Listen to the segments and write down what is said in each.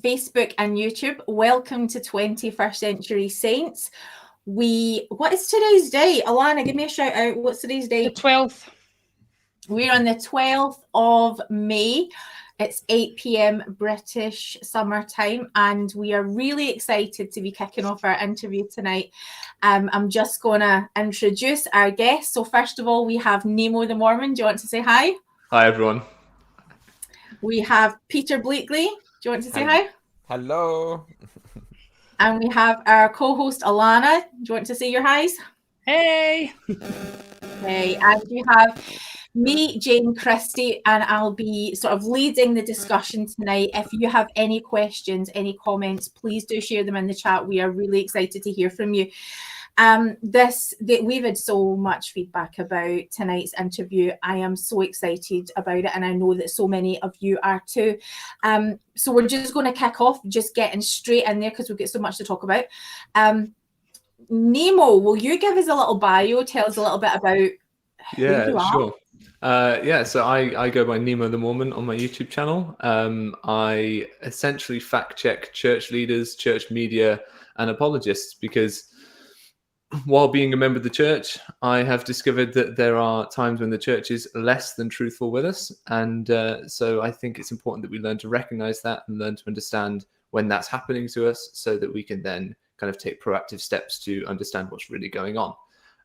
Facebook and YouTube. Welcome to 21st Century Saints. What is today's date? Alana, give me a shout out. What's today's date? The 12th. We're on the 12th of May. It's 8 p.m. British summertime, and we are really excited to be kicking off our interview tonight. I'm just going to introduce our guests. So first of all, we have Nemo the Mormon. Do you want to say hi? Hi, everyone. We have Peter Bleakley. Do you want to say hi? Hello. And we have our co-host Alana. Do you want to say your highs? Hey. Hey, and you have me, Jane Christie, and I'll be sort of leading the discussion tonight. If you have any questions, any comments, please do share them in the chat. We are really excited to hear from you. We've had so much feedback about tonight's interview. I am so excited about it, and I know that so many of you are too. So we're just going to kick off, just getting straight in there because we've got so much to talk about. Nemo, will you give us a little bio? Tell us a little bit about who you are. Sure. So I go by Nemo The Mormon on my YouTube channel. I essentially fact check church leaders, church media, and apologists because while being a member of the church, I have discovered that there are times when the church is less than truthful with us. And so I think it's important that we learn to recognize that and learn to understand when that's happening to us so that we can then kind of take proactive steps to understand what's really going on.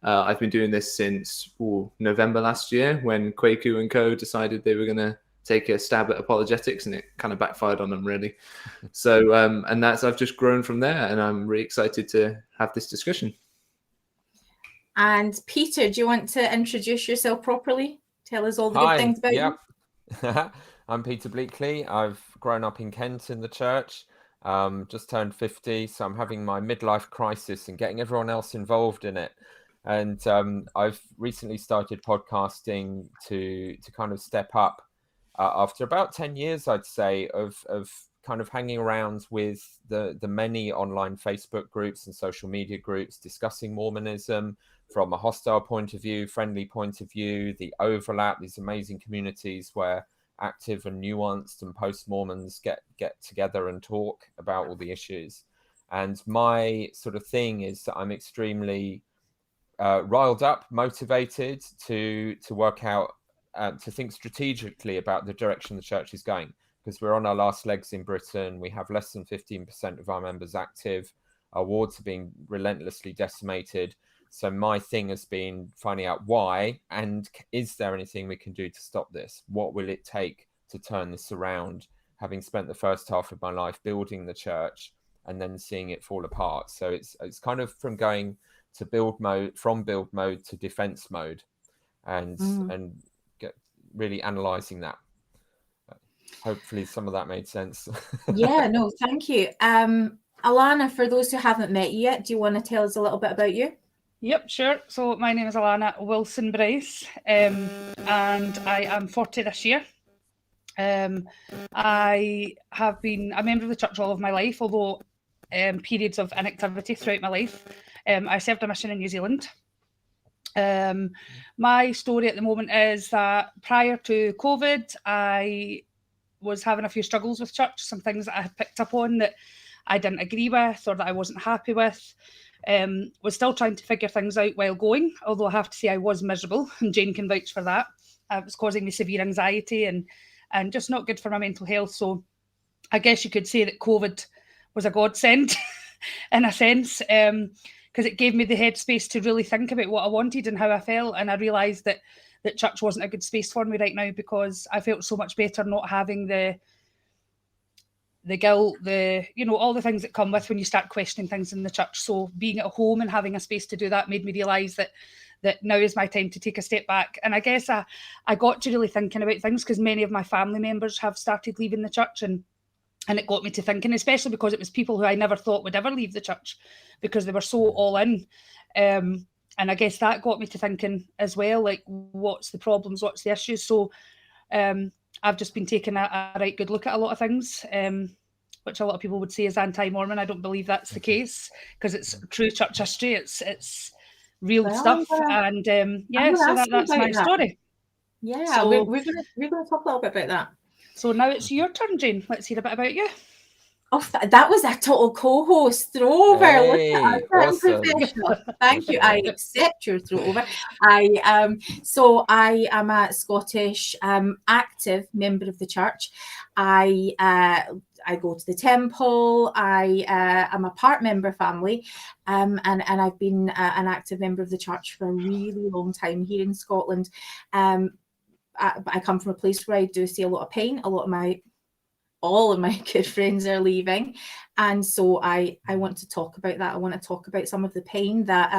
I've been doing this since November last year when Kwaku and co decided they were going to take a stab at apologetics, and it kind of backfired on them, really. So, I've just grown from there, and I'm really excited to have this discussion. And Peter, do you want to introduce yourself properly? Tell us all the good things about you. I'm Peter Bleakley. I've grown up in Kent in the church, just turned 50, so I'm having my midlife crisis and getting everyone else involved in it. And I've recently started podcasting to kind of step up after about 10 years, I'd say, of kind of hanging around with the many online Facebook groups and social media groups discussing Mormonism from a hostile point of view, friendly point of view, the overlap, these amazing communities where active and nuanced and post-Mormons get together and talk about all the issues. And my sort of thing is that I'm extremely riled up, motivated to work out, to think strategically about the direction the church is going, because we're on our last legs in Britain. We have less than 15% of our members active. Our wards are being relentlessly decimated. So my thing has been finding out why, and is there anything we can do to stop this? What will it take to turn this around, having spent the first half of my life building the church and then seeing it fall apart? So it's kind of from going to build mode to defense mode, and get really analyzing that. Hopefully some of that made sense. Yeah, no, thank you. Alana, for those who haven't met you yet, do you want to tell us a little bit about you? Yep, sure. So my name is Alana Wilson Bryce, and I am 40 this year. I have been a member of the church all of my life, although periods of inactivity throughout my life. I served a mission in New Zealand. My story at the moment is that prior to COVID, I was having a few struggles with church, some things that I had picked up on that I didn't agree with or that I wasn't happy with. Was still trying to figure things out while going, although I have to say I was miserable, and Jane can vouch for that. It was causing me severe anxiety and just not good for my mental health. So I guess you could say that COVID was a godsend in a sense, because it gave me the headspace to really think about what I wanted and how I felt. And I realised that church wasn't a good space for me right now, because I felt so much better not having the guilt, all the things that come with when you start questioning things in the church. So being at home and having a space to do that made me realise that now is my time to take a step back. And I guess I got to really thinking about things because many of my family members have started leaving the church, and it got me to thinking, especially because it was people who I never thought would ever leave the church because they were so all in. And I guess that got me to thinking as well, like, what's the problems, what's the issues? So I've just been taking a right good look at a lot of things, which a lot of people would say is anti-Mormon. I don't believe that's the case, because it's true church history. It's real stuff. And so that's my story. Yeah, so we're going to talk a little bit about that. So now it's your turn, Jane. Let's hear a bit about you. Oh, that was a total co-host throwover. Hey, Look at us, awesome. professional. Thank you. I accept your throwover. So I am a Scottish active member of the church. I go to the temple. I am a part member family, and I've been an active member of the church for a really long time here in Scotland. I come from a place where I do see a lot of pain. All of my good friends are leaving, and so I want to talk about that. I want to talk about some of the pain that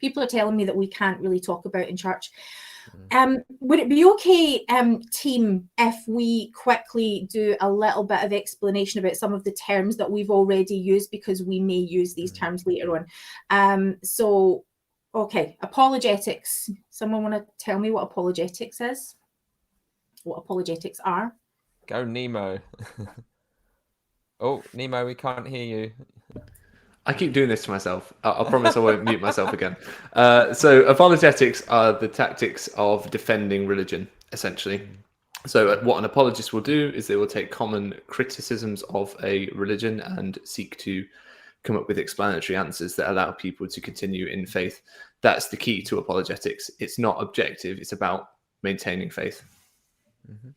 people are telling me that we can't really talk about in church. Would it be okay, team, if we quickly do a little bit of explanation about some of the terms that we've already used, because we may use these terms later on. So, okay, apologetics. Someone want to tell me what apologetics is? What apologetics are? Go Nemo. Oh, Nemo, we can't hear you. I keep doing this to myself. I promise I won't mute myself again. So apologetics are the tactics of defending religion, essentially. So what an apologist will do is they will take common criticisms of a religion and seek to come up with explanatory answers that allow people to continue in faith. That's the key to apologetics. It's not objective. It's about maintaining faith. Mm-hmm.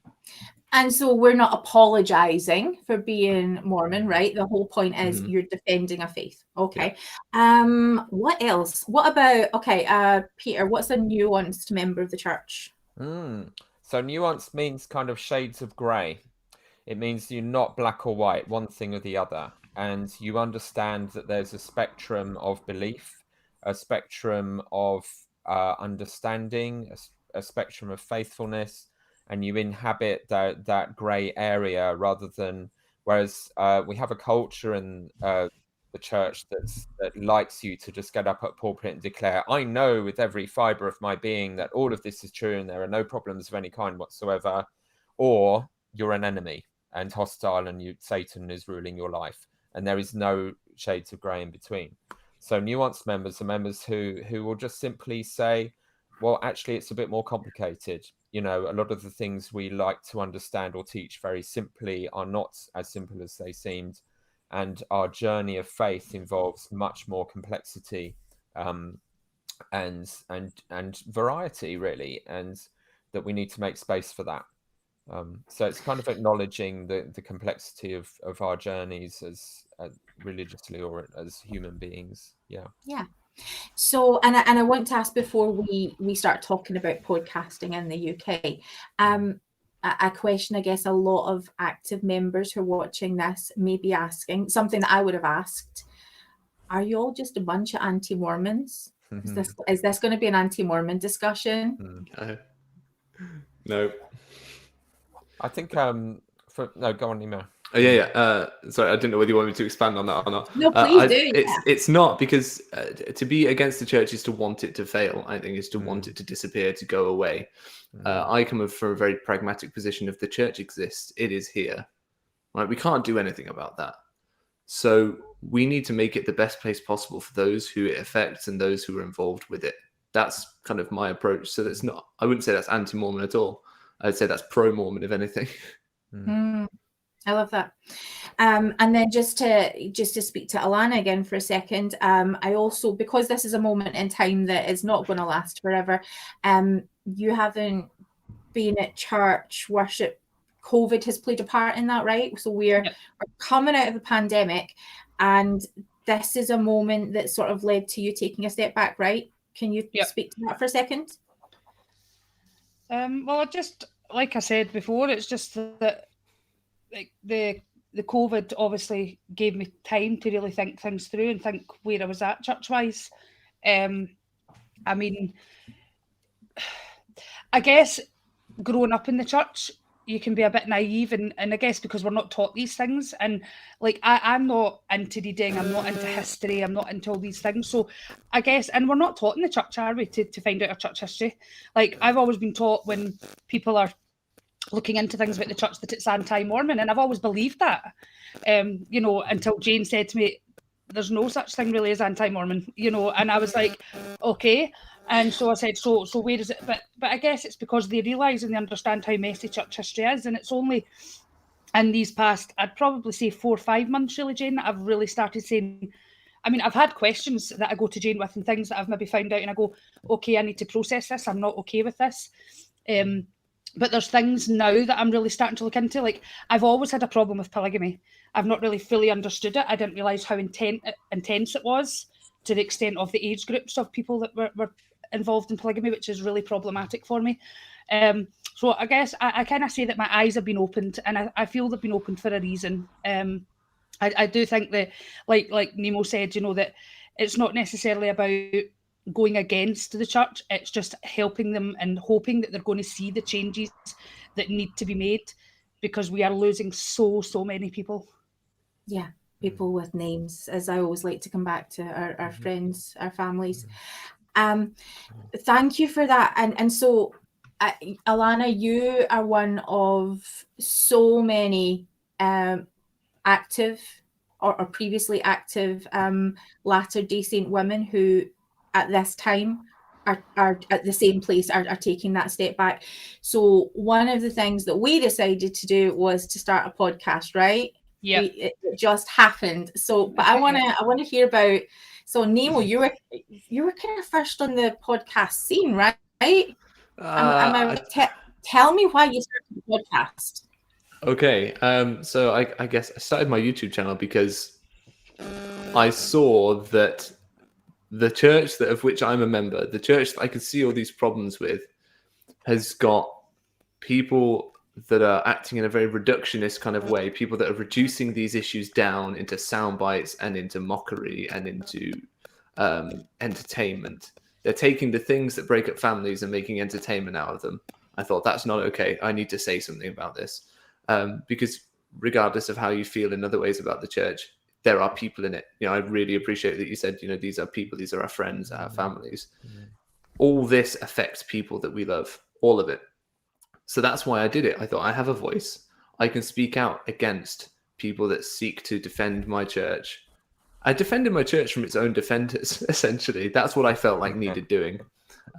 And so we're not apologizing for being Mormon, right? The whole point is you're defending a faith. Okay. Yeah. What else? What about, Peter, what's a nuanced member of the church? So nuance means kind of shades of grey. It means you're not black or white, one thing or the other. And you understand that there's a spectrum of belief, a spectrum of understanding, a spectrum of faithfulness, and you inhabit that grey area rather than, whereas we have a culture in the church that likes you to just get up at pulpit and declare, I know with every fibre of my being that all of this is true and there are no problems of any kind whatsoever, or you're an enemy and hostile and Satan is ruling your life, and there is no shades of grey in between. So nuanced members are members who will just simply say, well, actually, it's a bit more complicated. You know, a lot of the things we like to understand or teach very simply are not as simple as they seemed. And our journey of faith involves much more complexity and variety, really, and that we need to make space for that. So it's kind of acknowledging the complexity of our journeys as religiously or as human beings. Yeah. Yeah. So, and I want to ask before we start talking about podcasting in the UK, a question I guess a lot of active members who are watching this may be asking, something that I would have asked: are you all just a bunch of anti-Mormons? Is this going to be an anti-Mormon discussion? No. I think no, go on, Nemo. Oh, yeah. Sorry, I didn't know whether you wanted me to expand on that or not. No, please do. It's not, because to be against the church is to want it to fail. I think is to want it to disappear, to go away. I come from a very pragmatic position. If the church exists, it is here. Right? We can't do anything about that. So we need to make it the best place possible for those who it affects and those who are involved with it. That's kind of my approach. So that's not, I wouldn't say that's anti-Mormon at all. I'd say that's pro-Mormon, if anything. I love that. And then just to speak to Alana again for a second, I also, because this is a moment in time that is not going to last forever, you haven't been at church worship. COVID has played a part in that, right? So we're coming out of a pandemic, and this is a moment that sort of led to you taking a step back, right? Can you speak to that for a second? Well, just like I said before, it's just that like the COVID obviously gave me time to really think things through and think where I was at church-wise. I mean, I guess growing up in the church, you can be a bit naive, and I guess because we're not taught these things, and like I'm not into reading, I'm not into history, I'm not into all these things. So I guess, and we're not taught in the church, are we, to find out our church history? Like I've always been taught when people are looking into things about the church that it's anti-Mormon, and I've always believed that, you know, until Jane said to me, there's no such thing really as anti-Mormon, you know, and I was like, okay. And so I said, so where is it? But I guess it's because they realise and they understand how messy church history is, and it's only in these past, I'd probably say 4 or 5 months, really, Jane, that I've really started saying, I mean, I've had questions that I go to Jane with and things that I've maybe found out and I go, okay, I need to process this. I'm not okay with this. But there's things now that I'm really starting to look into. Like, I've always had a problem with polygamy. I've not really fully understood it. I didn't realise how intense it was, to the extent of the age groups of people that were involved in polygamy, which is really problematic for me. So I guess I kind of say that my eyes have been opened, and I feel they've been opened for a reason. I do think that, like Nemo said, you know, that it's not necessarily about going against the church. It's just helping them and hoping that they're going to see the changes that need to be made, because we are losing so many people. Yeah, people with names, as I always like to come back to our friends, our families. Thank you for that. And so, Alana, you are one of so many active or previously active Latter-day Saint women who at this time are at the same place, are taking that step back. So one of the things that we decided to do was to start a podcast, right? Yeah, it just happened. So, but I want to hear about. So Nemo, you were kind of first on the podcast scene, right? Tell me why you started the podcast. Okay, so I guess I started my YouTube channel because I saw that the church of which I'm a member, the church that I could see all these problems with, has got people that are acting in a very reductionist kind of way, people that are reducing these issues down into sound bites and into mockery and into entertainment. They're taking the things that break up families and making entertainment out of them. I thought, that's not okay. I need to say something about this. Because regardless of how you feel in other ways about the church, there are people in it. You know, I really appreciate that you said, you know, these are people, these are our friends, our families. All this affects people that we love, all of it. So that's why I did it. I thought, I have a voice. I can speak out against people that seek to defend my church. I defended my church from its own defenders, essentially. That's what I felt like needed doing.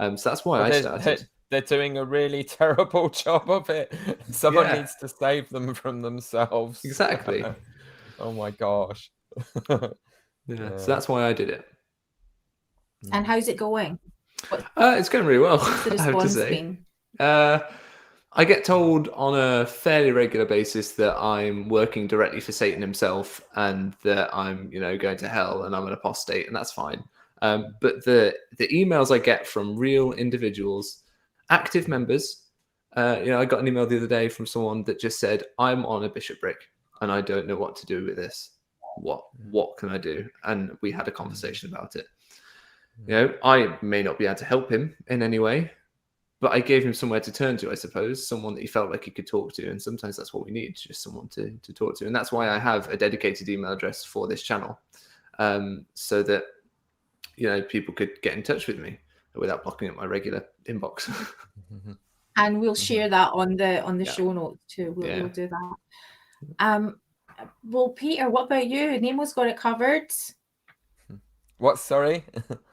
So that's why I started. They're doing a really terrible job of it. Someone needs to save them from themselves. Exactly. Oh my gosh. So that's why I did it. And how's it going? It's going really well, What's the I have to response say. been? I get told on a fairly regular basis that I'm working directly for Satan himself and that I'm, you know, going to hell and I'm an apostate, and that's fine. But the emails I get from real individuals, active members, you know, I got an email the other day from someone that just said, I'm on a bishopric and I don't know what to do with this. What can I do? And we had a conversation about it. You know, I may not be able to help him in any way, but I gave him somewhere to turn to, I suppose, someone that he felt like he could talk to. And sometimes that's what we need, just someone to talk to. And that's why I have a dedicated email address for this channel, so that, you know, people could get in touch with me without blocking up my regular inbox. And we'll share that on the show notes too. We'll do that. Well, Peter, what about you? Nemo's got it covered. What? Sorry?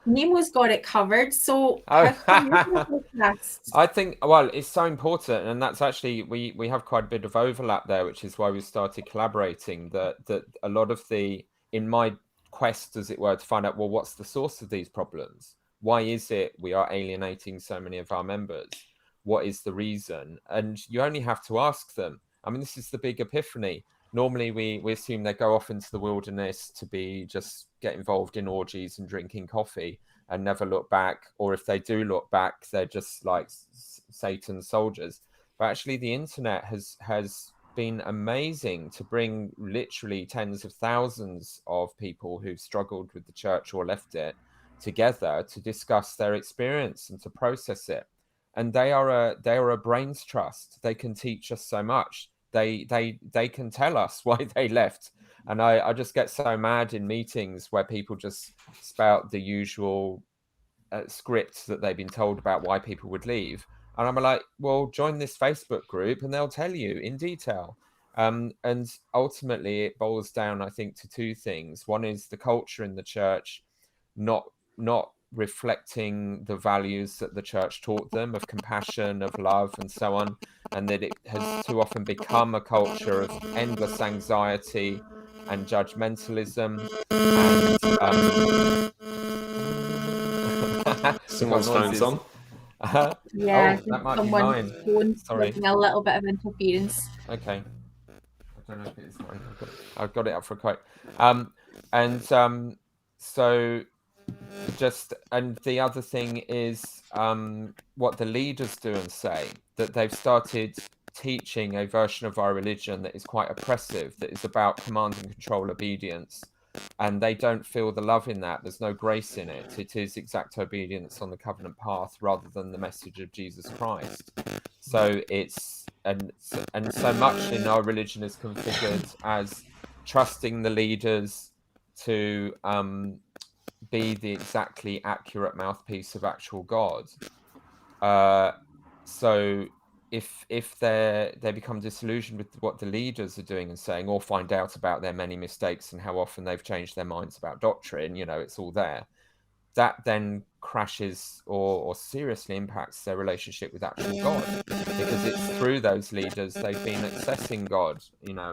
Nemo's got it covered. So I think, well, it's so important, and that's actually, we have quite a bit of overlap there, which is why we started collaborating. That a lot of in my quest, as it were, to find out, well, what's the source of these problems? Why is it we are alienating so many of our members? What is the reason? And you only have to ask them. I mean, this is the big epiphany. Normally, we assume they go off into the wilderness to just get involved in orgies and drinking coffee and never look back. Or if they do look back, they're just like Satan's soldiers. But actually, the internet has been amazing to bring literally tens of thousands of people who've struggled with the church or left it together to discuss their experience and to process it. And they are a brains trust. They can teach us so much. They can tell us why they left. And I just get so mad in meetings where people just spout the usual scripts that they've been told about why people would leave. And I'm like, well, join this Facebook group and they'll tell you in detail. And ultimately it boils down, I think, to two things. One is the culture in the church not reflecting the values that the church taught them of compassion, of love, and so on, and that it has too often become a culture of endless anxiety and judgmentalism. And Someone's phone's on. Yeah, oh, that might be someone's mine. phone's Sorry. giving a little bit of interference. Okay. I don't know if it is mine. I've got it up for a quote. So and the other thing is what the leaders do and say, that they've started teaching a version of our religion that is quite oppressive, that is about command and control obedience, and they don't feel the love in that. There's no grace in it. It is exact obedience on the covenant path rather than the message of Jesus Christ. So it's and so much in our religion is configured as trusting the leaders to be the exactly accurate mouthpiece of actual God. So if they become disillusioned with what the leaders are doing and saying, or find out about their many mistakes and how often they've changed their minds about doctrine, it's all there, that then crashes or seriously impacts their relationship with actual God, because it's through those leaders they've been accessing God,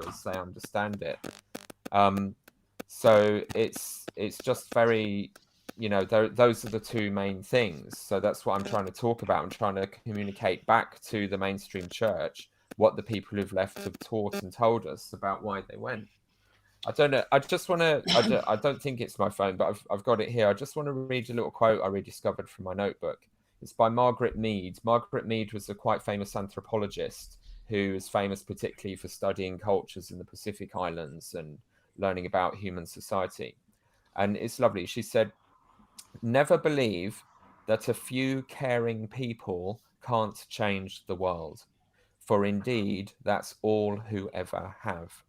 as they understand it. So it's just very, those are the two main things. So that's what I'm trying to talk about. I'm trying to communicate back to the mainstream church what the people who've left have taught and told us about why they went. I don't know. I just want to. I don't think it's my phone, but I've got it here. I just want to read a little quote I rediscovered from my notebook. It's by Margaret Mead. Margaret Mead was a quite famous anthropologist who is famous particularly for studying cultures in the Pacific Islands and learning about human society. And it's lovely. She said, "Never believe that a few caring people can't change the world, for indeed that's all who ever have."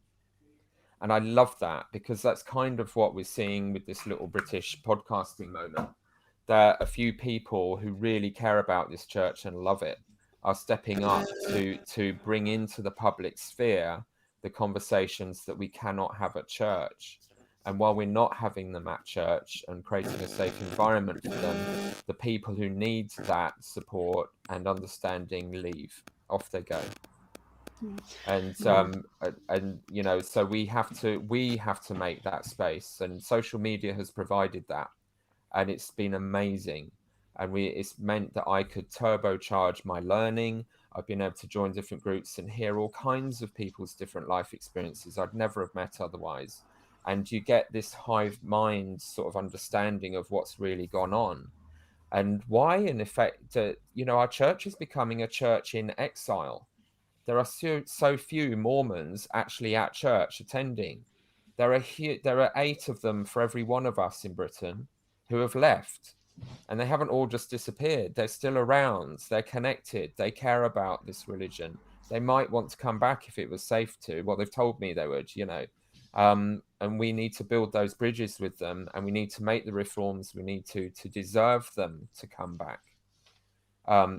And I love that, because that's kind of what we're seeing with this little British podcasting moment, that a few people who really care about this church and love it are stepping up to bring into the public sphere the conversations that we cannot have at church. And while we're not having them at church and creating a safe environment for them, the people who need that support and understanding leave. Off they go. And so we have to make that space, and social media has provided that, and it's been amazing. And it's meant that I could turbocharge my learning. I've been able to join different groups and hear all kinds of people's different life experiences I'd never have met otherwise. And you get this hive mind sort of understanding of what's really gone on, and why, in effect, our church is becoming a church in exile. There are so few Mormons actually at church attending. There are 8 of them for every one of us in Britain who have left, and they haven't all just disappeared. They're still around. They're connected. They care about this religion. They might want to come back if it was safe to. Well, they've told me they would, and we need to build those bridges with them, and we need to make the reforms we need to deserve them to come back.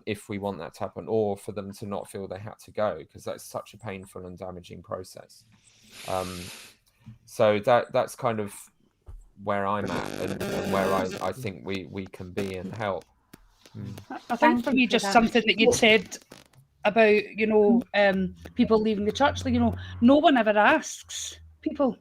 If we want that to happen, or for them to not feel they had to go, because that's such a painful and damaging process. So that's kind of where I'm at, and where I think we can be and help. I think for me, just something that you'd said about, people leaving the church, no one ever asks people.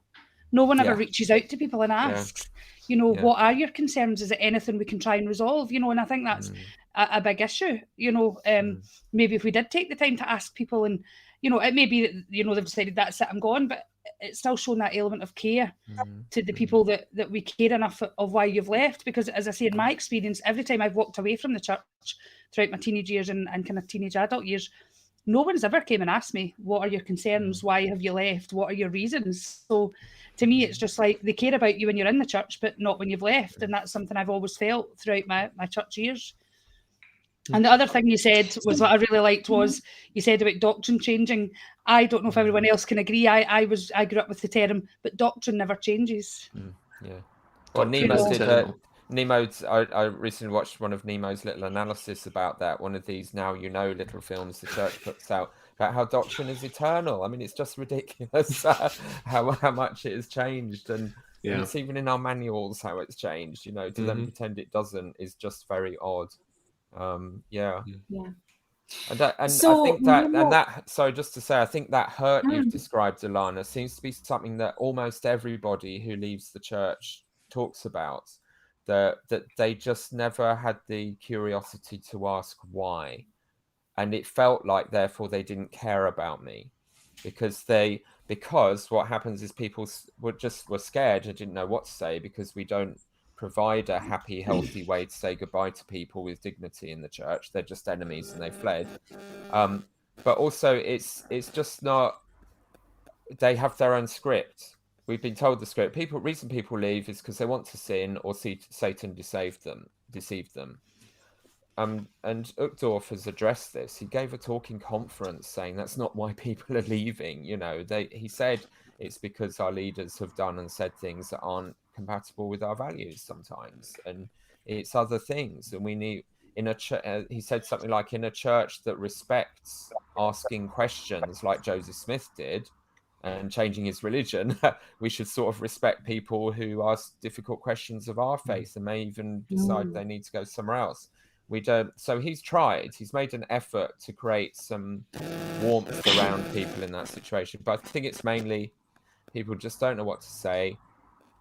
No one ever reaches out to people and asks, what are your concerns? Is it anything we can try and resolve? And I think that's a big issue. Maybe if we did take the time to ask people, and it may be that they've decided that's it, I'm gone, but it's still showing that element of care to the people that we care enough of why you've left. Because as I say, in my experience, every time I've walked away from the church throughout my teenage years and kind of teenage adult years, no one's ever came and asked me, what are your concerns? Why have you left? What are your reasons? So to me, it's just like they care about you when you're in the church, but not when you've left. And that's something I've always felt throughout my church years. And the other thing you said was what I really liked was you said about doctrine changing. I don't know if everyone else can agree. I grew up with the term, but doctrine never changes. Yeah. Well, I recently watched one of Nemo's little analysis about that. One of these Now You Know little films the church puts out about how doctrine is eternal. I mean, it's just ridiculous how much it has changed. And Yeah. And it's even in our manuals how it's changed, you know, to then pretend it doesn't is just very odd. Yeah. And I think that sorry, just to say, I think that hurt you've described, Alana, seems to be something that almost everybody who leaves the church talks about. That they just never had the curiosity to ask why. And it felt like therefore they didn't care about me. Because what happens is people were scared and didn't know what to say, because we don't provide a happy, healthy way to say goodbye to people with dignity in the church. They're just enemies and they fled. But also it's just not, they have their own script. We've been told the script. Reason people leave is because they want to sin or see Satan deceive them. And Uchtdorf has addressed this. He gave a talk in conference saying that's not why people are leaving. You know, he said it's because our leaders have done and said things that aren't compatible with our values sometimes, and it's other things. And we need he said something like, in a church that respects asking questions like Joseph Smith did and changing his religion, we should sort of respect people who ask difficult questions of our faith and may even decide they need to go somewhere else. We don't. So he's made an effort to create some warmth around people in that situation. But I think it's mainly people just don't know what to say,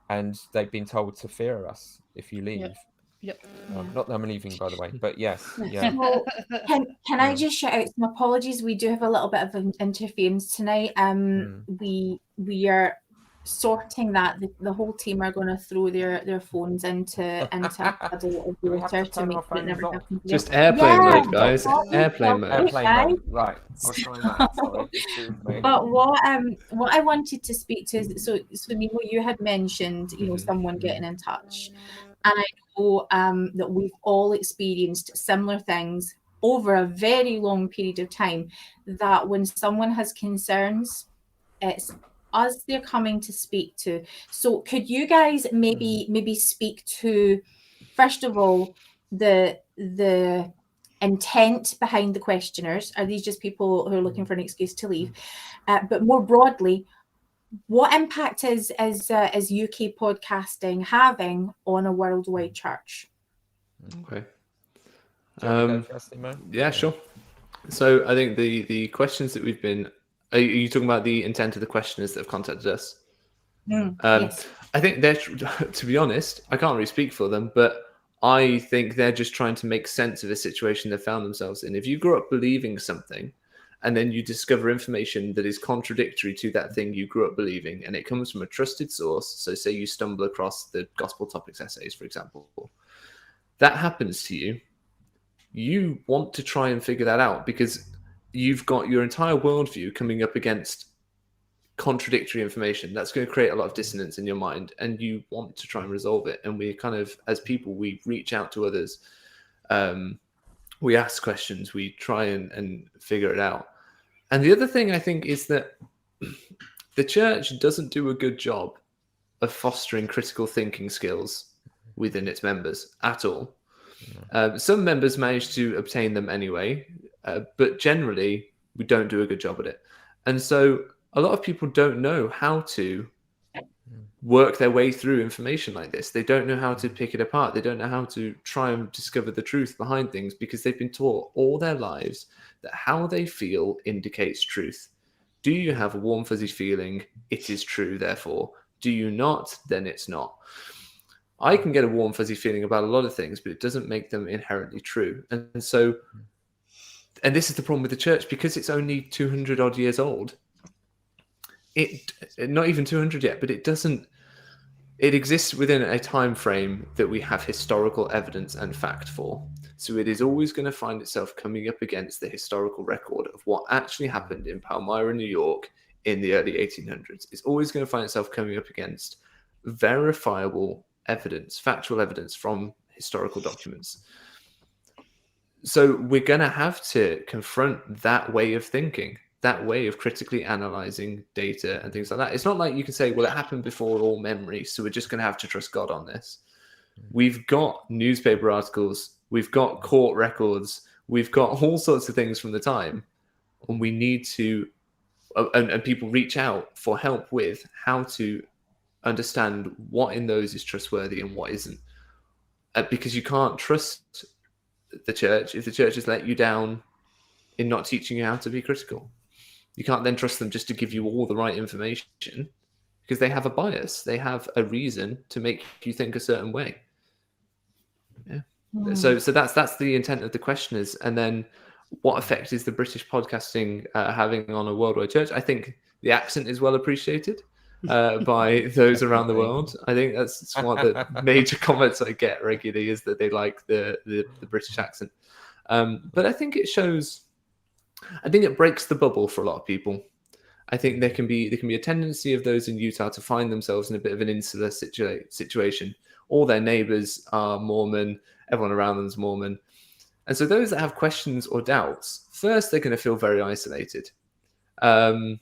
and they've been told to fear us if you leave. Yep. Not that I'm leaving, by the way, but yes. Yeah. Well, can I just shout out some apologies? We do have a little bit of interference tonight. We are sorting that. The whole team are going to throw their phones into a puddle of water to make sure it never happens. Just airplane mode, guys. Airplane mode. Airplane mode. Right. I'll try that. Sorry. Excuse me. But what I wanted to speak to is, so Nemo, you had mentioned, you know, someone getting in touch, and I know that we've all experienced similar things over a very long period of time, that when someone has concerns, it's us they're coming to speak to. So could you guys maybe speak to, first of all, the intent behind the questioners? Are these just people who are looking for an excuse to leave? But more broadly, what impact is UK podcasting having on a worldwide church? Okay. First, yeah, sure. So I think the questions that we've been, are you talking about the intent of the questioners that have contacted us? Yes. I think they're, to be honest, I can't really speak for them, but I think they're just trying to make sense of a situation they found themselves in. If you grew up believing something and then you discover information that is contradictory to that thing you grew up believing, and it comes from a trusted source, so say you stumble across the Gospel Topics essays, for example, that happens to you, you want to try and figure that out, because you've got your entire worldview coming up against contradictory information. That's going to create a lot of dissonance in your mind, and you want to try and resolve it. And we kind of, as people, we reach out to others, we ask questions, we try and figure it out. And the other thing I think is that the church doesn't do a good job of fostering critical thinking skills within its members at all. Some members manage to obtain them anyway, but generally we don't do a good job at it. And so a lot of people don't know how to work their way through information like this. They don't know how to pick it apart. They don't know how to try and discover the truth behind things, because they've been taught all their lives that how they feel indicates truth. Do you have a warm, fuzzy feeling? It is true, therefore. Do you not? Then it's not. I can get a warm, fuzzy feeling about a lot of things, but it doesn't make them inherently true. And so, and this is the problem with the church, because it's only 200 odd years old. It not even 200 yet, but it exists within a time frame that we have historical evidence and fact for. So it is always going to find itself coming up against the historical record of what actually happened in Palmyra, New York in the early 1800s. It's always going to find itself coming up against verifiable evidence, factual evidence from historical documents. So we're going to have to confront that way of thinking, that way of critically analyzing data and things like that. It's not like you can say, well, it happened before all memory, so we're just going to have to trust God on this. We've got newspaper articles, we've got court records, we've got all sorts of things from the time, and we need to, and people reach out for help with how to understand what in those is trustworthy and what isn't. Because you can't trust the church if the church has let you down in not teaching you how to be critical. You can't then trust them just to give you all the right information, because they have a bias. They have a reason to make you think a certain way. Yeah. So that's the intent of the question is, and then what effect is the British podcasting having on a worldwide church? I think the accent is well appreciated by those around the world. I think that's one of the major comments I get regularly, is that they like the British accent. But I think it shows, I think it breaks the bubble for a lot of people. I think there can be a tendency of those in Utah to find themselves in a bit of an insular situation. All their neighbors are Mormon, everyone around them is Mormon. And so those that have questions or doubts, first, they're going to feel very isolated. And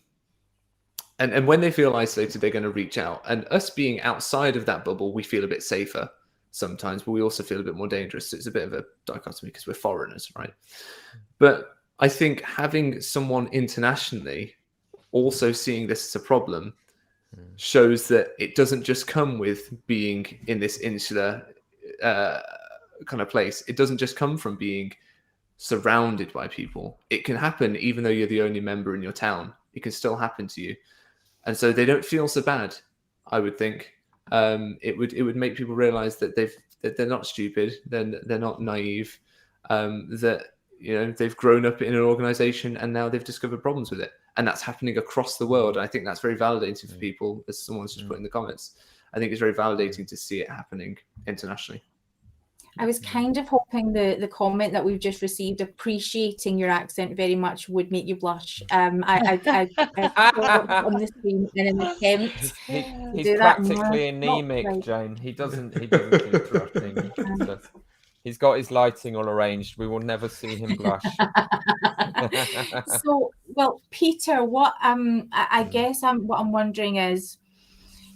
when they feel isolated, they're going to reach out. And us being outside of that bubble, we feel a bit safer sometimes, but we also feel a bit more dangerous. So it's a bit of a dichotomy because we're foreigners, right? But I think having someone internationally also seeing this as a problem shows that it doesn't just come with being in this insular kind of place. It doesn't just come from being surrounded by people. It can happen even though you're the only member in your town. It can still happen to you. And so they don't feel so bad, I would think. It would make people realize that they're not stupid, they're not naive, that they've grown up in an organization and now they've discovered problems with it. And that's happening across the world. And I think that's very validating for people, as someone's just put in the comments. I think it's very validating to see it happening internationally. I was kind of hoping the comment that we've just received, appreciating your accent very much, would make you blush. I on the screen in an attempt. He's practically anemic, right. Jane. He doesn't keep blushing. He's got his lighting all arranged. We will never see him blush. So, well, Peter, what I guess what I'm wondering is,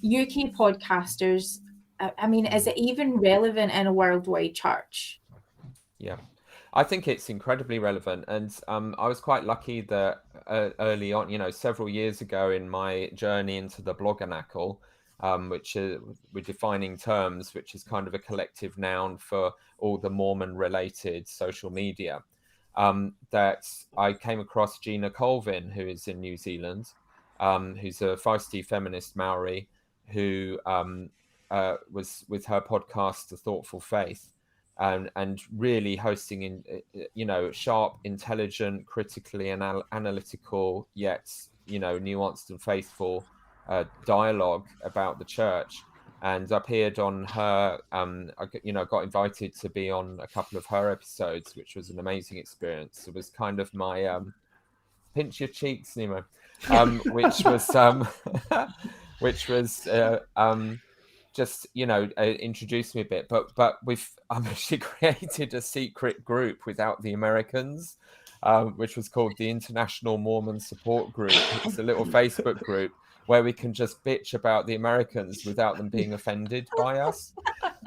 UK podcasters, I mean, is it even relevant in a worldwide church? Yeah, I think it's incredibly relevant. And I was quite lucky that early on, several years ago in my journey into the bloggernacle, which we're defining terms, which is kind of a collective noun for all the Mormon-related social media, that I came across Gina Colvin, who is in New Zealand, who's a feisty feminist Maori, who was with her podcast, The Thoughtful Faith, and really hosting in, sharp, intelligent, critically analytical, yet, nuanced and faithful dialogue about the church. And appeared on her, got invited to be on a couple of her episodes, which was an amazing experience. It was kind of my pinch your cheeks, Nemo, which was just introduced me a bit. But we've actually created a secret group without the Americans, which was called the International Mormon Support Group. It's a little Facebook group where we can just bitch about the Americans without them being offended by us.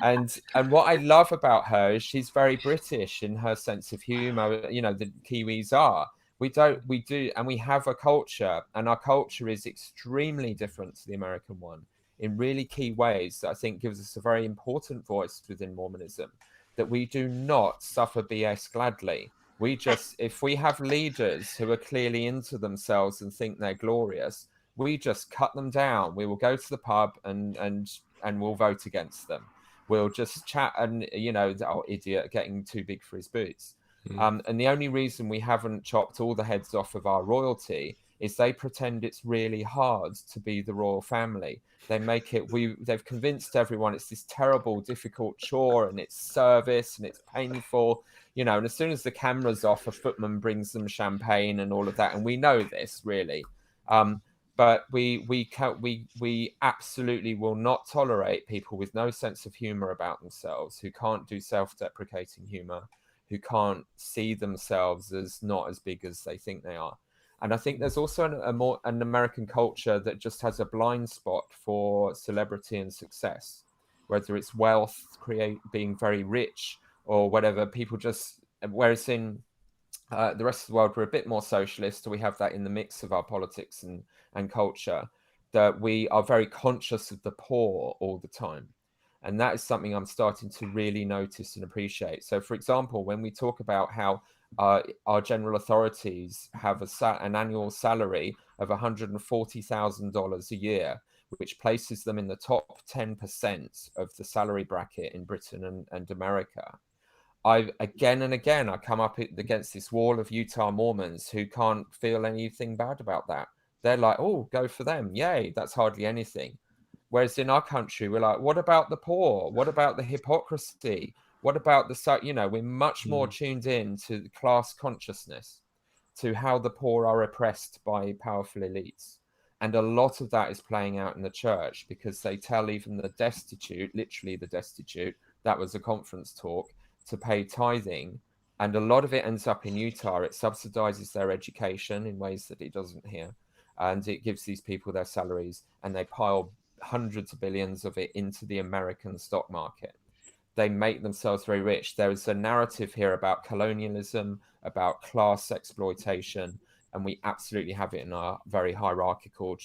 And what I love about her is she's very British in her sense of humor. The Kiwis are. We do, and we have a culture, and our culture is extremely different to the American one in really key ways that I think gives us a very important voice within Mormonism, that we do not suffer BS gladly. We just, if we have leaders who are clearly into themselves and think they're glorious, we just cut them down. We will go to the pub and we'll vote against them. We'll just chat and, oh, idiot, getting too big for his boots. And the only reason we haven't chopped all the heads off of our royalty is they pretend it's really hard to be the royal family. They make it, they've convinced everyone it's this terrible, difficult chore and it's service and it's painful, and as soon as the camera's off, a footman brings them champagne and all of that. And we know this really. But we absolutely will not tolerate people with no sense of humor about themselves, who can't do self-deprecating humor, who can't see themselves as not as big as they think they are. And I think there's also an American culture that just has a blind spot for celebrity and success, whether it's wealth, being very rich or whatever. People just, whereas in the rest of the world, we're a bit more socialist. We have that in the mix of our politics and culture. that we are very conscious of the poor all the time. And that is something I'm starting to really notice and appreciate. So, for example, when we talk about how our general authorities have an annual salary of $140,000 a year, which places them in the top 10% of the salary bracket in Britain and America. Again and again, I come up against this wall of Utah Mormons who can't feel anything bad about that. They're like, oh, go for them. Yay, that's hardly anything. Whereas in our country, we're like, what about the poor? What about the hypocrisy? What about we're much more tuned in to class consciousness, to how the poor are oppressed by powerful elites. And a lot of that is playing out in the church, because they tell even the destitute, literally the destitute, that was a conference talk, to pay tithing. And a lot of it ends up in Utah. It subsidizes their education in ways that it doesn't here. And it gives these people their salaries, and they pile hundreds of billions of it into the American stock market. They make themselves very rich. There is a narrative here about colonialism, about class exploitation, and we absolutely have it in our very hierarchical,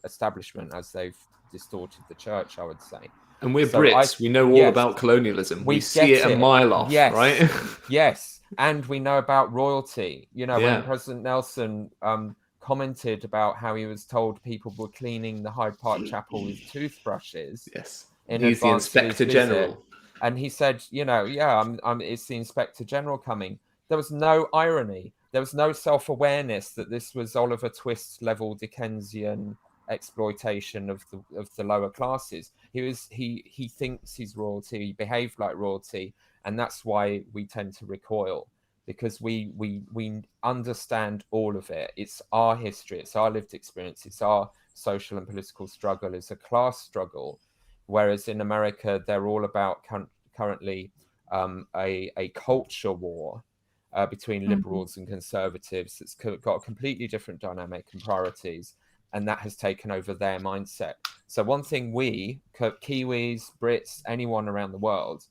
establishment, as they've distorted the church, I would say. And we're Brits. We know all about colonialism. We see it a mile off, right? Yes. And we know about royalty. When President Nelson commented about how he was told people were cleaning the Hyde Park Chapel with toothbrushes. Yes. He's the Inspector General. And he said, it's the Inspector General coming. There was no irony. There was no self-awareness that this was Oliver Twist level Dickensian exploitation of the lower classes. He thinks he's royalty, he behaved like royalty, and that's why we tend to recoil, because we understand all of it. It's our history, it's our lived experience, it's our social and political struggle, it's a class struggle. Whereas in America, they're all about currently a culture war between liberals and conservatives. It's got a completely different dynamic and priorities, and that has taken over their mindset. So one thing we, Kiwis, Brits, anyone around the world,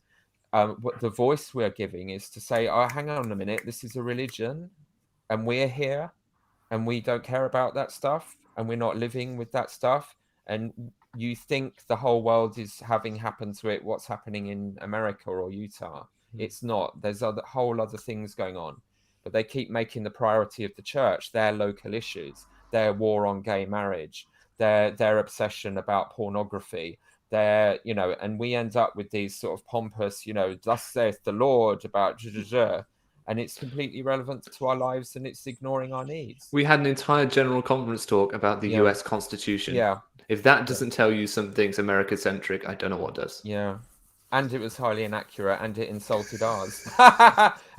what the voice we're giving is to say, oh, hang on a minute, this is a religion, and we're here, and we don't care about that stuff, and we're not living with that stuff. And you think the whole world is having happened to it what's happening in America or Utah. It's not. There's whole other things going on. But they keep making the priority of the church their local issues, their war on gay marriage, their obsession about pornography, and we end up with these sort of pompous, thus saith the Lord about and it's completely irrelevant to our lives, and it's ignoring our needs. We had an entire general conference talk about the US Constitution. Yeah. If that doesn't tell you something's America-centric, I don't know what does. Yeah. And it was highly inaccurate, and it insulted ours,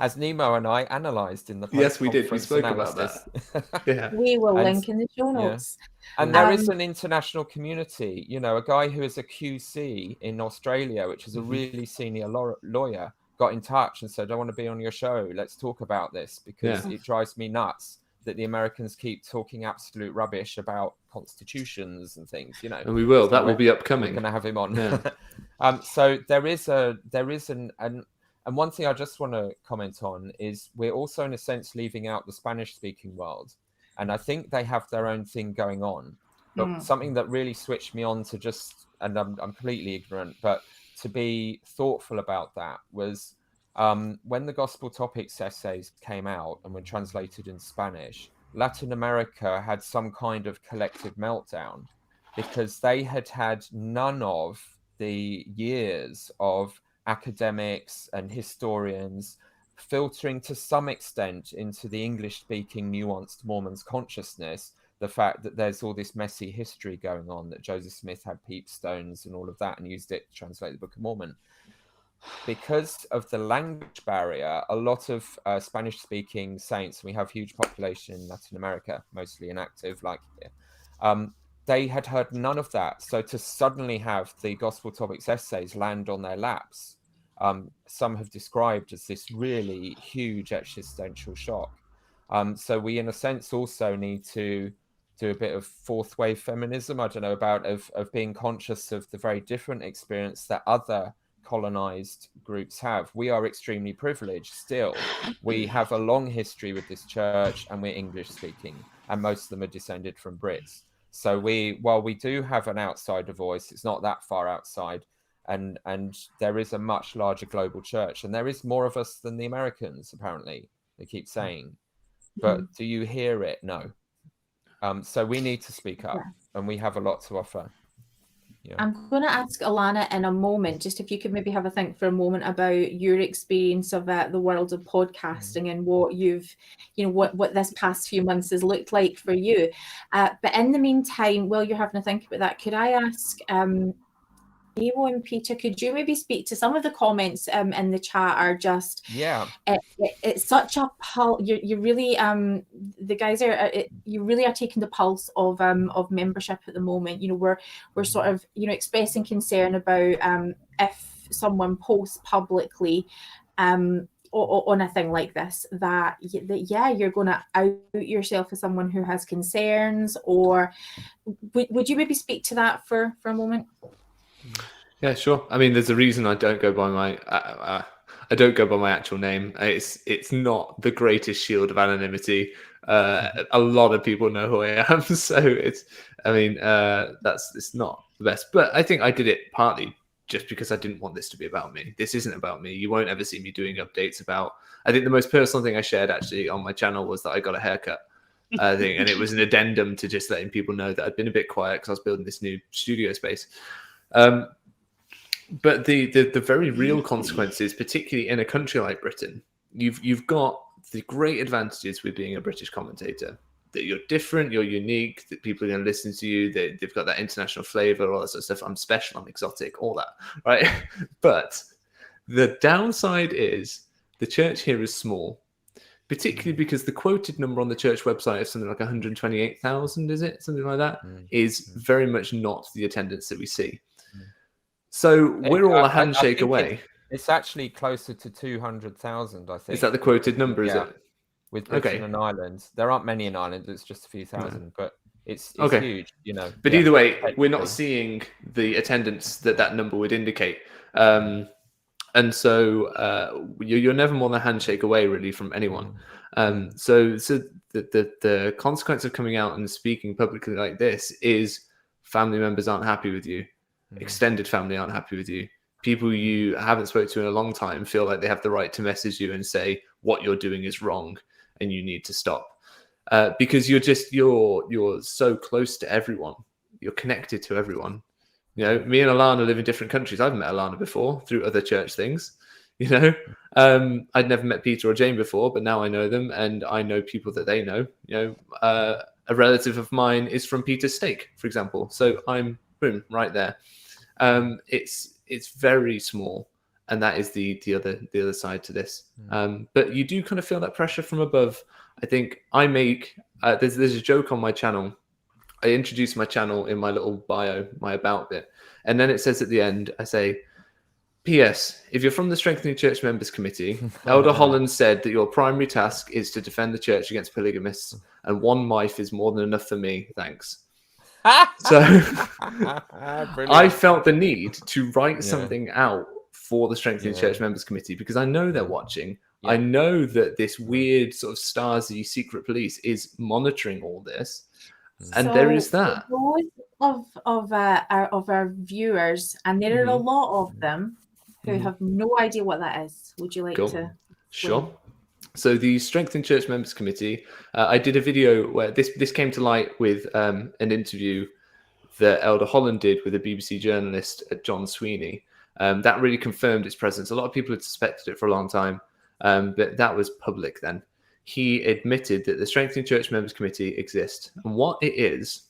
as Nemo and I analysed in the post. Yes, we did. We spoke about that. Yeah. We will link in the show notes. Yeah. And there is an international community. A guy who is a QC in Australia, which is a really senior lawyer, got in touch and said, I want to be on your show. Let's talk about this, because it drives me nuts that the Americans keep talking absolute rubbish about constitutions and things, And we will. That will be upcoming. We're going to have him on. Yeah. So there is and one thing I just want to comment on is we're also in a sense leaving out the Spanish-speaking world, and I think they have their own thing going on. But something that really switched me on to and I'm completely ignorant, but to be thoughtful about that was when the Gospel Topics essays came out and were translated in Spanish, Latin America had some kind of collective meltdown, because they had none of the years of academics and historians filtering to some extent into the English-speaking nuanced Mormon's consciousness, the fact that there's all this messy history going on, that Joseph Smith had peepstones and all of that and used it to translate the Book of Mormon. Because of the language barrier, a lot of Spanish-speaking saints, we have huge population in Latin America, mostly inactive, like here, they had heard none of that. So to suddenly have the Gospel Topics essays land on their laps, some have described as this really huge existential shock. So we, in a sense, also need to do a bit of fourth wave feminism, of being conscious of the very different experience that other colonized groups have. We are extremely privileged still. We have a long history with this church, and we're English speaking, and most of them are descended from Brits. So while we do have an outsider voice, it's not that far outside, and there is a much larger global church, and there is more of us than the Americans, apparently, they keep saying. But do you hear it? No. So we need to speak up, and we have a lot to offer. Yeah. I'm going to ask Alana in a moment, just if you could maybe have a think for a moment about your experience of the world of podcasting and what you've, what this past few months has looked like for you. But in the meantime, while you're having a think about that, could I ask Nemo and Peter, could you maybe speak to some of the comments in the chat? Are just it's such a you really the guys are you really are taking the pulse of membership at the moment. We're sort of expressing concern about if someone posts publicly on a thing like this that you're going to out yourself as someone who has concerns, or would you maybe speak to that for a moment? Yeah, sure. I mean, there's a reason I don't go by my actual name. It's not the greatest shield of anonymity. A lot of people know who I am, so it's not the best. But I think I did it partly just because I didn't want this to be about me. This isn't about me. You won't ever see me doing updates about. I think the most personal thing I shared actually on my channel was that I got a haircut. And it was an addendum to just letting people know that I'd been a bit quiet because I was building this new studio space. But the very real consequences, particularly in a country like Britain, you've got the great advantages with being a British commentator, that you're different, you're unique, that people are going to listen to you, they've got that international flavor, all that sort of stuff. I'm special, I'm exotic, all that, right? But the downside is the church here is small, particularly because the quoted number on the church website of something like 128,000, is it? Something like that, is very much not the attendance that we see. So we're all a handshake away. It's actually closer to 200,000, I think. Is that the quoted number, is it? With Britain and Ireland. There aren't many in Ireland, it's just a few thousand, but it's huge, But either way, we're not seeing the attendance that number would indicate. And so you're never more than a handshake away, really, from anyone. So the consequence of coming out and speaking publicly like this is family members aren't happy with you. Extended family aren't happy with you. People you haven't spoken to in a long time feel like they have the right to message you and say what you're doing is wrong and you need to stop. Because you're so close to everyone. You're connected to everyone. Me and Alana live in different countries. I've met Alana before through other church things. I'd never met Peter or Jane before, but now I know them and I know people that they know. A relative of mine is from Peter's Stake, for example. So I'm boom right there. It's very small, and that is the other side to this. But you do kind of feel that pressure from above. I think I make there's a joke on my channel. I introduce my channel in my little bio, my about bit, and then it says at the end, I say, P.S. If you're from the Strengthening Church Members Committee, Elder Holland said that your primary task is to defend the church against polygamists, and one wife is more than enough for me. Thanks. So I felt the need to write something out for the Strengthening Church Members Committee because I know they're watching. I know that this weird sort of Stasi secret police is monitoring all this, and there is that. Those of our viewers, and there are a lot of them who have no idea what that is. Would you like to explain? Sure. So the Strengthening Church Members Committee, I did a video where this came to light with an interview that Elder Holland did with a BBC journalist, John Sweeney. That really confirmed its presence. A lot of people had suspected it for a long time, but that was public then. He admitted that the Strengthening Church Members Committee exists. And what it is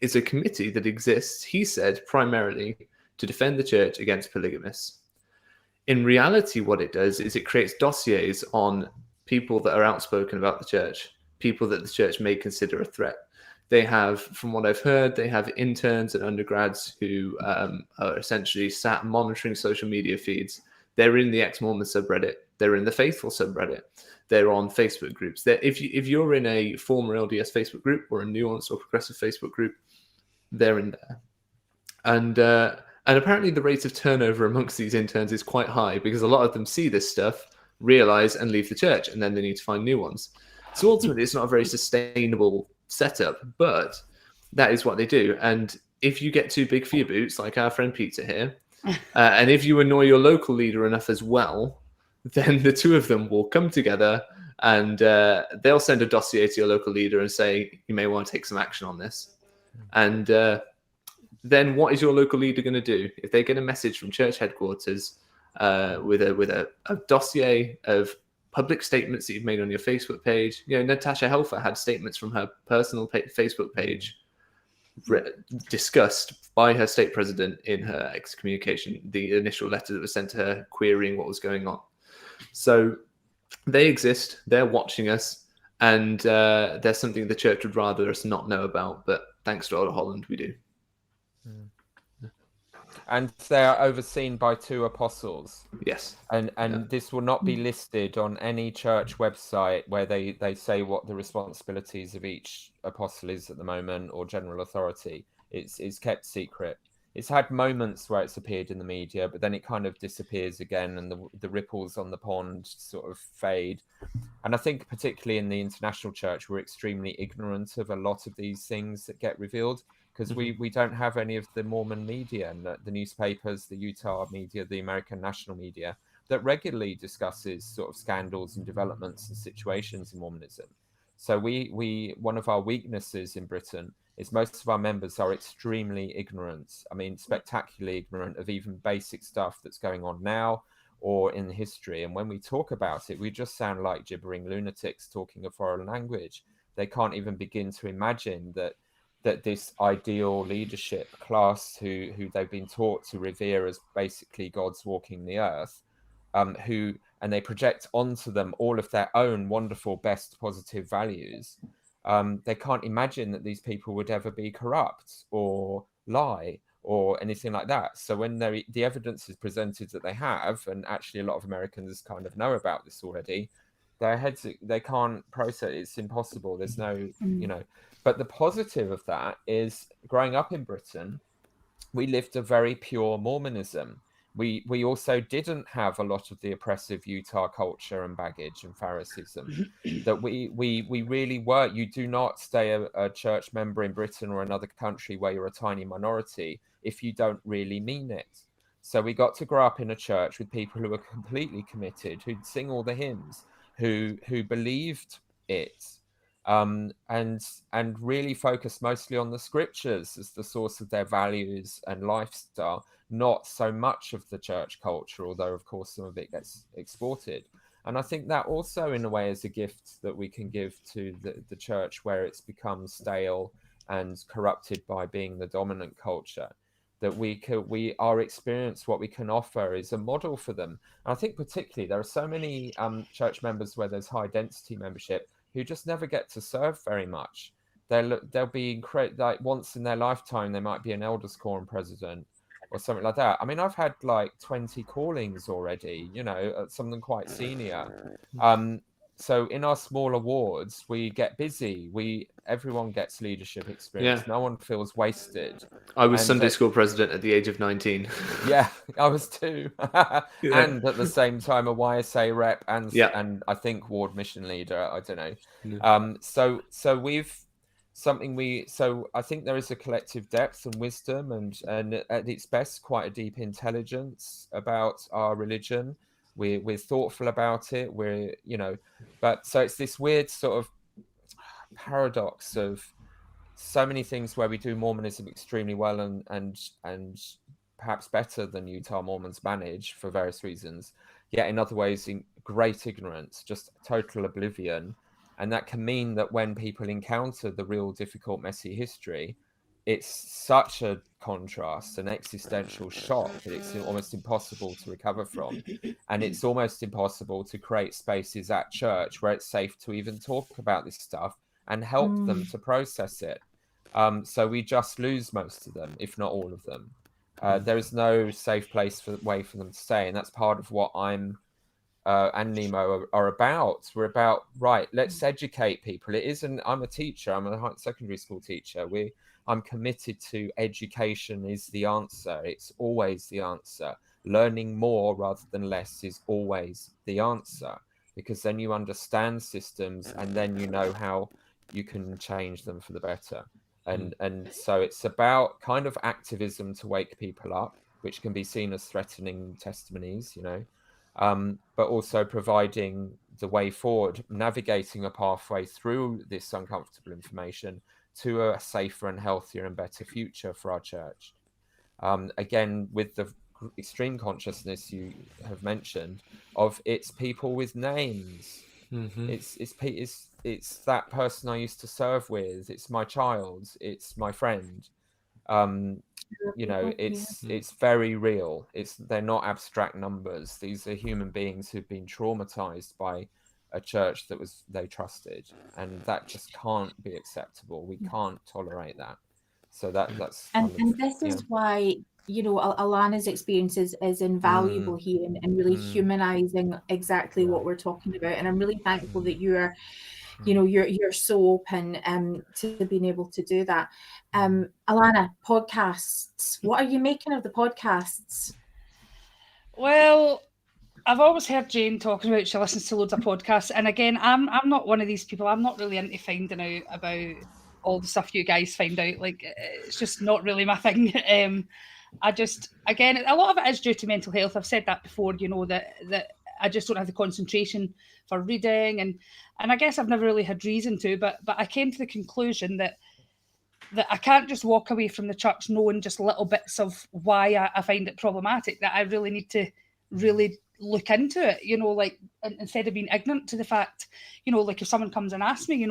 a committee that exists, he said, primarily to defend the church against polygamists. In reality, what it does is it creates dossiers on people that are outspoken about the church, people that the church may consider a threat. They have, from what I've heard, they have interns and undergrads who are essentially sat monitoring social media feeds. They're in the ex-Mormon subreddit. They're in the Faithful subreddit. They're on Facebook groups. If you're in a former LDS Facebook group or a nuanced or progressive Facebook group, they're in there. And apparently the rate of turnover amongst these interns is quite high because a lot of them see this stuff, realize and leave the church, and then they need to find new ones. So ultimately, it's not a very sustainable setup. But that is what they do. And if you get too big for your boots, like our friend Peter here, and if you annoy your local leader enough as well, then the two of them will come together and they'll send a dossier to your local leader and say, you may want to take some action on this. And then what is your local leader going to do? If they get a message from church headquarters with a dossier of public statements that you've made on your Facebook page, Natasha Helfer had statements from her personal Facebook page discussed by her state president in her excommunication, the initial letter that was sent to her querying what was going on. So they exist, they're watching us, and there's something the church would rather us not know about, but thanks to Older Holland, we do. And they are overseen by 2 apostles. Yes. And this will not be listed on any church website where they say what the responsibilities of each apostle is at the moment, or general authority. It's kept secret. It's had moments where it's appeared in the media, but then it kind of disappears again, and the ripples on the pond sort of fade. And I think particularly in the international church, we're extremely ignorant of a lot of these things that get revealed, because we don't have any of the Mormon media and the newspapers, the Utah media, the American national media that regularly discusses sort of scandals and developments and situations in Mormonism. So we one of our weaknesses in Britain is most of our members are extremely ignorant. I mean, spectacularly ignorant of even basic stuff that's going on now or in history. And when we talk about it, we just sound like gibbering lunatics talking a foreign language. They can't even begin to imagine that this ideal leadership class who they've been taught to revere as basically gods walking the earth, and they project onto them all of their own wonderful, best, positive values. They can't imagine that these people would ever be corrupt or lie or anything like that. So when the evidence is presented that they have, and actually a lot of Americans kind of know about this already, their heads, they can't process it. It's impossible. There's no, But the positive of that is, growing up in Britain, we lived a very pure Mormonism. We also didn't have a lot of the oppressive Utah culture and baggage and Phariseeism that we really were. You do not stay a church member in Britain or another country where you're a tiny minority if you don't really mean it. So we got to grow up in a church with people who were completely committed, who'd sing all the hymns, who believed it, and really focused mostly on the scriptures as the source of their values and lifestyle, not so much of the church culture, although of course some of it gets exported. And I think that also in a way is a gift that we can give to the church, where it's become stale and corrupted by being the dominant culture, that our experience, what we can offer, is a model for them. And I think particularly there are so many church members where there's high density membership who just never get to serve very much. They'll be like once in their lifetime they might be an elders quorum president or something like that. I mean, I've had like 20 callings already, something quite senior. So in our smaller wards, we get busy. Everyone gets leadership experience. Yeah. No one feels wasted. I was Sunday school president at the age of 19. Yeah, I was too. Yeah. And at the same time, a YSA rep and I think ward mission leader. I don't know. Yeah. So I think there is a collective depth and wisdom and at its best, quite a deep intelligence about our religion. We're thoughtful about it. But so it's this weird sort of paradox of so many things where we do Mormonism extremely well and perhaps better than Utah Mormons manage for various reasons, yet in other ways in great ignorance, just total oblivion. And that can mean that when people encounter the real difficult, messy history, it's such a contrast, an existential shock, that it's almost impossible to recover from. And it's almost impossible to create spaces at church where it's safe to even talk about this stuff and help them to process it. So we just lose most of them, if not all of them. There is no safe way for them to stay. And that's part of what I'm and Nemo are about. We're about, right, let's educate people. I'm a teacher. I'm a secondary school teacher. I'm committed to education is the answer. It's always the answer. Learning more rather than less is always the answer, because then you understand systems and then you know how you can change them for the better. And so it's about kind of activism to wake people up, which can be seen as threatening testimonies, but also providing the way forward, navigating a pathway through this uncomfortable information to a safer and healthier and better future for our church. Again, with the extreme consciousness you have mentioned of it's people with names. It's that person I used to serve with. It's my child. It's my friend. It's very real. They're not abstract numbers. These are human beings who've been traumatized by a church that they trusted, and that just can't be acceptable. We can't tolerate that. So that's and this is why Alana's experience is invaluable here and really humanizing exactly what we're talking about. And I'm really thankful that you're so open to being able to do that. Alana, podcasts. What are you making of the podcasts? Well, I've always heard Jane talking about she listens to loads of podcasts, and again, I'm not one of these people. I'm not really into finding out about all the stuff you guys find out. Like, it's just not really my thing. Again, a lot of it is due to mental health. I've said that before, that I just don't have the concentration for reading, and I guess I've never really had reason to, but I came to the conclusion that I can't just walk away from the church knowing just little bits of why I find it problematic, that I really need to really look into it, like, instead of being ignorant to the fact, like if someone comes and asks me,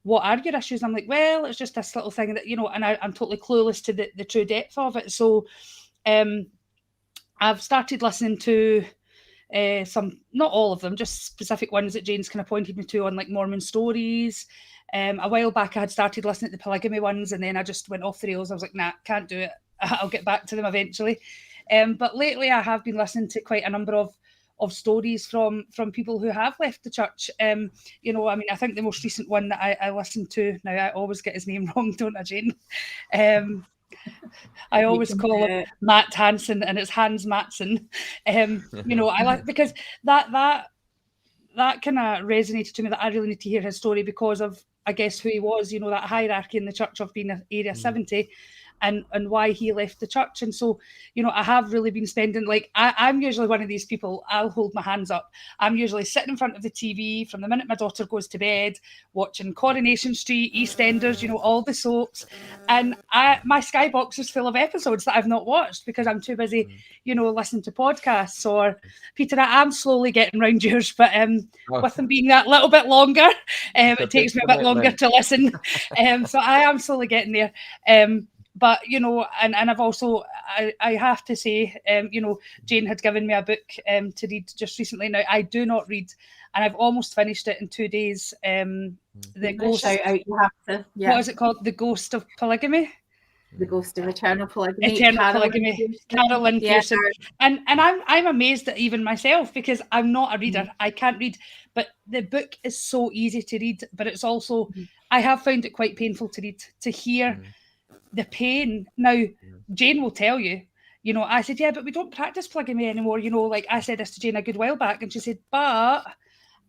what are your issues? I'm like, well, it's just this little thing that, and I'm totally clueless to the true depth of it. So I've started listening to some, not all of them, just specific ones that Jane's kind of pointed me to on, like, Mormon stories. A while back I had started listening to the polygamy ones, and then I just went off the rails. I was like, nah, can't do it. I'll get back to them eventually. But lately I have been listening to quite a number of stories from people who have left the church. I think the most recent one that I listened to, now I always get his name wrong, don't I, Jane? I always call him Matt Hansen, and it's Hans Matson. I like, because that kind of resonated to me, that I really need to hear his story because of, I guess, who he was, that hierarchy in the church of being Area 70. And why he left the church. And so, I have really been spending, like, I'm usually one of these people, I'll hold my hands up. I'm usually sitting in front of the TV from the minute my daughter goes to bed, watching Coronation Street, EastEnders, all the soaps. And my Skybox is full of episodes that I've not watched because I'm too busy, listening to podcasts. Or, Peter, I am slowly getting round yours, but with them being that little bit longer, it takes me a bit longer to listen. So I am slowly getting there. But, and I've also, I have to say, Jane had given me a book to read just recently. Now, I do not read, and I've almost finished it in 2 days. The Ghost. Shout out, you have to. Yeah. What is it called? The Ghost of Polygamy? The Ghost of Eternal Polygamy. Polygamy. Carolyn Pearson. And I'm amazed at even myself, because I'm not a reader. I can't read. But the book is so easy to read, but it's also, I have found it quite painful to read, to hear the pain. Now, Jane will tell you, I said, yeah, but we don't practice polygamy anymore. Like, I said this to Jane a good while back, and she said, but...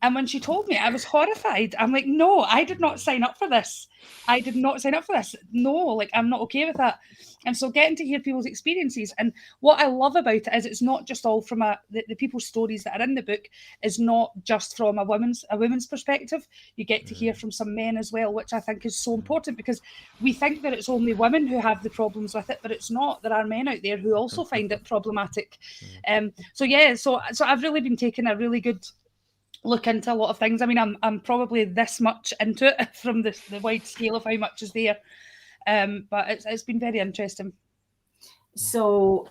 And when she told me, I was horrified. I'm like, no, I did not sign up for this. I did not sign up for this. No, like, I'm not okay with that. And so getting to hear people's experiences, and what I love about it is it's not just all from the people's stories that are in the book is not just from a women's perspective. You get to hear from some men as well, which I think is so important, because we think that it's only women who have the problems with it, but it's not. There are men out there who also find it problematic. So I've really been taking a really good look into a lot of things. I mean, I'm probably this much into it from the wide scale of how much is there, but it's been very interesting. So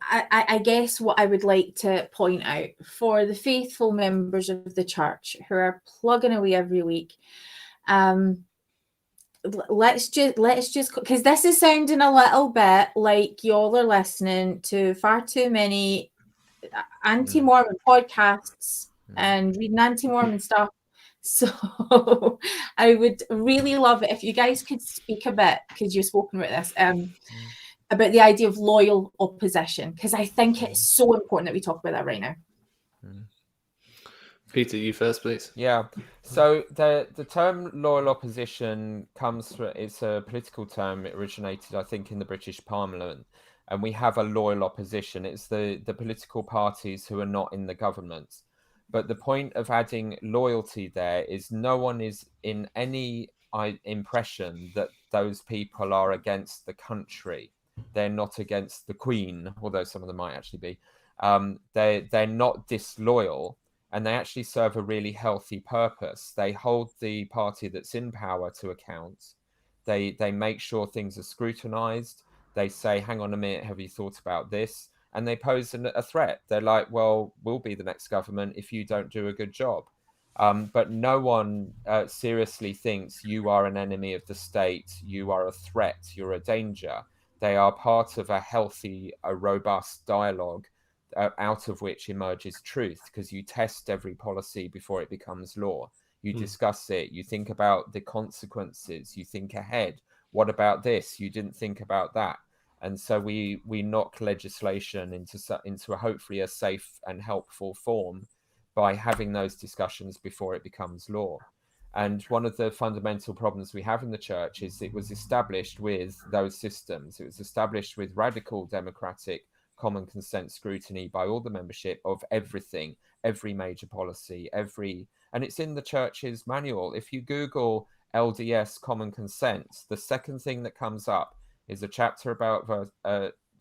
I guess what I would like to point out for the faithful members of the church who are plugging away every week, let's just, because this is sounding a little bit like y'all are listening to far too many anti-Mormon podcasts and reading anti-Mormon stuff. So I would really love it if you guys could speak a bit, because you've spoken about this, about the idea of loyal opposition, because I think it's so important that we talk about that right now. Peter, you first, please. Yeah. So the term loyal opposition comes from, it's a political term. It originated, I think, in the British Parliament, and we have a loyal opposition. It's the political parties who are not in the government. But the point of adding loyalty there is no one is in any impression that those people are against the country. They're not against the Queen, although some of them might actually be. They're not disloyal, and they actually serve a really healthy purpose. They hold the party that's in power to account. They make sure things are scrutinized. They say, hang on a minute, have you thought about this? And they pose a threat. They're like, well, we'll be the next government if you don't do a good job. But no one seriously thinks you are an enemy of the state, you are a threat, you're a danger. They are part of a healthy, a robust dialogue out of which emerges truth, because you test every policy before it becomes law. You discuss it, you think about the consequences, you think ahead. What about this? You didn't think about that. And so we knock legislation into hopefully a safe and helpful form by having those discussions before it becomes law. And one of the fundamental problems we have in the church is it was established with those systems. It was established with radical democratic common consent scrutiny by all the membership of everything, every major policy, and it's in the church's manual. If you Google LDS common consent, the second thing that comes up is a chapter about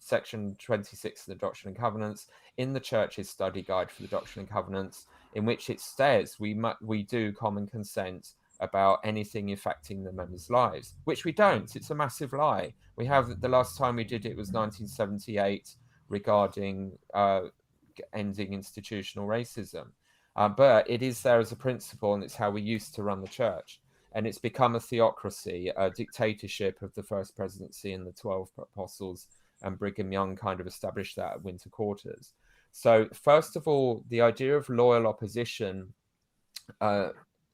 section 26 of the Doctrine and Covenants in the church's study guide for the Doctrine and Covenants, in which it says we do common consent about anything affecting the members' lives, which we don't. It's a massive lie. We have, the last time we did it was 1978 regarding ending institutional racism. But it is there as a principle, and it's how we used to run the church. And it's become a theocracy, a dictatorship of the First Presidency and the 12 Apostles, and Brigham Young kind of established that at Winter Quarters. So first of all, the idea of loyal opposition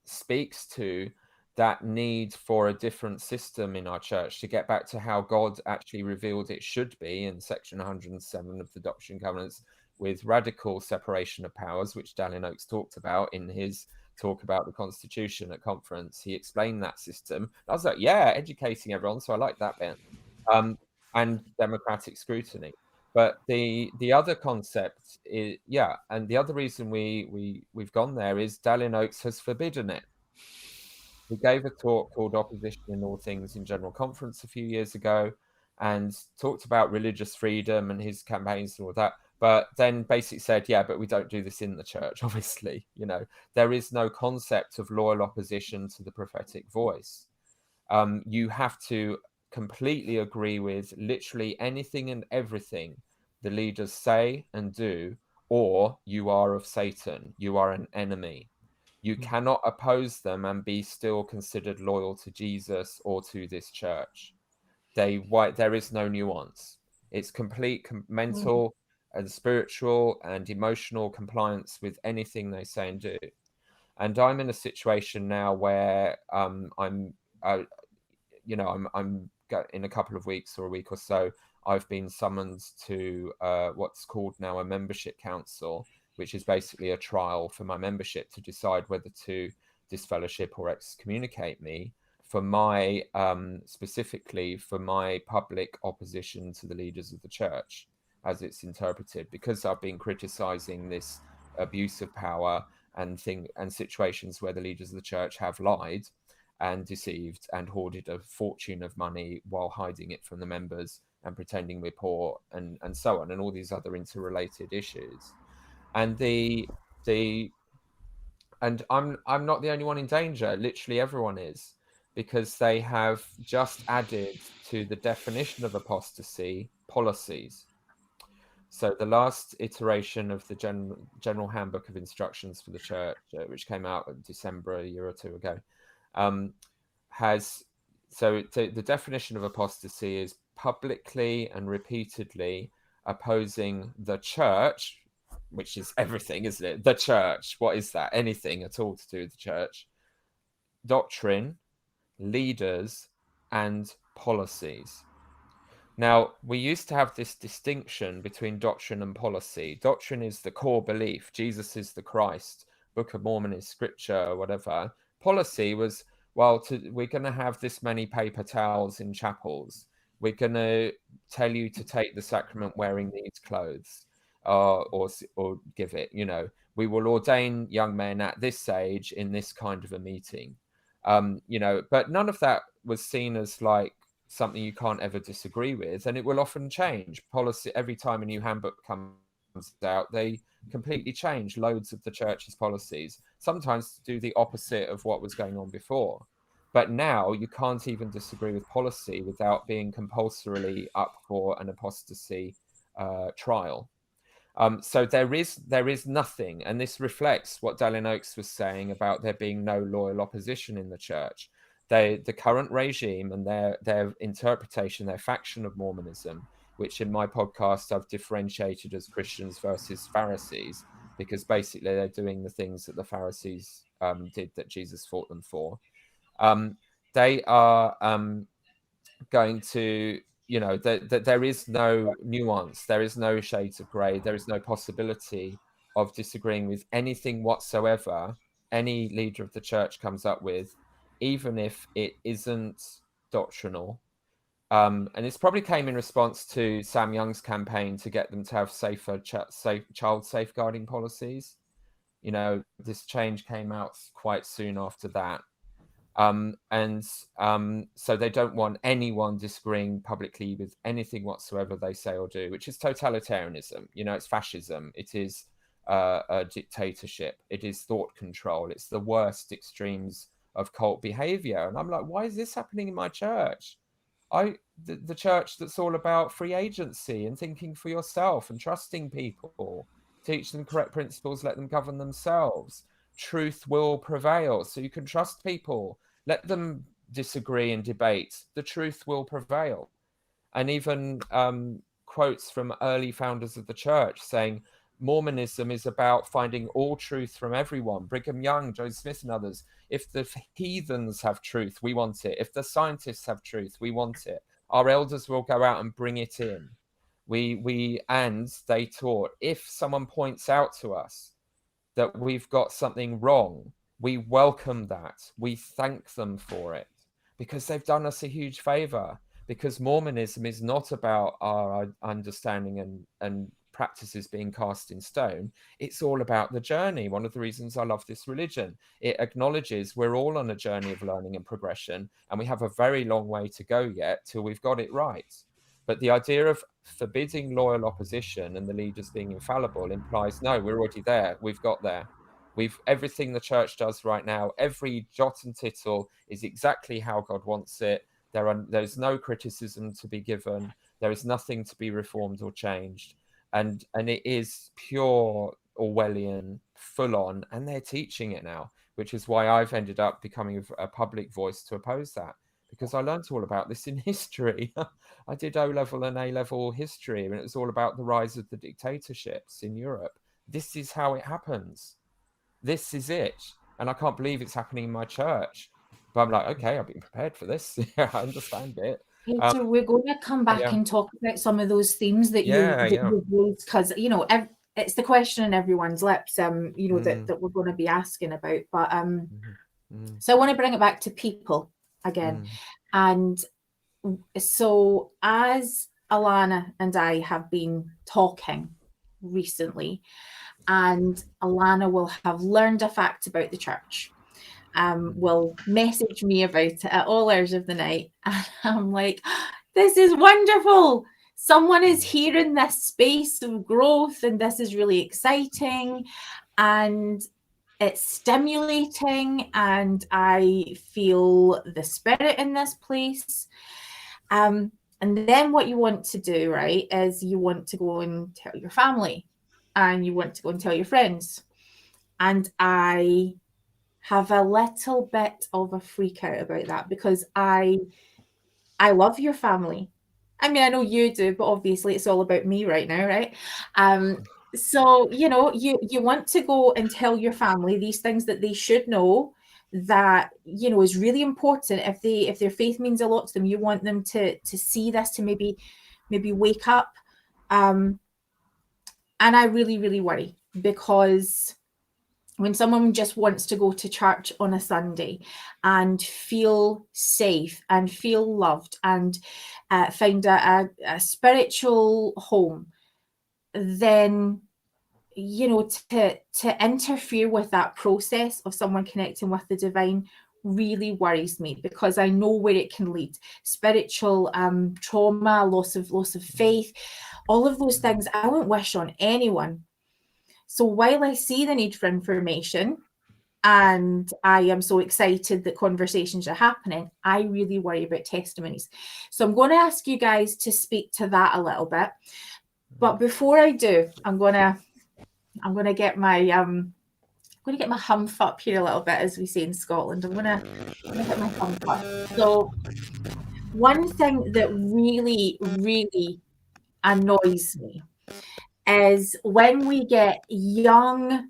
speaks to that need for a different system in our church, to get back to how God actually revealed it should be in section 107 of the Doctrine and Covenants, with radical separation of powers, which Dallin Oakes talked about in his talk about the Constitution at conference. He explained that system. I was like, yeah, educating everyone, so I like that bit. And democratic scrutiny. But the other concept is, yeah, and the other reason we've gone there is Dallin Oakes has forbidden it. He gave a talk called Opposition in All Things in General Conference a few years ago, and talked about religious freedom and his campaigns and all that, but then basically said, yeah, but we don't do this in the church, obviously. You know, there is no concept of loyal opposition to the prophetic voice. You have to completely agree with literally anything and everything the leaders say and do, or you are of Satan. You are an enemy. You cannot oppose them and be still considered loyal to Jesus or to this church. There is no nuance. It's complete mental and spiritual and emotional compliance with anything they say and do. And I'm in a situation now where I'm in a couple of weeks or a week or so, I've been summoned to what's called now a membership council, which is basically a trial for my membership to decide whether to disfellowship or excommunicate me for my specifically for my public opposition to the leaders of the church as it's interpreted, because I've been criticizing this abuse of power and situations where the leaders of the church have lied and deceived and hoarded a fortune of money while hiding it from the members and pretending we're poor and so on, and all these other interrelated issues. And I'm not the only one in danger. Literally everyone is, because they have just added to the definition of apostasy policies. So the last iteration of the General Handbook of Instructions for the Church, which came out in December a year or two ago, the definition of apostasy is publicly and repeatedly opposing the church, which is everything, isn't it? The church. What is that? Anything at all to do with the church. Doctrine, leaders, and policies. Now, we used to have this distinction between doctrine and policy. Doctrine is the core belief. Jesus is the Christ. Book of Mormon is scripture or whatever. Policy was, well, we're going to have this many paper towels in chapels. We're going to tell you to take the sacrament wearing these clothes, or give it. You know, we will ordain young men at this age in this kind of a meeting. You know, but none of that was seen as like something you can't ever disagree with, and it will often change. Policy, every time a new handbook comes out, they completely change loads of the church's policies, sometimes to do the opposite of what was going on before. But now you can't even disagree with policy without being compulsorily up for an apostasy trial. So there is nothing, and this reflects what Dallin Oakes was saying about there being no loyal opposition in the church. The current regime and their interpretation, their faction of Mormonism, which in my podcast I've differentiated as Christians versus Pharisees, because basically they're doing the things that the Pharisees did that Jesus fought them for. They are going to, you know, there is no nuance, there is no shades of grey, there is no possibility of disagreeing with anything whatsoever any leader of the church comes up with, even if it isn't doctrinal. And this probably came in response to Sam Young's campaign to get them to have safer child safeguarding policies. You know, this change came out quite soon after that. So they don't want anyone disagreeing publicly with anything whatsoever they say or do, which is totalitarianism. You know, it's fascism. It is a dictatorship. It is thought control. It's the worst extremes of cult behavior. And I'm like, why is this happening in my church? The church that's all about free agency and thinking for yourself and trusting people, teach them correct principles, let them govern themselves. Truth will prevail, so you can trust people. Let them disagree and debate. The truth will prevail. And even quotes from early founders of the church saying Mormonism is about finding all truth from everyone. Brigham Young, Joseph Smith, and others. If the heathens have truth, we want it. If the scientists have truth, we want it. Our elders will go out and bring it in. And they taught, if someone points out to us that we've got something wrong, we welcome that. We thank them for it because they've done us a huge favor. Because Mormonism is not about our understanding and practices being cast in stone. It's all about the journey. One of the reasons I love this religion, it acknowledges we're all on a journey of learning and progression, and we have a very long way to go yet till we've got it right. But the idea of forbidding loyal opposition and the leaders being infallible implies, no, we're already there. We've got there. Everything the church does right now, every jot and tittle is exactly how God wants it. There's no criticism to be given. There is nothing to be reformed or changed. And it is pure Orwellian, full on, and they're teaching it now, which is why I've ended up becoming a public voice to oppose that, because I learned all about this in history. I did O-level and A-level history, and it was all about the rise of the dictatorships in Europe. This is how it happens. This is it. And I can't believe it's happening in my church. But I'm like, okay, I've been prepared for this. I understand it. So we're going to come back and talk about some of those themes that you raised, because, you know, it's the question in everyone's lips, you know, that we're going to be asking about. But so I want to bring it back to people again. And so as Alana and I have been talking recently, and Alana will have learned a fact about the church, will message me about it at all hours of the night, and I'm like, this is wonderful. Someone is here in this space of growth, and this is really exciting, and it's stimulating, and I feel the spirit in this place. And then what you want to do, right, is you want to go and tell your family, and you want to go and tell your friends. And I have a little bit of a freak out about that, because I love your family. I mean, I know you do, but obviously it's all about me right now, right? So, you know, you want to go and tell your family these things that they should know, that, you know, is really important. If their faith means a lot to them, you want them to see this, to maybe wake up. And I really, really worry, because when someone just wants to go to church on a Sunday and feel safe and feel loved and find a spiritual home, then, you know, to interfere with that process of someone connecting with the divine really worries me, because I know where it can lead. Spiritual trauma, loss of faith, all of those things I won't wish on anyone. So while I see the need for information, and I am so excited that conversations are happening, I really worry about testimonies. So I'm going to ask you guys to speak to that a little bit. But before I do, I'm going to get my humph up here a little bit, as we say in Scotland. I'm going to get my humph up. So one thing that really, really annoys me is when we get young,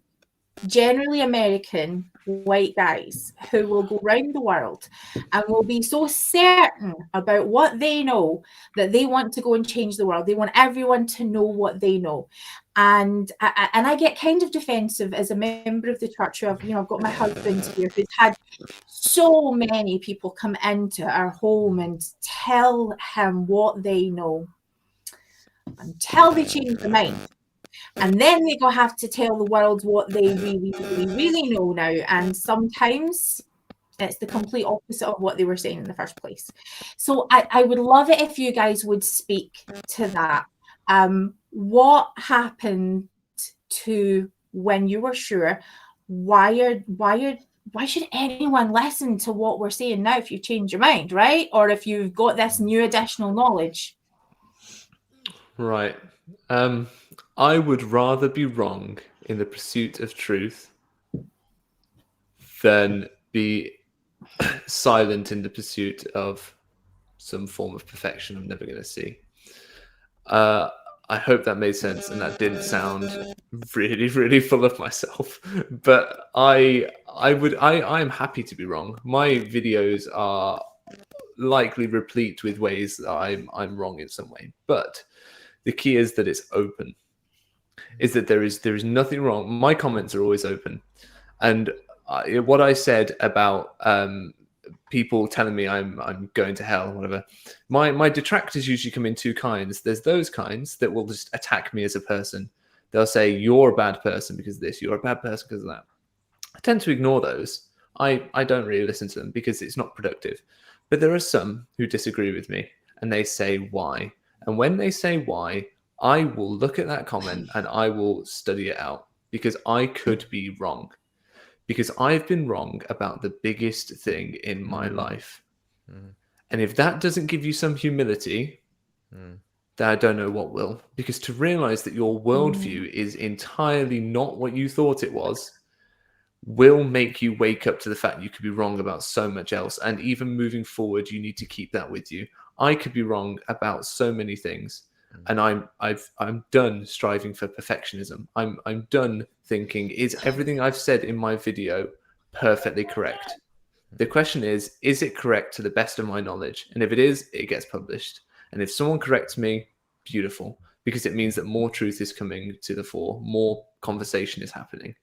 generally American white guys who will go around the world and will be so certain about what they know that they want to go and change the world. They want everyone to know what they know. And I get kind of defensive as a member of the church who I've got my husband here who's had so many people come into our home and tell him what they know until they change their mind. And then they go have to tell the world what they really, really, really know now. And sometimes it's the complete opposite of what they were saying in the first place. So I would love it if you guys would speak to that. What happened to when you were sure? Why should anyone listen to what we're saying now if you change your mind, right? Or if you've got this new additional knowledge? Right. I would rather be wrong in the pursuit of truth than be silent in the pursuit of some form of perfection I'm never going to see. I hope that made sense and that didn't sound really, really full of myself. But I am happy to be wrong. My videos are likely replete with ways that I'm wrong in some way. But the key is that it's open. Is that there is nothing wrong. My comments are always open, and what I said about people telling me I'm going to hell, whatever. My detractors usually come in two kinds. There's those kinds that will just attack me as a person. They'll say you're a bad person because of this. You're a bad person because of that. I tend to ignore those. I don't really listen to them because it's not productive. But there are some who disagree with me and they say why. And when they say why, I will look at that comment and I will study it out because I could be wrong. Because I've been wrong about the biggest thing in my life. And if that doesn't give you some humility, then I don't know what will. Because to realize that your worldview is entirely not what you thought it was will make you wake up to the fact you could be wrong about so much else. And even moving forward, you need to keep that with you. I could be wrong about so many things. And I'm done striving for perfectionism. I'm done thinking, is everything I've said in my video perfectly correct? The question is it correct to the best of my knowledge? And if it is, it gets published. And if someone corrects me, beautiful, because it means that more truth is coming to the fore, more conversation is happening.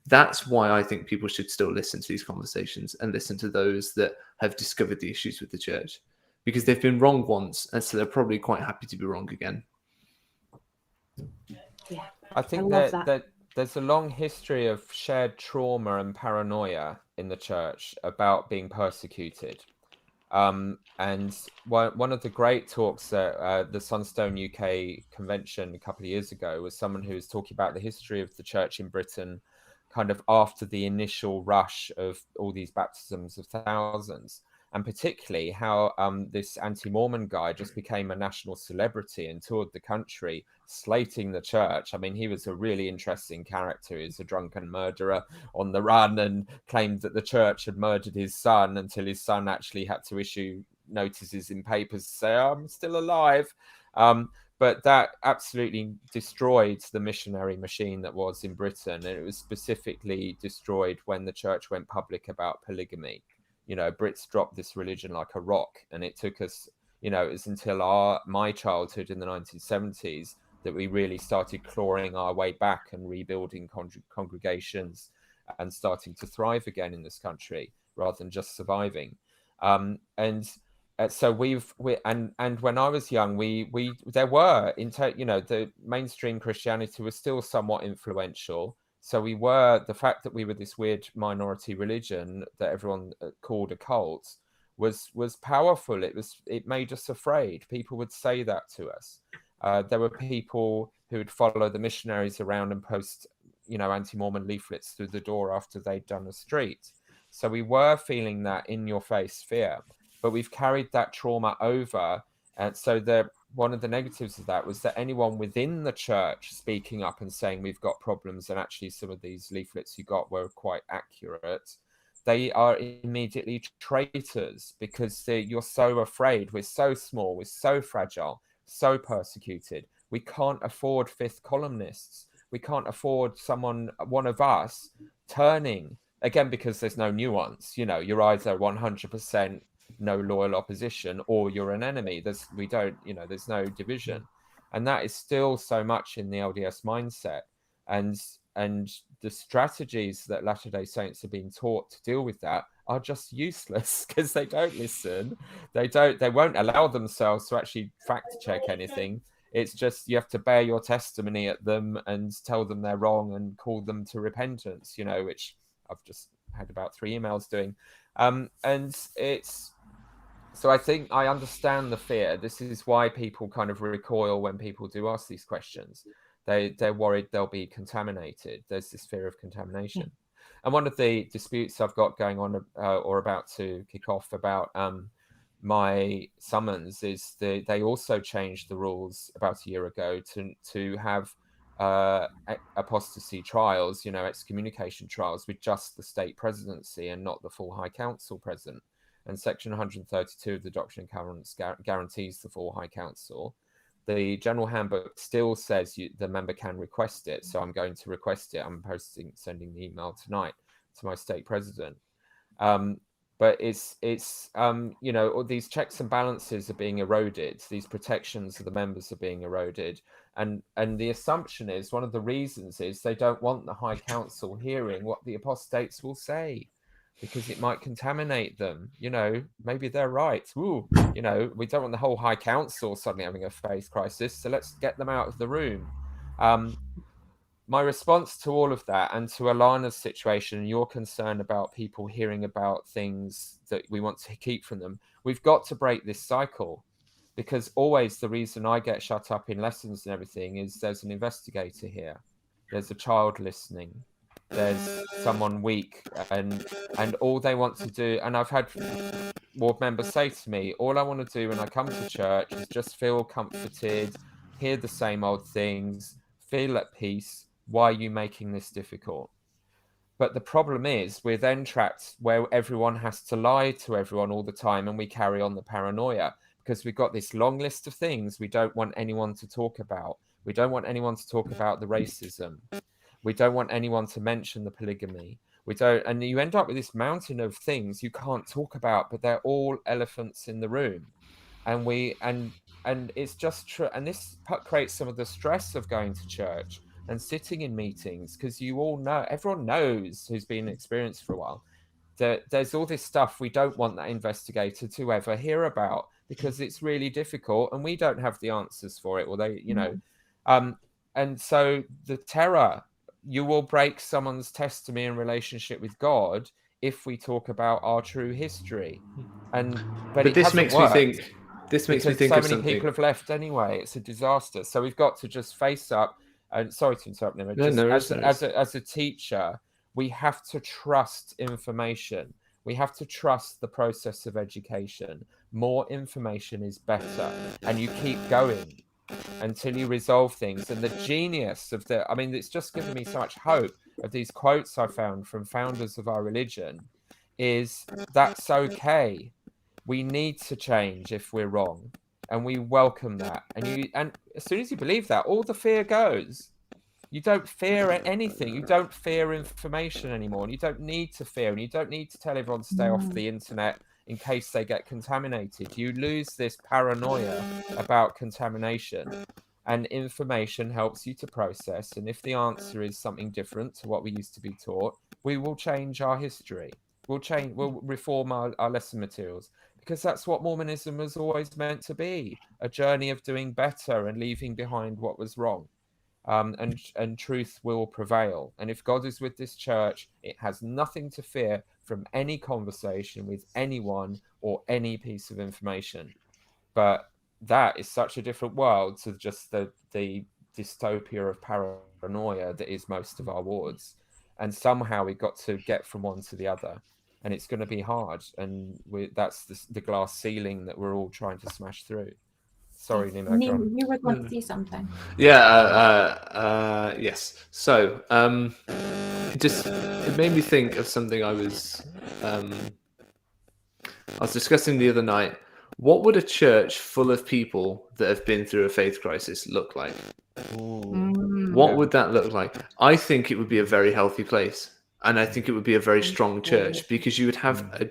That's why I think people should still listen to these conversations and listen to those that have discovered the issues with the church. Because they've been wrong once, and so they're probably quite happy to be wrong again. Yeah, I think that there's a long history of shared trauma and paranoia in the church about being persecuted. And one of the great talks at the Sunstone UK convention a couple of years ago was someone who was talking about the history of the church in Britain, kind of after the initial rush of all these baptisms of thousands. And particularly how this anti-Mormon guy just became a national celebrity and toured the country slating the church. I mean, he was a really interesting character. He was a drunken murderer on the run and claimed that the church had murdered his son until his son actually had to issue notices in papers to say, I'm still alive. But that absolutely destroyed the missionary machine that was in Britain. And it was specifically destroyed when the church went public about polygamy. You know, Brits dropped this religion like a rock, and it took us, you know, it was until my childhood in the 1970s that we really started clawing our way back and rebuilding congregations and starting to thrive again in this country rather than just surviving. So and when I was young, there were the mainstream Christianity was still somewhat influential. So the fact that we were this weird minority religion that everyone called a cult was powerful. It made us afraid. People would say that to us. There were people who would follow the missionaries around and post, anti-Mormon leaflets through the door after they'd done a street. So we were feeling that in-your-face fear, but we've carried that trauma over. And so one of the negatives of that was that anyone within the church speaking up and saying we've got problems, and actually some of these leaflets you got were quite accurate, they are immediately traitors because you're so afraid. We're so small, we're so fragile, so persecuted. We can't afford fifth columnists. We can't afford one of us turning, again, because there's no nuance. You're either 100% no loyal opposition or you're an enemy. There's no division. And that is still so much in the LDS mindset. And the strategies that Latter-day Saints have been taught to deal with that are just useless because they don't listen. They won't allow themselves to actually fact check anything. It's just you have to bear your testimony at them and tell them they're wrong and call them to repentance, which I've just had about 3 emails doing. So I think I understand the fear. This is why people kind of recoil when people do ask these questions. They're worried they'll be contaminated. There's this fear of contamination. And one of the disputes I've got going on or about to kick off about my summons is they also changed the rules about a year ago to have apostasy trials, excommunication trials with just the state presidency and not the full High Council present. And Section 132 of the Doctrine and Covenants guarantees the full High Council. The General Handbook still says the member can request it, so I'm going to request it. I'm sending the email tonight to my state president. But it's all these checks and balances are being eroded. These protections of the members are being eroded, and the assumption is one of the reasons is they don't want the High Council hearing what the apostates will say, because it might contaminate them. Maybe they're right. Ooh, we don't want the whole High Council suddenly having a faith crisis, so let's get them out of the room. My response to all of that, and to Alana's situation, your concern about people hearing about things that we want to keep from them, we've got to break this cycle, because always the reason I get shut up in lessons and everything is there's an investigator here, there's a child listening, there's someone weak, and all they want to do, and I've had ward members say to me, all I want to do when I come to church is just feel comforted, hear the same old things, feel at peace. Why are you making this difficult? But the problem is we're then trapped where everyone has to lie to everyone all the time, and we carry on the paranoia because we've got this long list of things we don't want anyone to talk about. We don't want anyone to talk about the racism. We don't want anyone to mention the polygamy. And you end up with this mountain of things you can't talk about, but they're all elephants in the room. And it's just true. And this creates some of the stress of going to church and sitting in meetings, because everyone knows who's been experienced for a while, that there's all this stuff we don't want that investigator to ever hear about, because it's really difficult and we don't have the answers for it, or they, and so the terror, you will break someone's testimony and relationship with God if we talk about our true history. But this makes me think. This makes me think so many people have left anyway. It's a disaster. So we've got to just face up. And sorry to interrupt, Nemo. As a teacher, we have to trust information. We have to trust the process of education. More information is better, and you keep going until you resolve things. And the genius of it's just given me so much hope of these quotes I found from founders of our religion is that's okay. We need to change if we're wrong, and we welcome that. And as soon as you believe that, all the fear goes. You don't fear anything. You don't fear information anymore, and you don't need to fear, and you don't need to tell everyone to stay off the internet in case they get contaminated. You lose this paranoia about contamination, and information helps you to process. And if the answer is something different to what we used to be taught, we will change our history. We'll reform our lesson materials, because that's what Mormonism was always meant to be, a journey of doing better and leaving behind what was wrong. And truth will prevail. And if God is with this church, it has nothing to fear from any conversation with anyone or any piece of information. But that is such a different world to just the dystopia of paranoia that is most of our wards. And somehow we got to get from one to the other. And it's going to be hard. And that's the glass ceiling that we're all trying to smash through. Sorry, Nemo. Nemo, you were going to say something. Yeah. Yes. So it made me think of something I was discussing the other night. What would a church full of people that have been through a faith crisis look like? What would that look like? I think it would be a very healthy place. And I think it would be a very strong church, because you would have a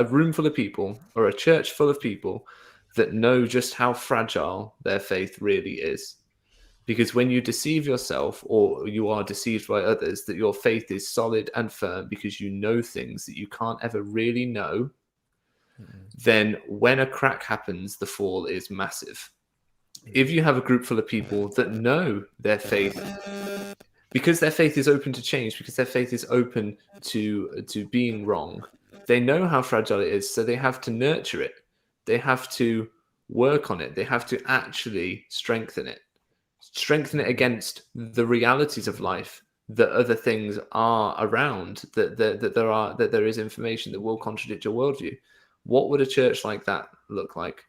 room full of people, or a church full of people that know just how fragile their faith really is. Because when you deceive yourself, or you are deceived by others, that your faith is solid and firm because you know things that you can't ever really know, then when a crack happens, the fall is massive. If you have a group full of people that know their faith, because their faith is open to change, because their faith is open to being wrong, they know how fragile it is, so they have to nurture it. They have to work on it. They have to actually strengthen it against the realities of life, that other things are around, that there is information that will contradict your worldview. What would a church like that look like?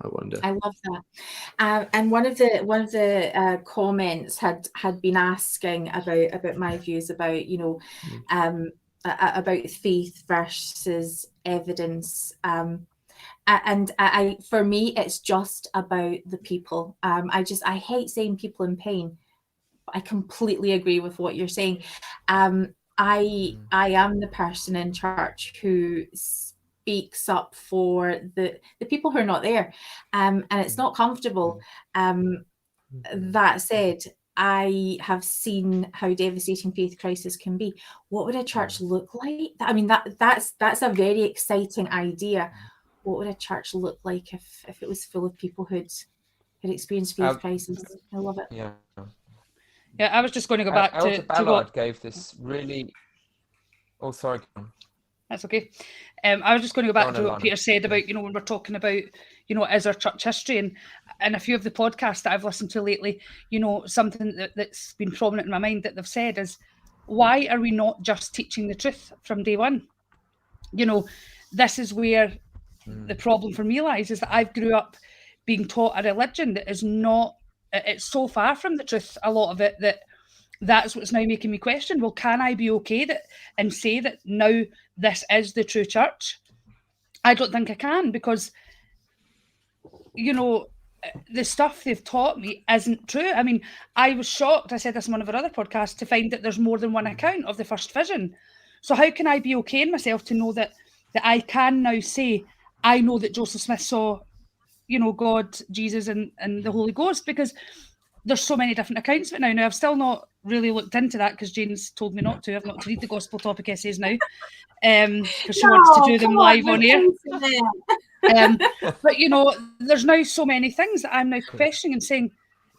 I wonder. I love that. And one of the comments had been asking about my views about, about faith versus evidence. And for me, it's just about the people. I hate saying people in pain, but I completely agree with what you're saying. I am the person in church who speaks up for the people who are not there, and it's not comfortable. That said, I have seen how devastating faith crisis can be. What would a church look like? I mean, that's a very exciting idea. What would a church look like if it was full of people who'd experienced faith crisis? I love it. Yeah, I was just going to go back Elder to Ballard what gave this really. Oh, sorry. That's okay. I was just going to go back to what Alana. Peter said about, when we're talking about, is our church history, and a few of the podcasts that I've listened to lately, something that's been prominent in my mind that they've said is, why are we not just teaching the truth from day one? This is where the problem for me lies, is that I grew up being taught a religion that is not, it's so far from the truth, a lot of it, that's what's now making me question, well, can I be okay and say that now this is the true church? I don't think I can, because, the stuff they've taught me isn't true. I mean, I was shocked, I said this in one of our other podcasts, to find that there's more than one account of the first vision. So how can I be okay in myself to know that I can now say, I know that Joseph Smith saw, God, Jesus, and the Holy Ghost, because there's so many different accounts of it now. Now, I've still not really looked into that, because Jane's told me not to. I've not to read the gospel topic essays now, because she wants to do them live on air. But, there's now so many things that I'm now questioning and saying,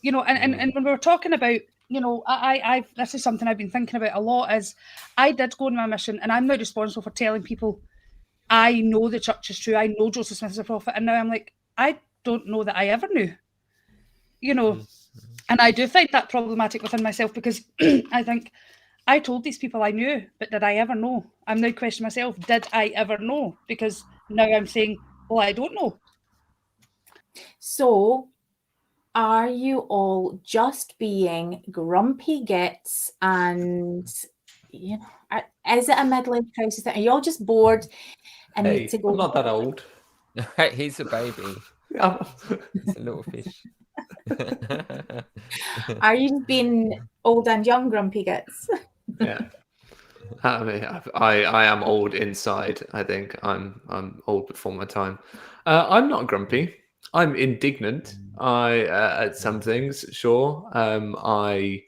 and when we were talking about, this is something I've been thinking about a lot, is I did go on my mission, and I'm now responsible for telling people, I know the church is true. I know Joseph Smith is a prophet. And now I'm like, I don't know that I ever knew, and I do find that problematic within myself, because I think I told these people I knew, but did I ever know? I'm now questioning myself, did I ever know? Because now I'm saying, well, I don't know. So are you all just being grumpy gits, and is it a midlife crisis? Are you all just bored and need to go? I'm not that old. He's a baby. He's a little fish. Are you just being old and young grumpy gits? Yeah. I mean, I am old inside. I think I'm old before my time. I'm not grumpy. I'm indignant. At some things, sure. I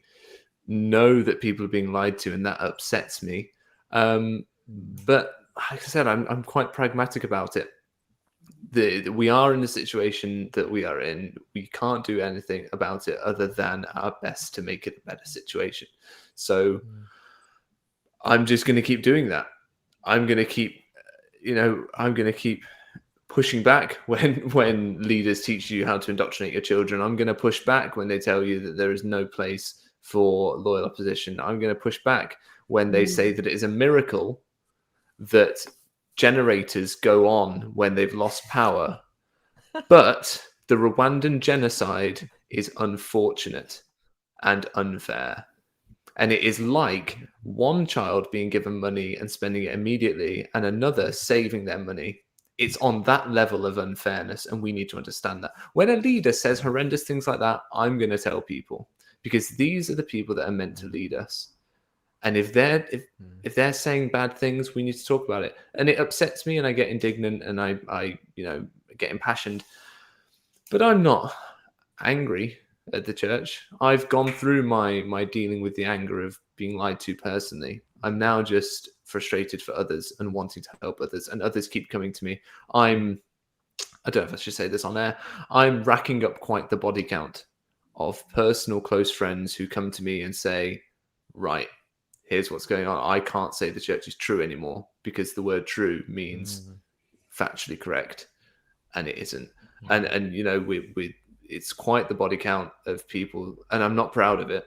know that people are being lied to, and that upsets me. But like I said, I'm quite pragmatic about it. We are in the situation that we are in. We can't do anything about it other than our best to make it a better situation. So I'm just going to keep doing that. I'm going to keep, I'm going to keep pushing back when leaders teach you how to indoctrinate your children. I'm going to push back when they tell you that there is no place for loyal opposition. I'm going to push back when they say that it is a miracle that generators go on when they've lost power. But the Rwandan genocide is unfortunate and unfair. And it is like one child being given money and spending it immediately and another saving their money. It's on that level of unfairness, and we need to understand that. When a leader says horrendous things like that, I'm going to tell people, because these are the people that are meant to lead us. And if they're saying bad things, we need to talk about it. And it upsets me, and I get indignant, and I get impassioned. But I'm not angry at the church. I've gone through my dealing with the anger of being lied to personally. I'm now just frustrated for others and wanting to help others, and others keep coming to me. I don't know if I should say this on air. I'm racking up quite the body count of personal close friends who come to me and say, right, here's what's going on. I can't say the church is true anymore because the word true means factually correct, and it isn't. And we it's quite the body count of people, and I'm not proud of it,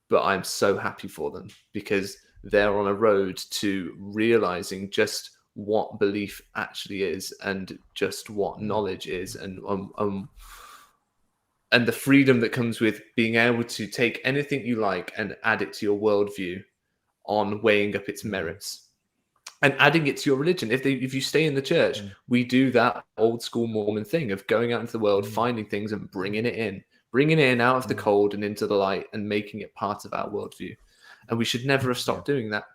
but I'm so happy for them because they're on a road to realizing just what belief actually is and just what knowledge is, and the freedom that comes with being able to take anything you like and add it to your worldview on weighing up its merits and adding it to your religion. If you stay in the church, we do that old school Mormon thing of going out into the world, finding things and bringing it in out of the cold and into the light and making it part of our worldview. And we should never have stopped doing that.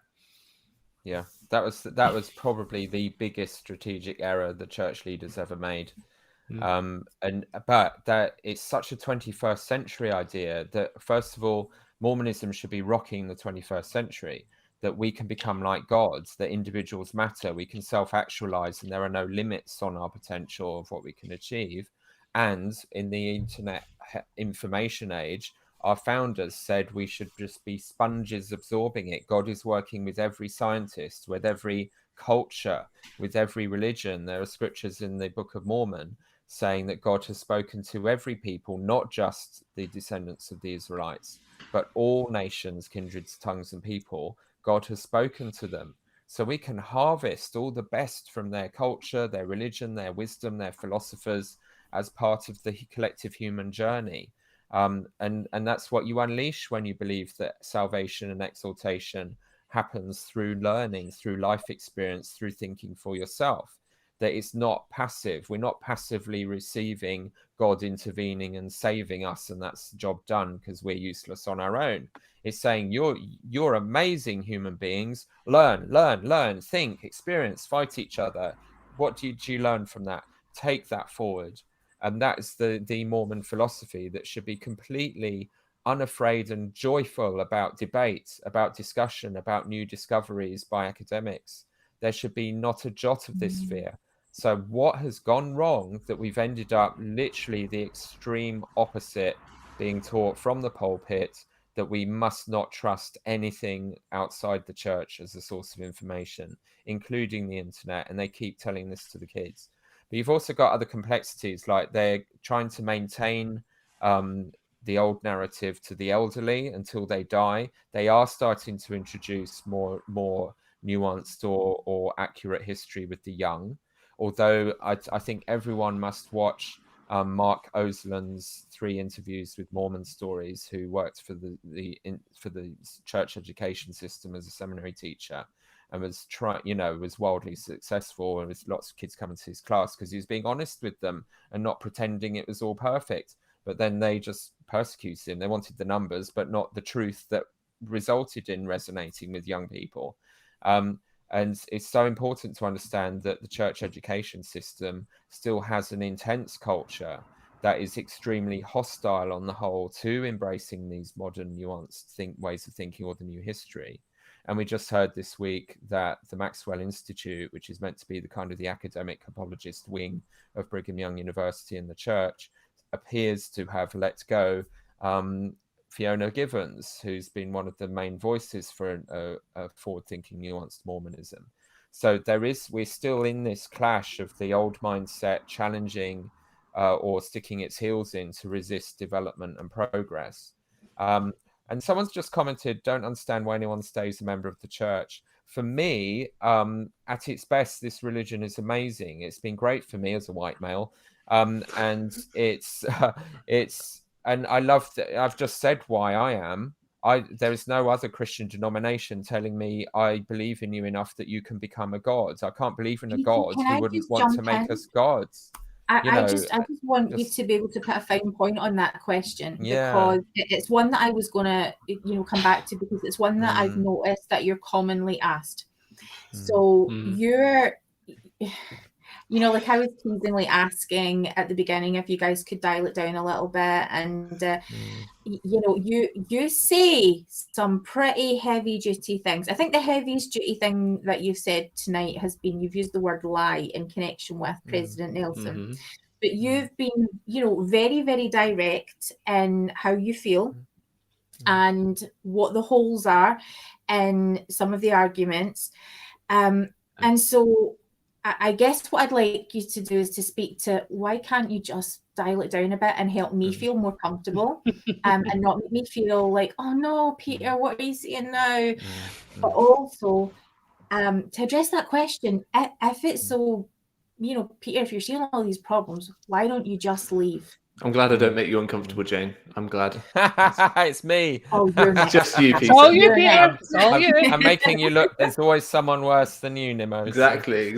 Yeah, that was probably the biggest strategic error the church leaders ever made. But that it's such a 21st century idea that, first of all, Mormonism should be rocking the 21st century, that we can become like gods, that individuals matter, we can self-actualize, and there are no limits on our potential of what we can achieve. And in the internet information age, our founders said we should just be sponges absorbing it. God is working with every scientist, with every culture, with every religion. There are scriptures in the Book of Mormon saying that God has spoken to every people, not just the descendants of the Israelites, but all nations, kindreds, tongues, and people. God has spoken to them. So we can harvest all the best from their culture, their religion, their wisdom, their philosophers as part of the collective human journey. And that's what you unleash when you believe that salvation and exaltation happens through learning, through life experience, through thinking for yourself. That it's not passive. We're not passively receiving God intervening and saving us, and that's the job done because we're useless on our own. It's saying you're amazing human beings. Learn, think, experience, fight each other. What did you learn from that? Take that forward. And that is the Mormon philosophy that should be completely unafraid and joyful about debate, about discussion, about new discoveries by academics. There should be not a jot of this fear. So what has gone wrong that we've ended up literally the extreme opposite being taught from the pulpit, that we must not trust anything outside the church as a source of information, including the internet. And they keep telling this to the kids. But you've also got other complexities, like they're trying to maintain the old narrative to the elderly until they die. They are starting to introduce more nuanced or accurate history with the young. Although I think everyone must watch Mark Osland's 3 interviews with Mormon Stories, who worked for the church education system as a seminary teacher, and was wildly successful, and with lots of kids coming to his class because he was being honest with them and not pretending it was all perfect. But then they just persecuted him. They wanted the numbers, but not the truth that resulted in resonating with young people. And it's so important to understand that the church education system still has an intense culture that is extremely hostile on the whole to embracing these modern nuanced ways of thinking or the new history. And we just heard this week that the Maxwell Institute, which is meant to be the kind of the academic apologist wing of Brigham Young University and the church, appears to have let go Fiona Givens, who's been one of the main voices for a forward-thinking, nuanced Mormonism. So we're still in this clash of the old mindset challenging or sticking its heels in to resist development and progress. And someone's just commented, don't understand why anyone stays a member of the church. For me, at its best, this religion is amazing. It's been great for me as a white male. And and I love that. I've just said why I am. There is no other Christian denomination telling me I believe in you enough that you can become a god. I can't believe in a god who wouldn't want to make us gods. I just want you to be able to put a fine point on that question, because it's one that I was going to, come back to, because it's one that I've noticed that you're commonly asked. So you're, like I was teasingly asking at the beginning if you guys could dial it down a little bit, and you say some pretty heavy duty things. I think the heaviest duty thing that you've said tonight has been, you've used the word lie in connection with President Nelson, but you've been very, very direct in how you feel and what the holes are in some of the arguments, and so I guess what I'd like you to do is to speak to, why can't you just dial it down a bit and help me feel more comfortable, and not make me feel like, oh no, Peter, what are you saying now? But also to address that question, if it's so, Peter, if you're seeing all these problems, why don't you just leave? I'm glad I don't make you uncomfortable, Jane. I'm glad. It's me. Oh, you're next. Just you, Peter. It's all you, Peter. It's all you. I'm making you look. There's always someone worse than you, Nemo. Exactly.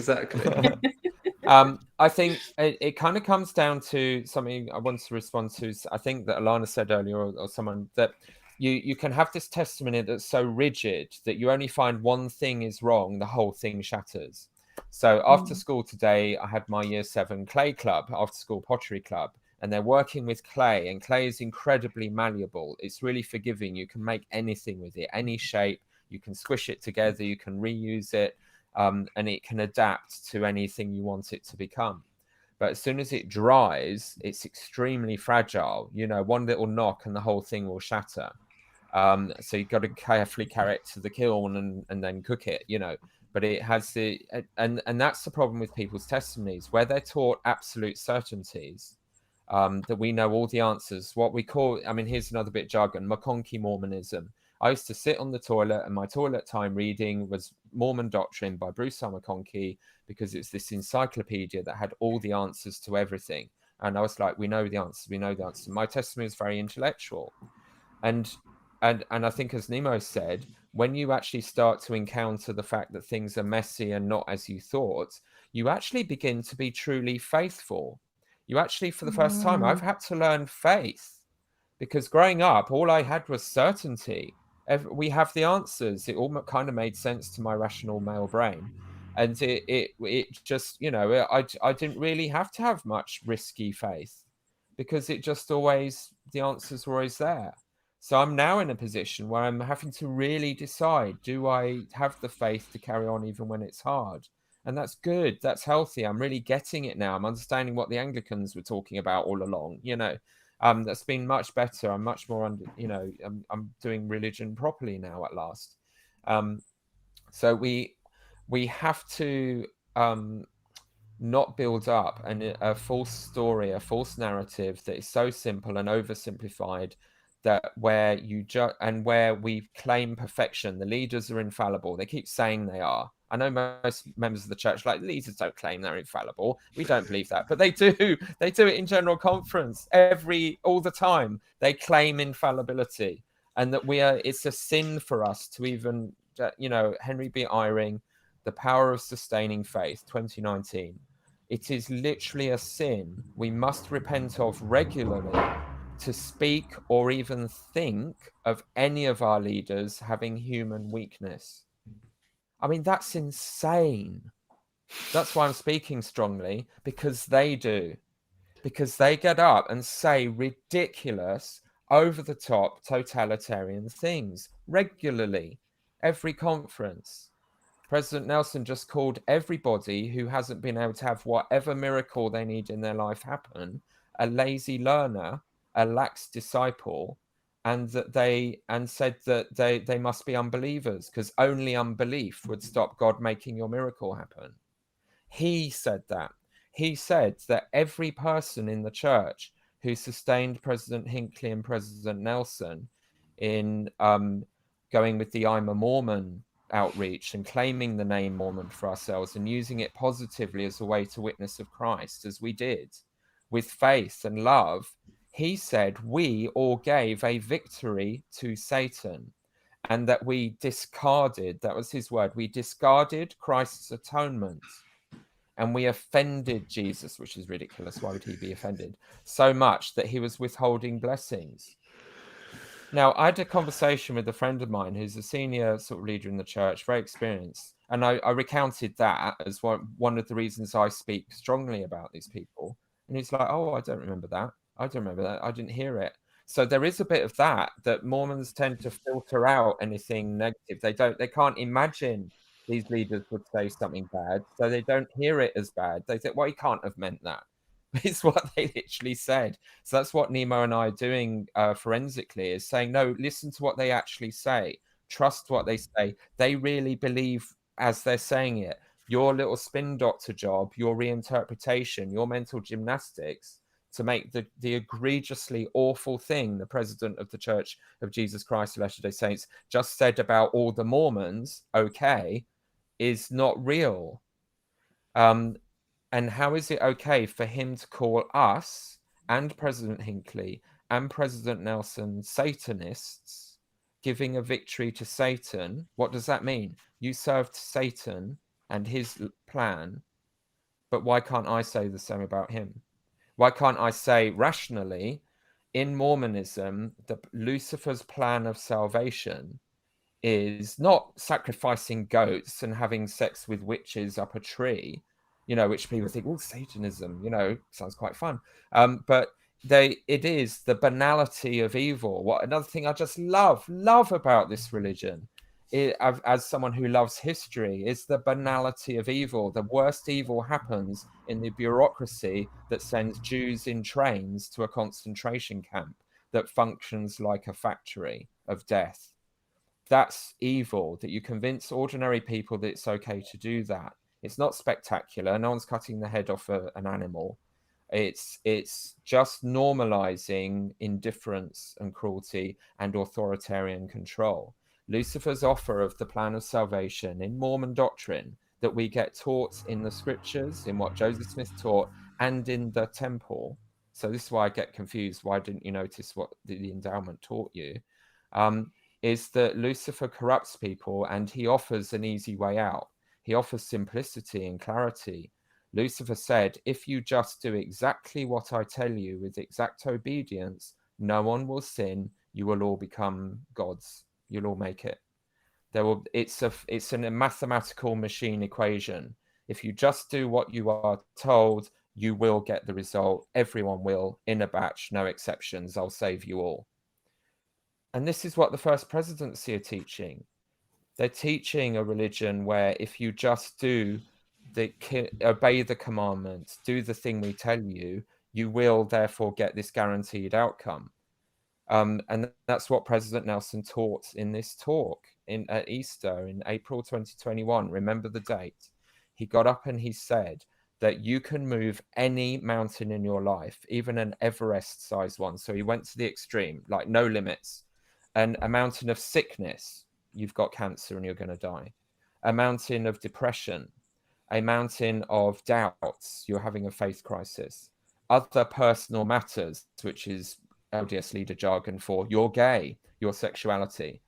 I think it kind of comes down to something I wanted to respond to. I think that Alana said earlier, or someone, that you can have this testimony that's so rigid that you only find one thing is wrong, the whole thing shatters. So after school today, I had my year 7 clay club, after school pottery club. And they're working with clay, and clay is incredibly malleable. It's really forgiving. You can make anything with it, any shape. You can squish it together. You can reuse it, and it can adapt to anything you want it to become. But as soon as it dries, it's extremely fragile. One little knock and the whole thing will shatter. So you've got to carefully carry it to the kiln and then cook it, But it has and that's the problem with people's testimonies, where they're taught absolute certainties. That we know all the answers, what we call, here's another bit jargon, McConkie Mormonism. I used to sit on the toilet, and my toilet time reading was Mormon Doctrine by Bruce R. McConkie, because it's this encyclopedia that had all the answers to everything. And I was like, we know the answers. My testimony is very intellectual. And I think, as Nemo said, when you actually start to encounter the fact that things are messy and not as you thought, you actually begin to be truly faithful. You actually, for the first time, I've had to learn faith, because growing up, all I had was certainty. We have the answers. It all kind of made sense to my rational male brain. And it just, I didn't really have to have much risky faith, because it just the answers were always there. So I'm now in a position where I'm having to really decide, do I have the faith to carry on even when it's hard? And that's good. That's healthy. I'm really getting it now. I'm understanding what the Anglicans were talking about all along. That's been much better. I'm much more I'm doing religion properly now at last. So we have to not build up a false story, a false narrative that is so simple and oversimplified, that where we claim perfection. The leaders are infallible. They keep saying they are. I know most members of the church, leaders don't claim they're infallible. We don't believe that, but they do. They do it in general conference all the time. They claim infallibility, and that it's a sin for us to even, Henry B. Eyring, The Power of Sustaining Faith, 2019. It is literally a sin we must repent of regularly, to speak or even think of any of our leaders having human weakness. That's insane. That's why I'm speaking strongly, because they do. because they get up and say ridiculous, over-the-top, totalitarian things regularly, every conference. President Nelson just called everybody who hasn't been able to have whatever miracle they need in their life happen a lazy learner, a lax disciple, and said that they must be unbelievers because only unbelief would stop God making your miracle happen. He said that. He said that every person in the church who sustained President Hinckley and President Nelson in going with the I'm a Mormon outreach and claiming the name Mormon for ourselves and using it positively as a way to witness of Christ, as we did, with faith and love, he said we all gave a victory to Satan, and that we discarded, that was his word, we discarded Christ's atonement, and we offended Jesus, which is ridiculous. Why would he be offended? So much that he was withholding blessings. Now, I had a conversation with a friend of mine who's a senior sort of leader in the church, very experienced. And I recounted that as one of the reasons I speak strongly about these people. And he's like, oh, I don't remember that. I don't remember that. I didn't hear it. So there is a bit of that Mormons tend to filter out anything negative. They can't imagine these leaders would say something bad. So they don't hear it as bad. They think, well, he can't have meant that. It's what they literally said. So that's what Nemo and I are doing forensically, is saying, no, listen to what they actually say. Trust what they say. They really believe as they're saying it. Your little spin doctor job, your reinterpretation, your mental gymnastics to make the egregiously awful thing the president of the Church of Jesus Christ of Latter-day Saints just said about all the Mormons, okay, is not real. And how is it okay for him to call us and President Hinckley and President Nelson Satanists, giving a victory to Satan? What does that mean? You served Satan and his plan, but why can't I say the same about him? Why can't I say rationally, in Mormonism, Lucifer's plan of salvation is not sacrificing goats and having sex with witches up a tree, which people think, oh, Satanism, sounds quite fun. But it is the banality of evil. What another thing I just love about this religion, as someone who loves history, is the banality of evil. The worst evil happens in the bureaucracy that sends Jews in trains to a concentration camp that functions like a factory of death. That's evil, that you convince ordinary people that it's okay to do that. It's not spectacular. No one's cutting the head off an animal. It's just normalizing indifference and cruelty and authoritarian control. Lucifer's offer of the plan of salvation in Mormon doctrine that we get taught in the scriptures, in what Joseph Smith taught, and in the temple. So this is why I get confused. Why didn't you notice what the endowment taught you? Is that Lucifer corrupts people and he offers an easy way out. He offers simplicity and clarity. Lucifer said, if you just do exactly what I tell you with exact obedience, no one will sin. You will all become gods. You'll all make it. It's a mathematical machine equation. If you just do what you are told, you will get the result. Everyone will, in a batch, no exceptions. I'll save you all. And this is what the First Presidency are teaching. They're teaching a religion where if you just obey the commandments, do the thing we tell you, you will therefore get this guaranteed outcome. And that's what President Nelson taught in this talk at Easter in April 2021. Remember the date. He got up and he said that you can move any mountain in your life, even an Everest-sized one. So he went to the extreme, like no limits. And a mountain of sickness, you've got cancer and you're going to die. A mountain of depression, a mountain of doubts, you're having a faith crisis. Other personal matters, which is LDS leader jargon for you're gay, your sexuality.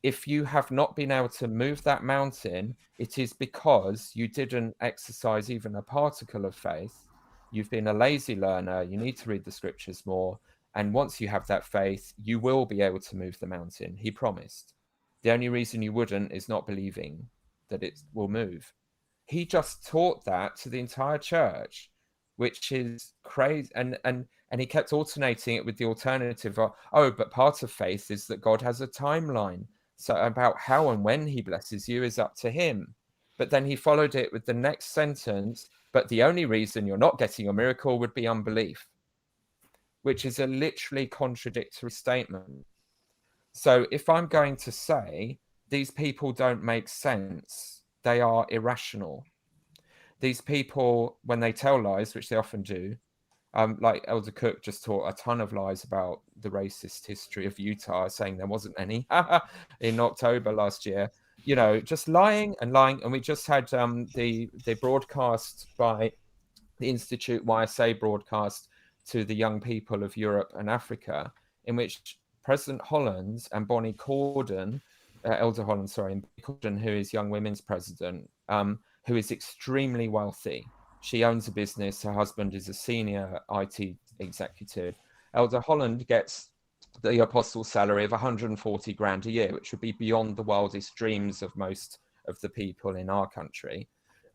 If you have not been able to move that mountain, it is because you didn't exercise even a particle of faith. You've been a lazy learner. You need to read the scriptures more. And once you have that faith, you will be able to move the mountain. He promised. The only reason you wouldn't is not believing that it will move. He just taught that to the entire church which is crazy. And he kept alternating it with the alternative of, oh, but part of faith is that God has a timeline. So about how and when he blesses you is up to him. But then he followed it with the next sentence, but the only reason you're not getting a miracle would be unbelief, which is a literally contradictory statement. So if I'm going to say these people don't make sense, they are irrational. These people, when they tell lies, which they often do, like Elder Cook just taught a ton of lies about the racist history of Utah, saying there wasn't any in October last year. You know, just lying and lying. And we just had the broadcast by the Institute YSA broadcast to the young people of Europe and Africa, in which President Holland and Bonnie Cordon, Elder Holland, sorry, and Bonnie Cordon, who is Young Women's president, who is extremely wealthy. She owns a business. Her husband is a senior IT executive. Elder Holland gets the apostle salary of 140 grand a year, which would be beyond the wildest dreams of most of the people in our country.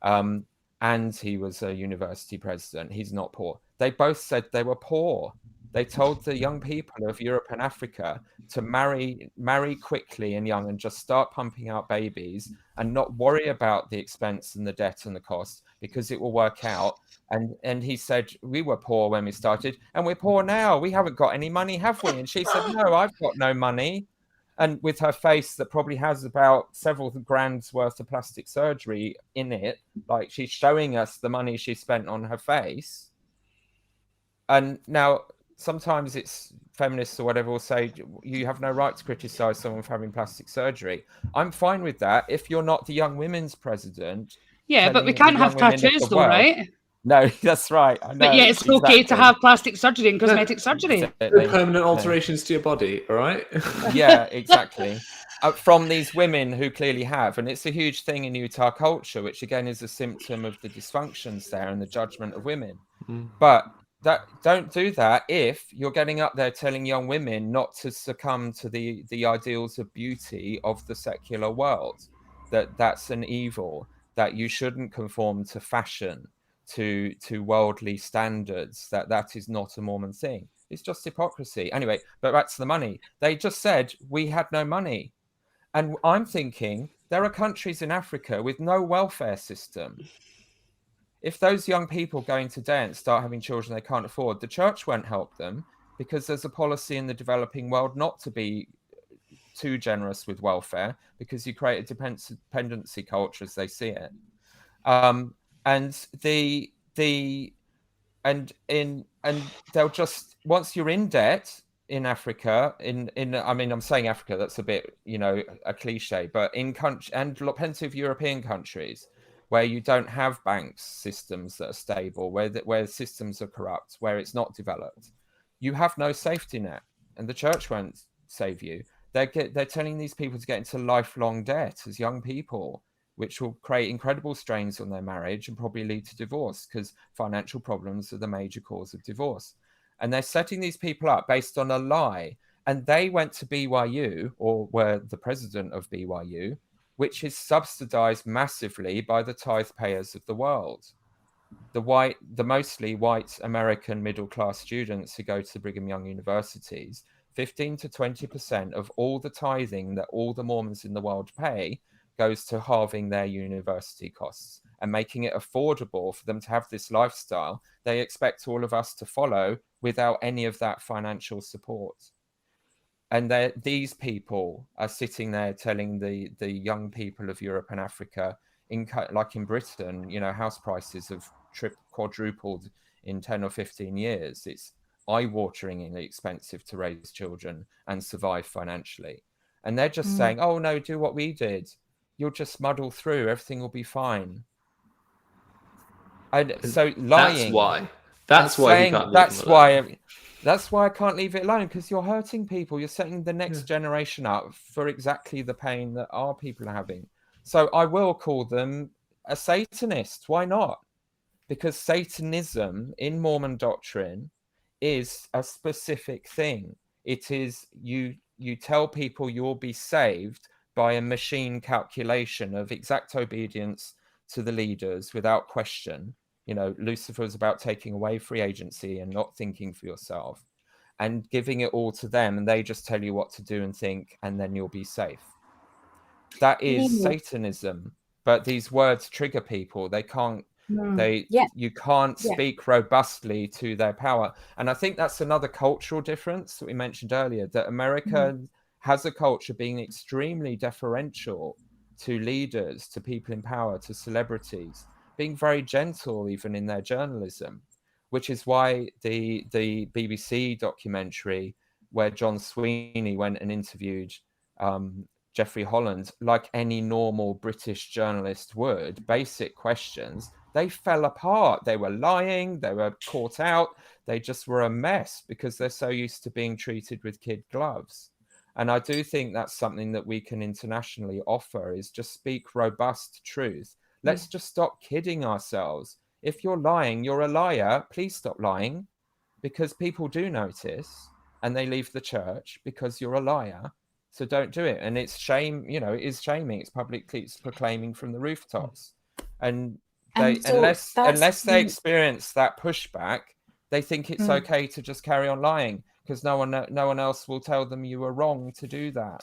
And he was a university president. He's not poor. They both said they were poor. They told the young people of Europe and Africa to marry quickly and young and just start pumping out babies and not worry about the expense and the debt and the cost, because it will work out. And he said, we were poor when we started and we're poor now. We haven't got any money, have we? And she said, no, I've got no money. And with her face that probably has about several grand's worth of plastic surgery in it, like she's showing us the money she spent on her face. And now sometimes it's feminists or whatever will say you have no right to criticize someone for having plastic surgery. I'm fine with that if you're not the Young Women's president. Yeah, but we can't have tattoos though, right? No, that's right. I know. But yeah, it's okay to have plastic surgery and cosmetic surgery. No permanent alterations to your body, all right? Yeah, exactly. From these women who clearly have. And it's a huge thing in Utah culture, which again is a symptom of the dysfunctions there and the judgment of women. But don't do that if you're getting up there telling young women not to succumb to the ideals of beauty of the secular world, that's an evil, that you shouldn't conform to fashion, to worldly standards, that is not a Mormon thing. It's just hypocrisy. Anyway, but back to the money. They just said we had no money. And I'm thinking there are countries in Africa with no welfare system. If those young people go into debt and start having children they can't afford, the church won't help them, because there's a policy in the developing world not to be too generous with welfare, because you create a dependency culture as they see it. And they'll just, once you're in debt in Africa, I mean, I'm saying Africa, that's a bit, a cliche, but in country and plenty of European countries where you don't have banks systems that are stable, where systems are corrupt, where it's not developed, you have no safety net, and the church won't save you. They're telling these people to get into lifelong debt as young people, which will create incredible strains on their marriage and probably lead to divorce, because financial problems are the major cause of divorce. And they're setting these people up based on a lie. And they went to BYU, or were the president of BYU, which is subsidized massively by the tithe payers of the world. The mostly white American middle-class students who go to Brigham Young universities, 15 to 20% of all the tithing that all the Mormons in the world pay goes to halving their university costs and making it affordable for them to have this lifestyle they expect all of us to follow without any of that financial support. And these people are sitting there telling the young people of Europe and Africa, like in Britain, house prices have quadrupled in 10 or 15 years. It's eye-wateringly expensive to raise children and survive financially. And they're just saying, oh, no, do what we did. You'll just muddle through. Everything will be fine. And so lying. That's why I can't leave it alone, because you're hurting people. You're setting the next generation up for exactly the pain that our people are having. So I will call them a Satanist. Why not? Because Satanism in Mormon doctrine is a specific thing. It is you tell people you'll be saved by a machine calculation of exact obedience to the leaders without question, You know, Lucifer is about taking away free agency and not thinking for yourself and giving it all to them, and they just tell you what to do and think, and then you'll be safe. That is Satanism. But these words trigger people. They can't, you can't speak robustly to their power. And I think that's another cultural difference that we mentioned earlier, that America has a culture being extremely deferential to leaders, to people in power, to celebrities, being very gentle even in their journalism, which is why the BBC documentary where John Sweeney went and interviewed Jeffrey Holland, like any normal British journalist would, basic questions, they fell apart. They were lying, they were caught out, they just were a mess because they're so used to being treated with kid gloves. And I do think that's something that we can internationally offer, is just speak robust truth. Let's just stop kidding ourselves. If you're lying, you're a liar. Please stop lying, because people do notice and they leave the church because you're a liar. So don't do it. And it's shame, you know, it is shaming. It's publicly, it's proclaiming from the rooftops. And they, unless they experience that pushback, they think it's okay to just carry on lying, because no one else will tell them you were wrong to do that.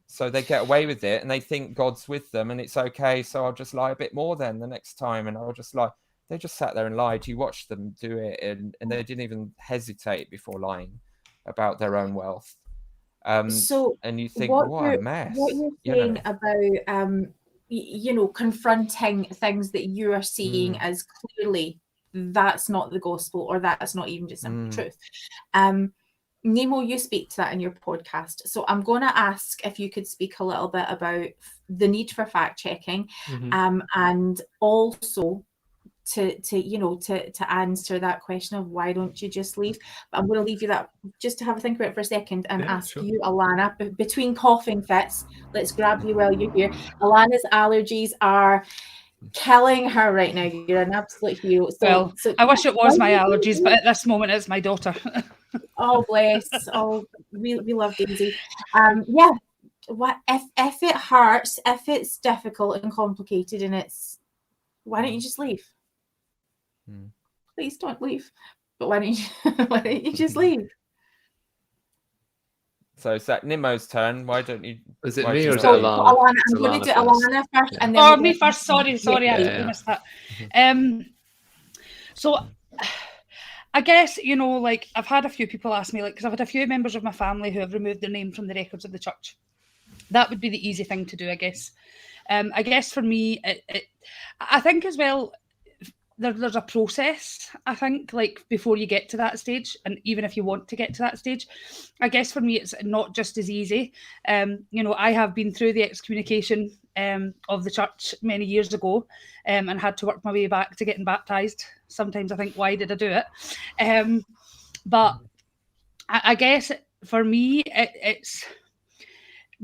So they get away with it and they think God's with them and it's okay. So I'll just lie a bit more then the next time, and I'll just lie. They just sat there and lied. You watched them do it, and they didn't even hesitate before lying about their own wealth. So, and you think, what a mess. What you're saying about, you know, confronting things that you are seeing as clearly that's not the gospel, or that's not even just simple truth. Nemo, you speak to that in your podcast. So I'm going to ask if you could speak a little bit about the need for fact checking, and also to answer that question of why don't you just leave. But I'm going to leave you that just to have a think about it for a second and ask you, Alana, between coughing fits, let's grab you while you're here. Alana's allergies are killing her right now. You're an absolute hero. So I wish it was my allergies, but at this moment it's my daughter. Oh, bless. Oh, we love Daisy. What if it hurts, if it's difficult and complicated, and it's, why don't you just leave? Please don't leave. But why don't you just leave? So is that Nemo's turn? Why don't you? Is it me or is it Alana? Alana? I'm going to do Alana first, and then oh, me first. Sorry, I missed that. So I guess, you know, like, I've had a few people ask me, like, because I've had a few members of my family who have removed their name from the records of the church. That would be the easy thing to do, I guess. I guess for me, I think as well, there's a process, I think, like, before you get to that stage, and even if you want to get to that stage, I guess for me it's not just as easy. You know, I have been through the excommunication of the church many years ago, and had to work my way back to getting baptized. Sometimes I think, why did I do it? But I guess for me, it's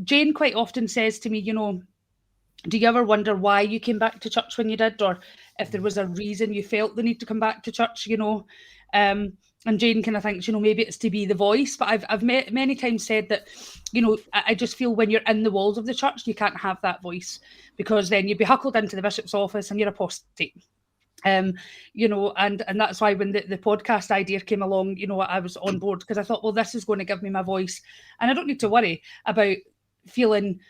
Jane quite often says to me, you know, do you ever wonder why you came back to church when you did, or if there was a reason you felt the need to come back to church, you know? And Jane kind of thinks, you know, maybe it's to be the voice, but I've many times said that, you know, I just feel when you're in the walls of the church, you can't have that voice, because then you'd be huckled into the bishop's office and you're apostate. You know, and that's why when the podcast idea came along, you know, I was on board, because I thought, well, this is going to give me my voice, and I don't need to worry about feeling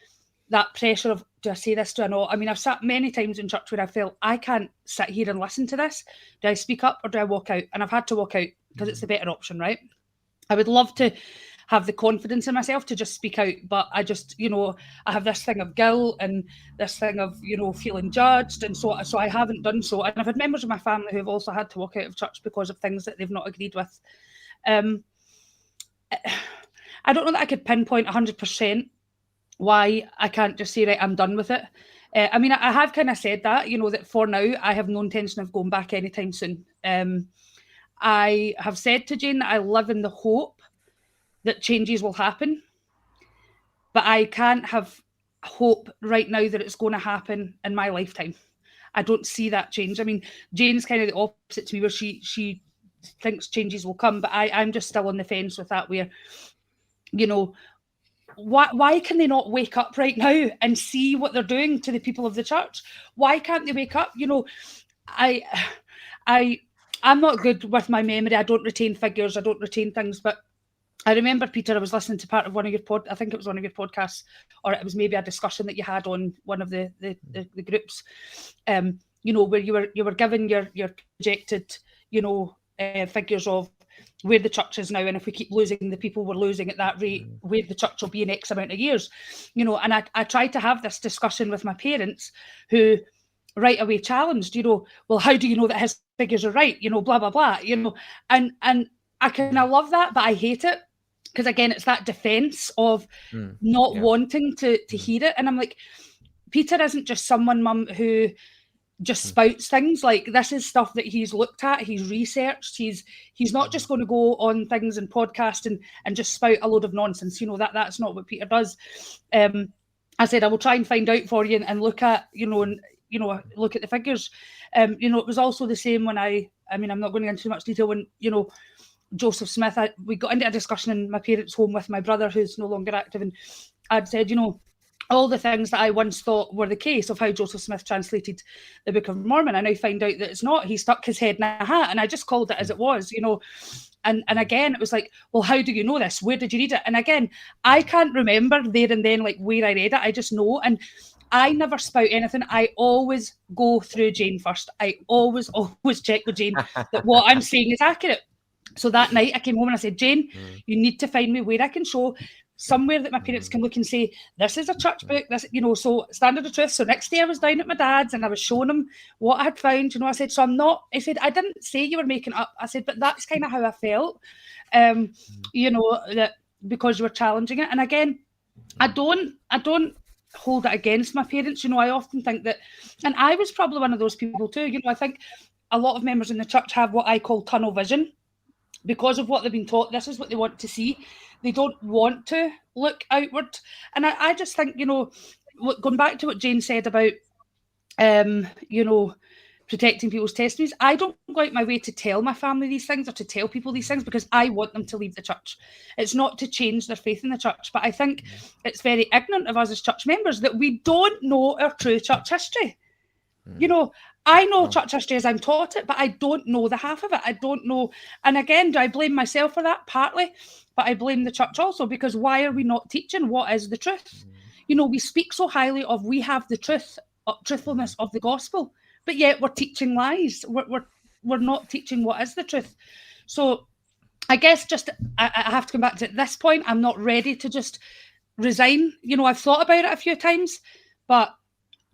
that pressure of, do I say this, do I not? I mean, I've sat many times in church where I felt, I can't sit here and listen to this. Do I speak up or do I walk out? And I've had to walk out because it's the better option, right? I would love to have the confidence in myself to just speak out, but I just, you know, I have this thing of guilt and this thing of, you know, feeling judged, and so I haven't done so. And I've had members of my family who have also had to walk out of church because of things that they've not agreed with. I don't know that I could pinpoint 100% why I can't just say, right, I'm done with it. I mean, I have kind of said that, you know, that for now, I have no intention of going back anytime soon. I have said to Jane that I live in the hope that changes will happen, but I can't have hope right now that it's going to happen in my lifetime. I don't see that change. I mean, Jane's kind of the opposite to me, where she thinks changes will come, but I'm just still on the fence with that, where, you know, why can they not wake up right now and see what they're doing to the people of the church? Why can't they wake up? You know, I I'm not good with my memory. I don't retain figures. I don't retain things. But I remember, Peter, I was listening to part of one of your I think it was one of your podcasts, or it was maybe a discussion that you had on one of the groups, you know, where you were given your projected, you know, figures of where the church is now, and if we keep losing the people we're losing at that rate, where the church will be in X amount of years, you know. And I tried to have this discussion with my parents, who right away challenged, you know, well, how do you know that his figures are right, you know, blah blah blah, you know. And I kind of love that, but I hate it, because again, it's that defense of not wanting to hear it. And I'm like, Peter isn't just someone, Mum, who just spouts things. Like, this is stuff that he's looked at, he's researched, he's not just going to go on things and podcast and just spout a load of nonsense, you know. That's not what Peter does. I said I will try and find out for you and look at, you know, and you know, look at the figures. You know, it was also the same when I mean, I'm not going into too much detail, when, you know, Joseph Smith, we got into a discussion in my parents' home with my brother, who's no longer active, and I'd said, you know, all the things that I once thought were the case of how Joseph Smith translated the Book of Mormon, I now find out that it's not. He stuck his head in a hat, and I just called it as it was, you know. And again, it was like, well, how do you know this? Where did you read it? And again, I can't remember there and then, like, where I read it. I just know. And I never spout anything. I always go through Jane first. I always check with Jane that what I'm saying is accurate. So that night I came home and I said, Jane, you need to find me where I can show somewhere that my parents can look and say, this is a church book, this, you know, so standard of truth. So next day I was down at my dad's and I was showing him what I had found, you know. I said, so I'm not, I said, I didn't say you were making up. I said, but that's kind of how I felt, you know, that because you were challenging it. And again, I don't hold it against my parents. You know, I often think that, and I was probably one of those people too, you know. I think a lot of members in the church have what I call tunnel vision. Because of what they've been taught, this is what they want to see. They don't want to look outward. And I just think, you know, going back to what Jane said about, you know, protecting people's testimonies, I don't go out my way to tell my family these things or to tell people these things because I want them to leave the church. It's not to change their faith in the church. But I think it's very ignorant of us as church members that we don't know our true church history. You know, I know church history as I'm taught it, but I don't know the half of it. I don't know. And again, do I blame myself for that? Partly, but I blame the church also, because why are we not teaching what is the truth? You know, we speak so highly of we have the truthfulness of the gospel, but yet we're teaching lies. We're not teaching what is the truth. So I guess just I have to come back to at this point, I'm not ready to just resign. You know, I've thought about it a few times, but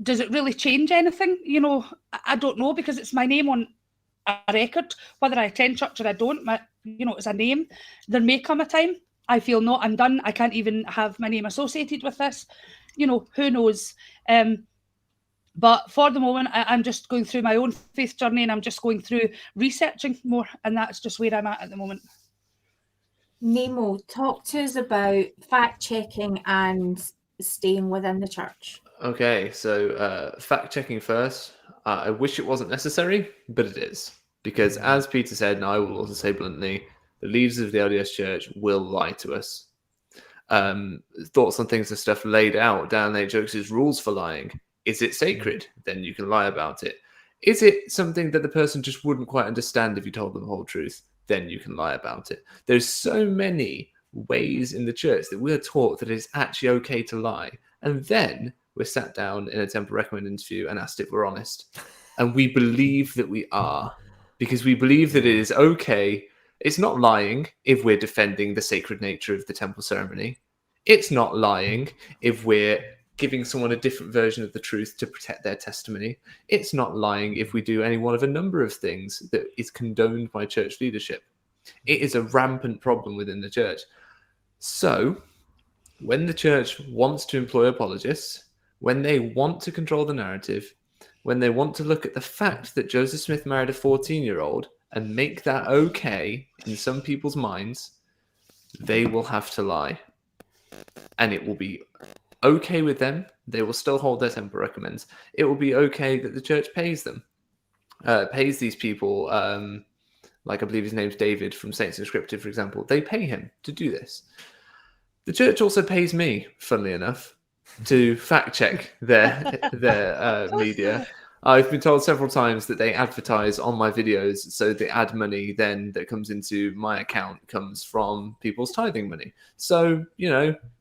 does it really change anything? You know, I don't know, because it's my name on a record, whether I attend church or I don't. You know, it's a name. There may come a time I feel, no, I'm done. I can't even have my name associated with this. You know, who knows? But for the moment, I'm just going through my own faith journey, and I'm just going through researching more, and that's just where I'm at the moment. Nemo, talk to us about fact-checking and staying within the church. Okay, so fact-checking first. I wish it wasn't necessary, but it is. Because as Peter said, and I will also say bluntly, the leaders of the LDS Church will lie to us. Thoughts on things and stuff laid out down there, Jokes' rules for lying. Is it sacred? Then you can lie about it. Is it something that the person just wouldn't quite understand if you told them the whole truth? Then you can lie about it. There's so many ways in the church that we're taught that it's actually okay to lie. And then we're sat down in a Temple Recommend interview and asked if we're honest. And we believe that we are, because we believe that it is okay. It's not lying if we're defending the sacred nature of the temple ceremony. It's not lying if we're giving someone a different version of the truth to protect their testimony. It's not lying if we do any one of a number of things that is condoned by church leadership. It is a rampant problem within the church. So when the church wants to employ apologists, when they want to control the narrative, when they want to look at the fact that Joseph Smith married a 14-year-old and make that okay in some people's minds, they will have to lie. And it will be okay with them. They will still hold their temple recommends. It will be okay that the church pays them, pays these people, like I believe his name's David from Saints Inscripted, for example. They pay him to do this. The church also pays me, funnily enough, to fact check their media. I've been told several times that they advertise on my videos, so the ad money then that comes into my account comes from people's tithing money. So,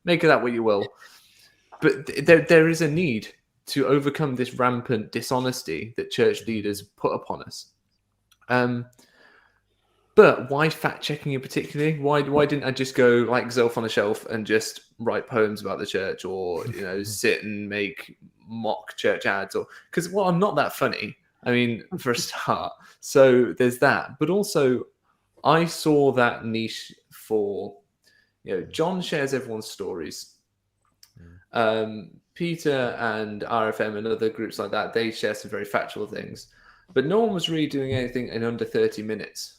make of that what you will. But there is a need to overcome this rampant dishonesty that church leaders put upon us. But why fact-checking in particular? Why didn't I just go like Zelf on a shelf and just write poems about the church, or sit and make mock church ads? Or because I'm not that funny. I mean, for a start. So there's that. But also, I saw that niche for John shares everyone's stories. Peter and RFM and other groups like that, they share some very factual things, but no one was really doing anything in under 30 minutes.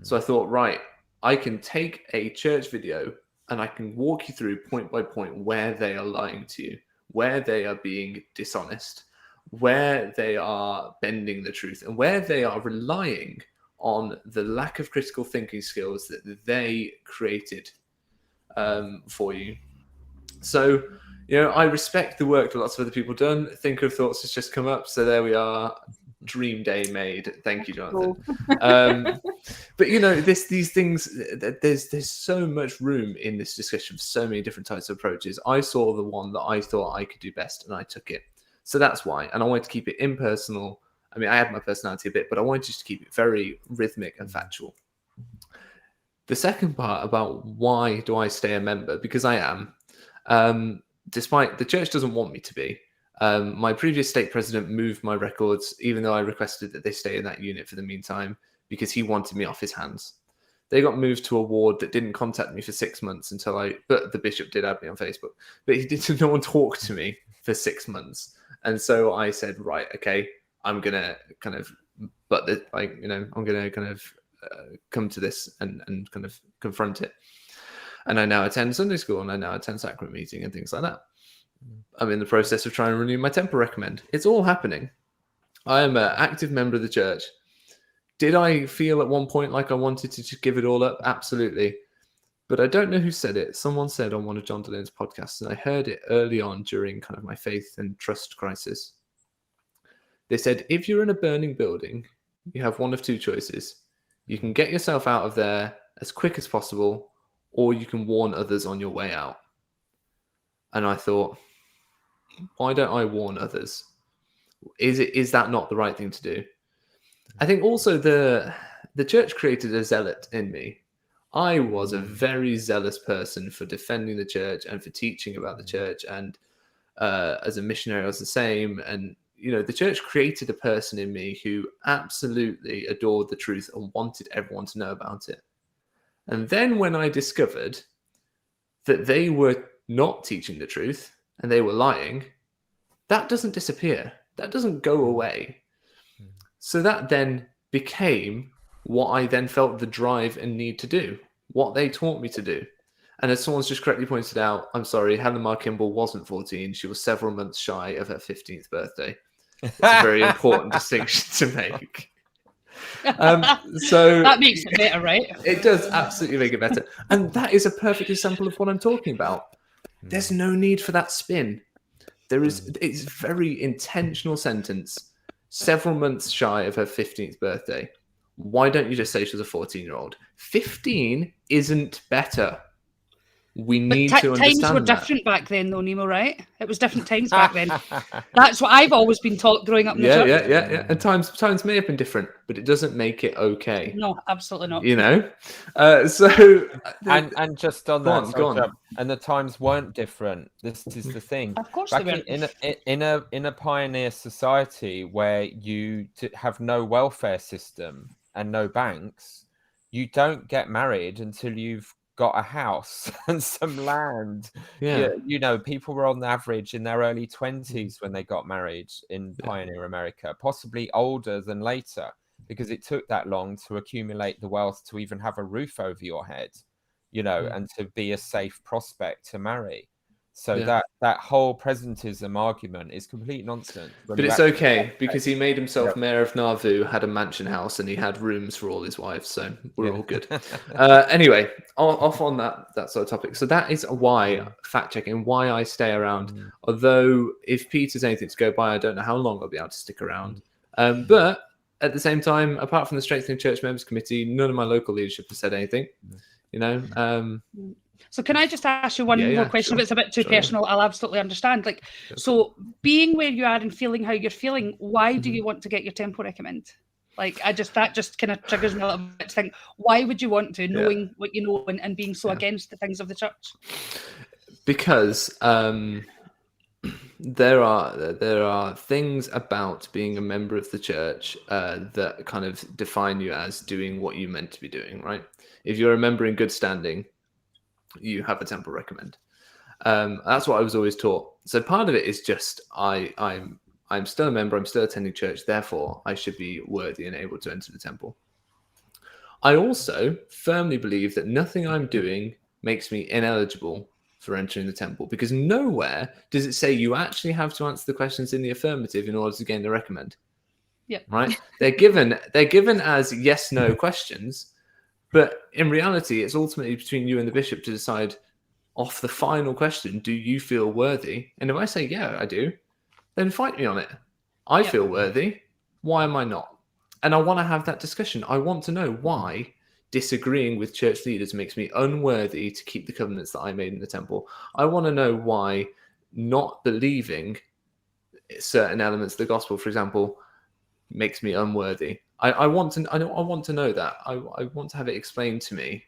So I thought, right, I can take a church video and I can walk you through point by point where they are lying to you, where they are being dishonest, where they are bending the truth, and where they are relying on the lack of critical thinking skills that they created for you. So, I respect the work that lots of other people have done. Thinker of Thoughts has just come up, so there we are. Dream day made. Thank you, Jonathan. But these things, there's so much room in this discussion for so many different types of approaches. I saw the one that I thought I could do best, and I took it. So that's why. And I wanted to keep it impersonal. I mean, I had my personality a bit, but I wanted just to keep it very rhythmic and factual. The second part about why do I stay a member? Because I am. Despite the church doesn't want me to be. My previous stake president moved my records, even though I requested that they stay in that unit for the meantime, because he wanted me off his hands. They got moved to a ward that didn't contact me for 6 months but the bishop did add me on Facebook, but no one talked to me for 6 months. And so I said, right, okay, I'm going to kind of, I'm going to kind of come to this and kind of confront it. And I now attend Sunday school, and I now attend sacrament meeting and things like that. I'm in the process of trying to renew my temple recommend. It's all happening. I am an active member of the church. Did I feel at one point like I wanted to just give it all up? Absolutely. But I don't know who said it. Someone said on one of John DeLyn's podcasts, and I heard it early on during kind of my faith and trust crisis. They said, if you're in a burning building, you have one of two choices. You can get yourself out of there as quick as possible, or you can warn others on your way out. And I thought, why don't I warn others? Is that not the right thing to do? I think also the church created a zealot in me. I was a very zealous person for defending the church and for teaching about the church. And as a missionary, I was the same. And, the church created a person in me who absolutely adored the truth and wanted everyone to know about it. And then when I discovered that they were not teaching the truth and they were lying, that doesn't disappear. That doesn't go away. So that then became what I then felt the drive and need to do, what they taught me to do. And as someone's just correctly pointed out, I'm sorry, Helen Mar Kimball wasn't 14. She was several months shy of her 15th birthday. It's a very important distinction to make. So that makes it better, right? It does absolutely make it better. And that is a perfect example of what I'm talking about. There's no need for that spin. It's a very intentional sentence. Several months shy of her 15th birthday. Why don't you just say she was a 14-year-old? 15 isn't better. We need to understand times were different back then, though, Nemo, right? It was different times back then. That's what I've always been taught growing up in the church. Yeah. And times may have been different, but it doesn't make it okay. No, absolutely not. And just on that, go on. And the times weren't different. This is the thing. Of course, back they weren't. In a pioneer society where you have no welfare system and no banks, you don't get married until you've got a house and some land. People were on average in their early 20s when they got married in pioneer America, possibly older than later, because it took that long to accumulate the wealth to even have a roof over your head, and to be a safe prospect to marry. So that whole presentism argument is complete nonsense. But it's okay because he made himself mayor of Nauvoo, had a mansion house, and he had rooms for all his wives. So we're all good. Anyway, off on that sort of topic. So that is why fact checking, why I stay around. Although if Peter's anything to go by, I don't know how long I'll be able to stick around. But at the same time, apart from the Strengthening Church Members Committee, none of my local leadership has said anything. You know. So can I just ask you one more question? Sure. If it's a bit too personal, I'll absolutely understand. Like, so being where you are and feeling how you're feeling, why do you want to get your tempo recommend? Like, that just kind of triggers me a little bit to think, why would you want to, knowing what you know and being so against the things of the church? Because there are things about being a member of the church that kind of define you as doing what you're meant to be doing, right? If you're a member in good standing, you have a temple recommend. That's what I was always taught. So part of it is just I'm still a member, I'm still attending church, therefore I should be worthy and able to enter the temple. I also firmly believe that nothing I'm doing makes me ineligible for entering the temple, because nowhere does it say you actually have to answer the questions in the affirmative in order to gain the recommend. Yeah. Right? They're given as yes/no questions. But in reality, it's ultimately between you and the bishop to decide off the final question, do you feel worthy? And if I say, yeah, I do, then fight me on it. I feel worthy. Why am I not? And I want to have that discussion. I want to know why disagreeing with church leaders makes me unworthy to keep the covenants that I made in the temple. I want to know why not believing certain elements of the gospel, for example, makes me unworthy. I want to know that. I want to have it explained to me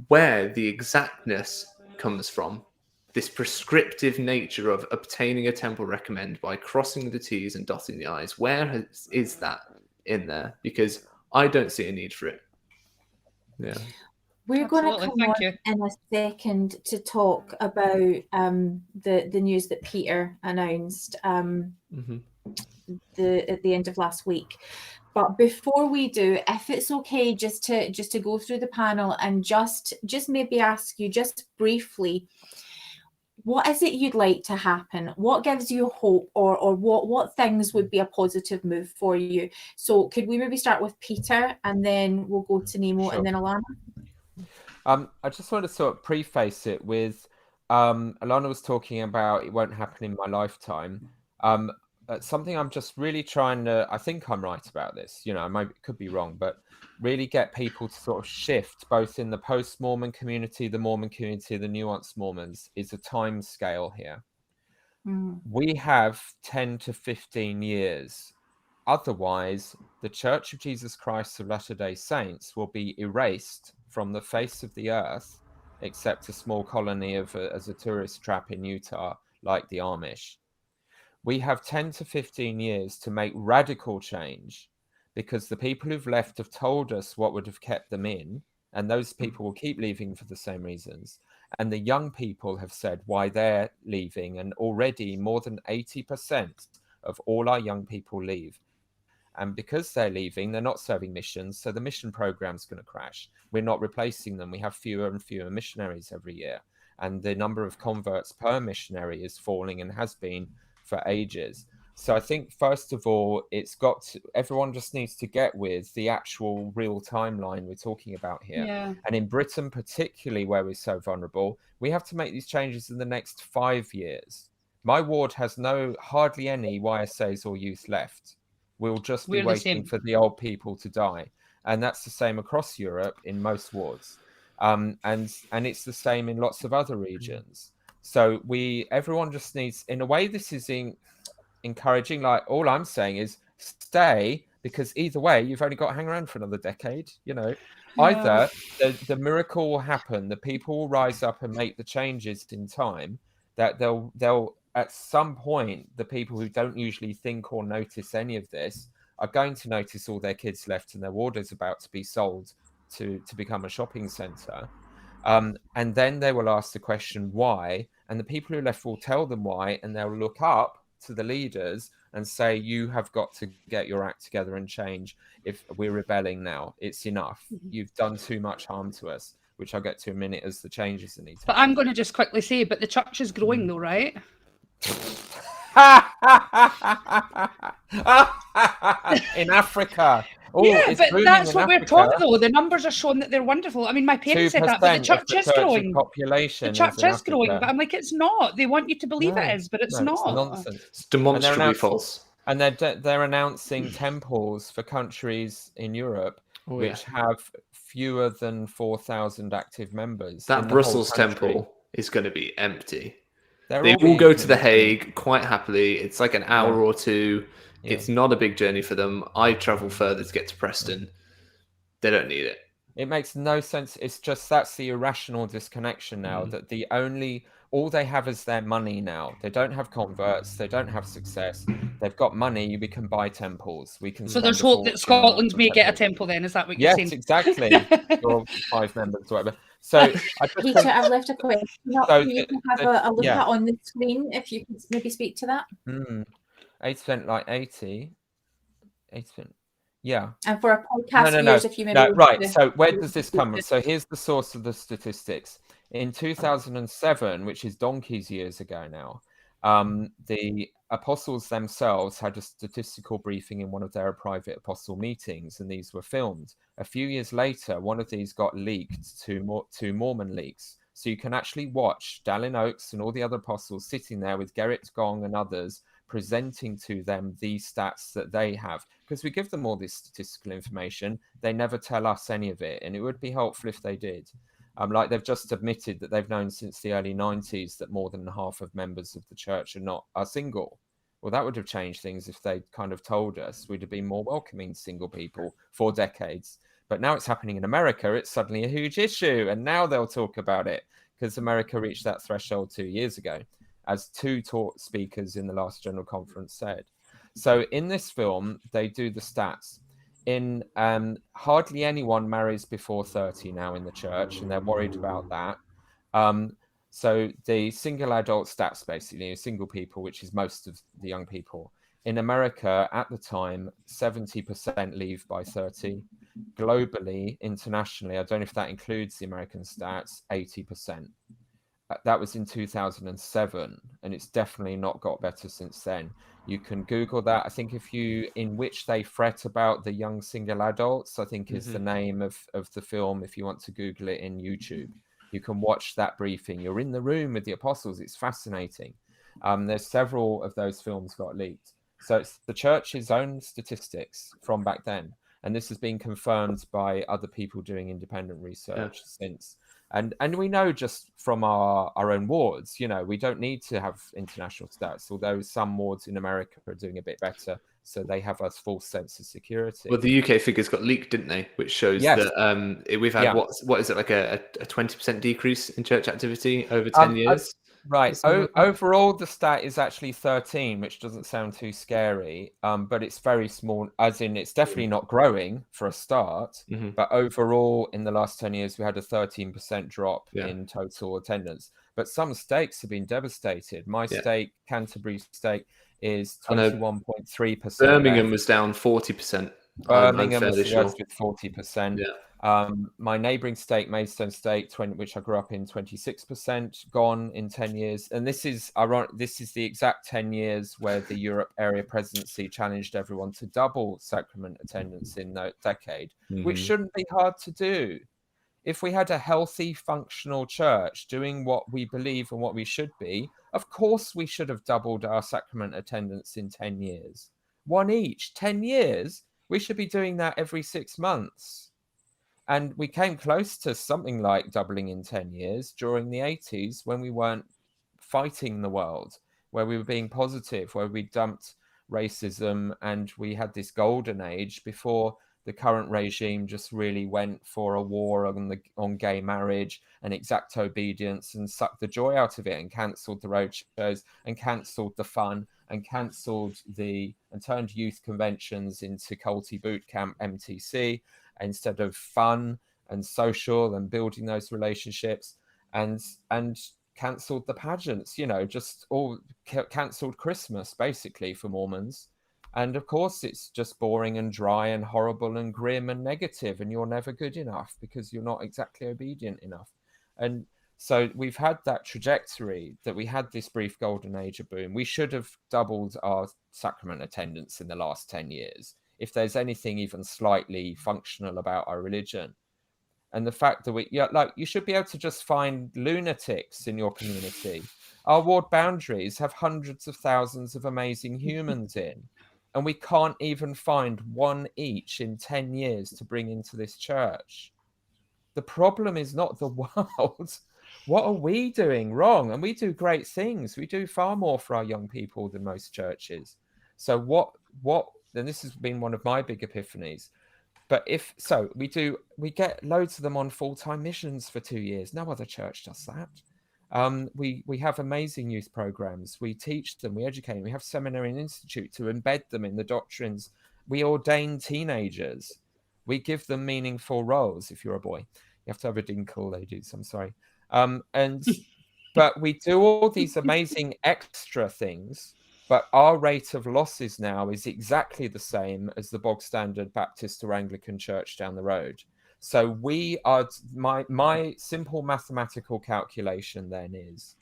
where the exactness comes from, this prescriptive nature of obtaining a temple recommend by crossing the T's and dotting the I's. Where is that in there? Because I don't see a need for it. Yeah. We're going to come on in a second to talk about the news that Peter announced at the end of last week. But before we do, if it's okay, just to go through the panel and just maybe ask you just briefly, what is it you'd like to happen? What gives you hope, or what things would be a positive move for you? So could we maybe start with Peter, and then we'll go to Nemo, and then Alana? I just want to sort of preface it with Alana was talking about it won't happen in my lifetime. Something I'm just really trying to, I think I'm right about this, you know, I could be wrong, but really get people to sort of shift both in the post-Mormon community, the Mormon community, the nuanced Mormons, is a time scale here. We have 10 to 15 years. Otherwise, the Church of Jesus Christ of Latter-day Saints will be erased from the face of the earth, except a small colony as a tourist trap in Utah, like the Amish. We have 10 to 15 years to make radical change, because the people who've left have told us what would have kept them in, and those people will keep leaving for the same reasons. And the young people have said why they're leaving, and already more than 80% of all our young people leave. And because they're leaving, they're not serving missions, so the mission program's going to crash. We're not replacing them. We have fewer and fewer missionaries every year, and the number of converts per missionary is falling and has been for ages. So I think, first of all, everyone just needs to get with the actual real timeline we're talking about here. Yeah. And in Britain, particularly where we're so vulnerable, we have to make these changes in the next 5 years. My ward has hardly any YSAs or youth left. We'll just be waiting for the old people to die. And that's the same across Europe in most wards. And it's the same in lots of other regions. So everyone just needs, in a way, this is encouraging. Like, all I'm saying is stay, because either way, you've only got to hang around for another decade. You know, either the miracle will happen, the people will rise up and make the changes in time, that they'll at some point, the people who don't usually think or notice any of this are going to notice all their kids left and their ward is about to be sold to become a shopping centre. And then they will ask the question, why? And the people who left will tell them why, and they'll look up to the leaders and say, you have got to get your act together and change. If we're rebelling now, it's enough. You've done too much harm to us. which I'll get to in a minute as the changes that need to But I'm going to just quickly say, but the church is growing though, right? In Africa. Oh, Yeah, it's but booming that's in what we're Africa. taught though. The numbers are showing that they're wonderful. I mean, my parents said that, but the 2% church of the is growing. population The church in is growing, Africa. but I'm like, it's not. They want you to believe it is, but it's no, not. It's nonsense. It's demonstrably false. And they're announcing temples for countries in Europe which have fewer than 4,000 active members. That Brussels temple is going to be empty. They all go to The Hague quite happily. It's like an hour or two. Yeah. It's not a big journey for them. I travel further to get to Preston. They don't need it. It makes no sense. It's just that's the irrational disconnection now, that all they have is their money now. They don't have converts. They don't have success. They've got money. We can buy temples. We can. So there's hope that Scotland may get a temple then, is that what you're saying? Yes, exactly. Or 5 members, whatever. So Peter, I've left a question up you can have a look at on the screen, if you could maybe speak to that. 8% like 80. 8%. Yeah. And for a podcast viewers, if you maybe... No, right. So where does this come from? So here's the source of the statistics. In 2007, which is donkey's years ago now, the apostles themselves had a statistical briefing in one of their private apostle meetings, and these were filmed. A few years later, one of these got leaked to Mormon Leaks. So you can actually watch Dallin Oakes and all the other apostles sitting there with Gerrit Gong and others presenting to them these stats that they have, because we give them all this statistical information. They never tell us any of it, and it would be helpful if they did. Like they've just admitted that they've known since the early 90s that more than half of members of the church are single. Well, that would have changed things if they'd kind of told us. We'd have been more welcoming to single people for decades. But now it's happening in America. It's suddenly a huge issue, and now they'll talk about it because America reached that threshold 2 years ago, as 2 speakers in the last general conference said. So in this film, they do the stats. In hardly anyone marries before 30 now in the church, and they're worried about that. So the single adult stats, basically, single people, which is most of the young people. In America, at the time, 70% leave by 30. Globally, internationally, I don't know if that includes the American stats, 80%. That was in 2007, and it's definitely not got better since then. You can Google that. I think in which they fret about the young single adults, I think is the name of the film. If you want to Google it in YouTube, you can watch that briefing. You're in the room with the apostles. It's fascinating. There's several of those films got leaked. So it's the church's own statistics from back then. And this has been confirmed by other people doing independent research since. And we know just from our own wards, we don't need to have international stats, although some wards in America are doing a bit better. So they have a false sense of security. Well, the UK figures got leaked, didn't they? Which shows that we've had, what is it, like a 20% decrease in church activity over 10 years? Right. Overall, the stat is actually 13, which doesn't sound too scary, but it's very small, as in it's definitely not growing for a start. But overall, in the last 10 years, we had a 13% drop in total attendance. But some stakes have been devastated. My stake, Canterbury stake, is 21.3%. Birmingham was down 40%. Birmingham was the worst with 40%. My neighbouring state, Maidstone State, which I grew up in, 26% gone in 10 years. And this is ironic. This is the exact 10 years where the Europe area presidency challenged everyone to double sacrament attendance in that decade, which shouldn't be hard to do. If we had a healthy, functional church doing what we believe and what we should be, of course we should have doubled our sacrament attendance in 10 years. One each, 10 years. We should be doing that every 6 months. And we came close to something like doubling in 10 years during the 80s when we weren't fighting the world, where we were being positive, where we dumped racism, and we had this golden age before the current regime just really went for a war on gay marriage and exact obedience and sucked the joy out of it and cancelled the road shows and cancelled the fun and cancelled and turned youth conventions into culty boot camp MTC instead of fun and social and building those relationships, and cancelled the pageants, just all cancelled Christmas basically for Mormons. And of course, it's just boring and dry and horrible and grim and negative, and you're never good enough because you're not exactly obedient enough. And so we've had that trajectory that we had this brief golden age of boom. We should have doubled our sacrament attendance in the last 10 years, if there's anything even slightly functional about our religion. And the fact that you should be able to just find lunatics in your community. Our ward boundaries have hundreds of thousands of amazing humans in, and we can't even find one each in 10 years to bring into this church. The problem is not the world. What are we doing wrong? And we do great things. We do far more for our young people than most churches. So and this has been one of my big epiphanies. But we get loads of them on full-time missions for 2 years. No other church does that. We have amazing youth programs. We teach them, we educate them. We have seminary and institute to embed them in the doctrines. We ordain teenagers. We give them meaningful roles. If you're a boy, you have to have a dinkle, ladies. I'm sorry. But we do all these amazing extra things. But our rate of losses now is exactly the same as the bog standard Baptist or Anglican church down the road. So we are, my simple mathematical calculation then is,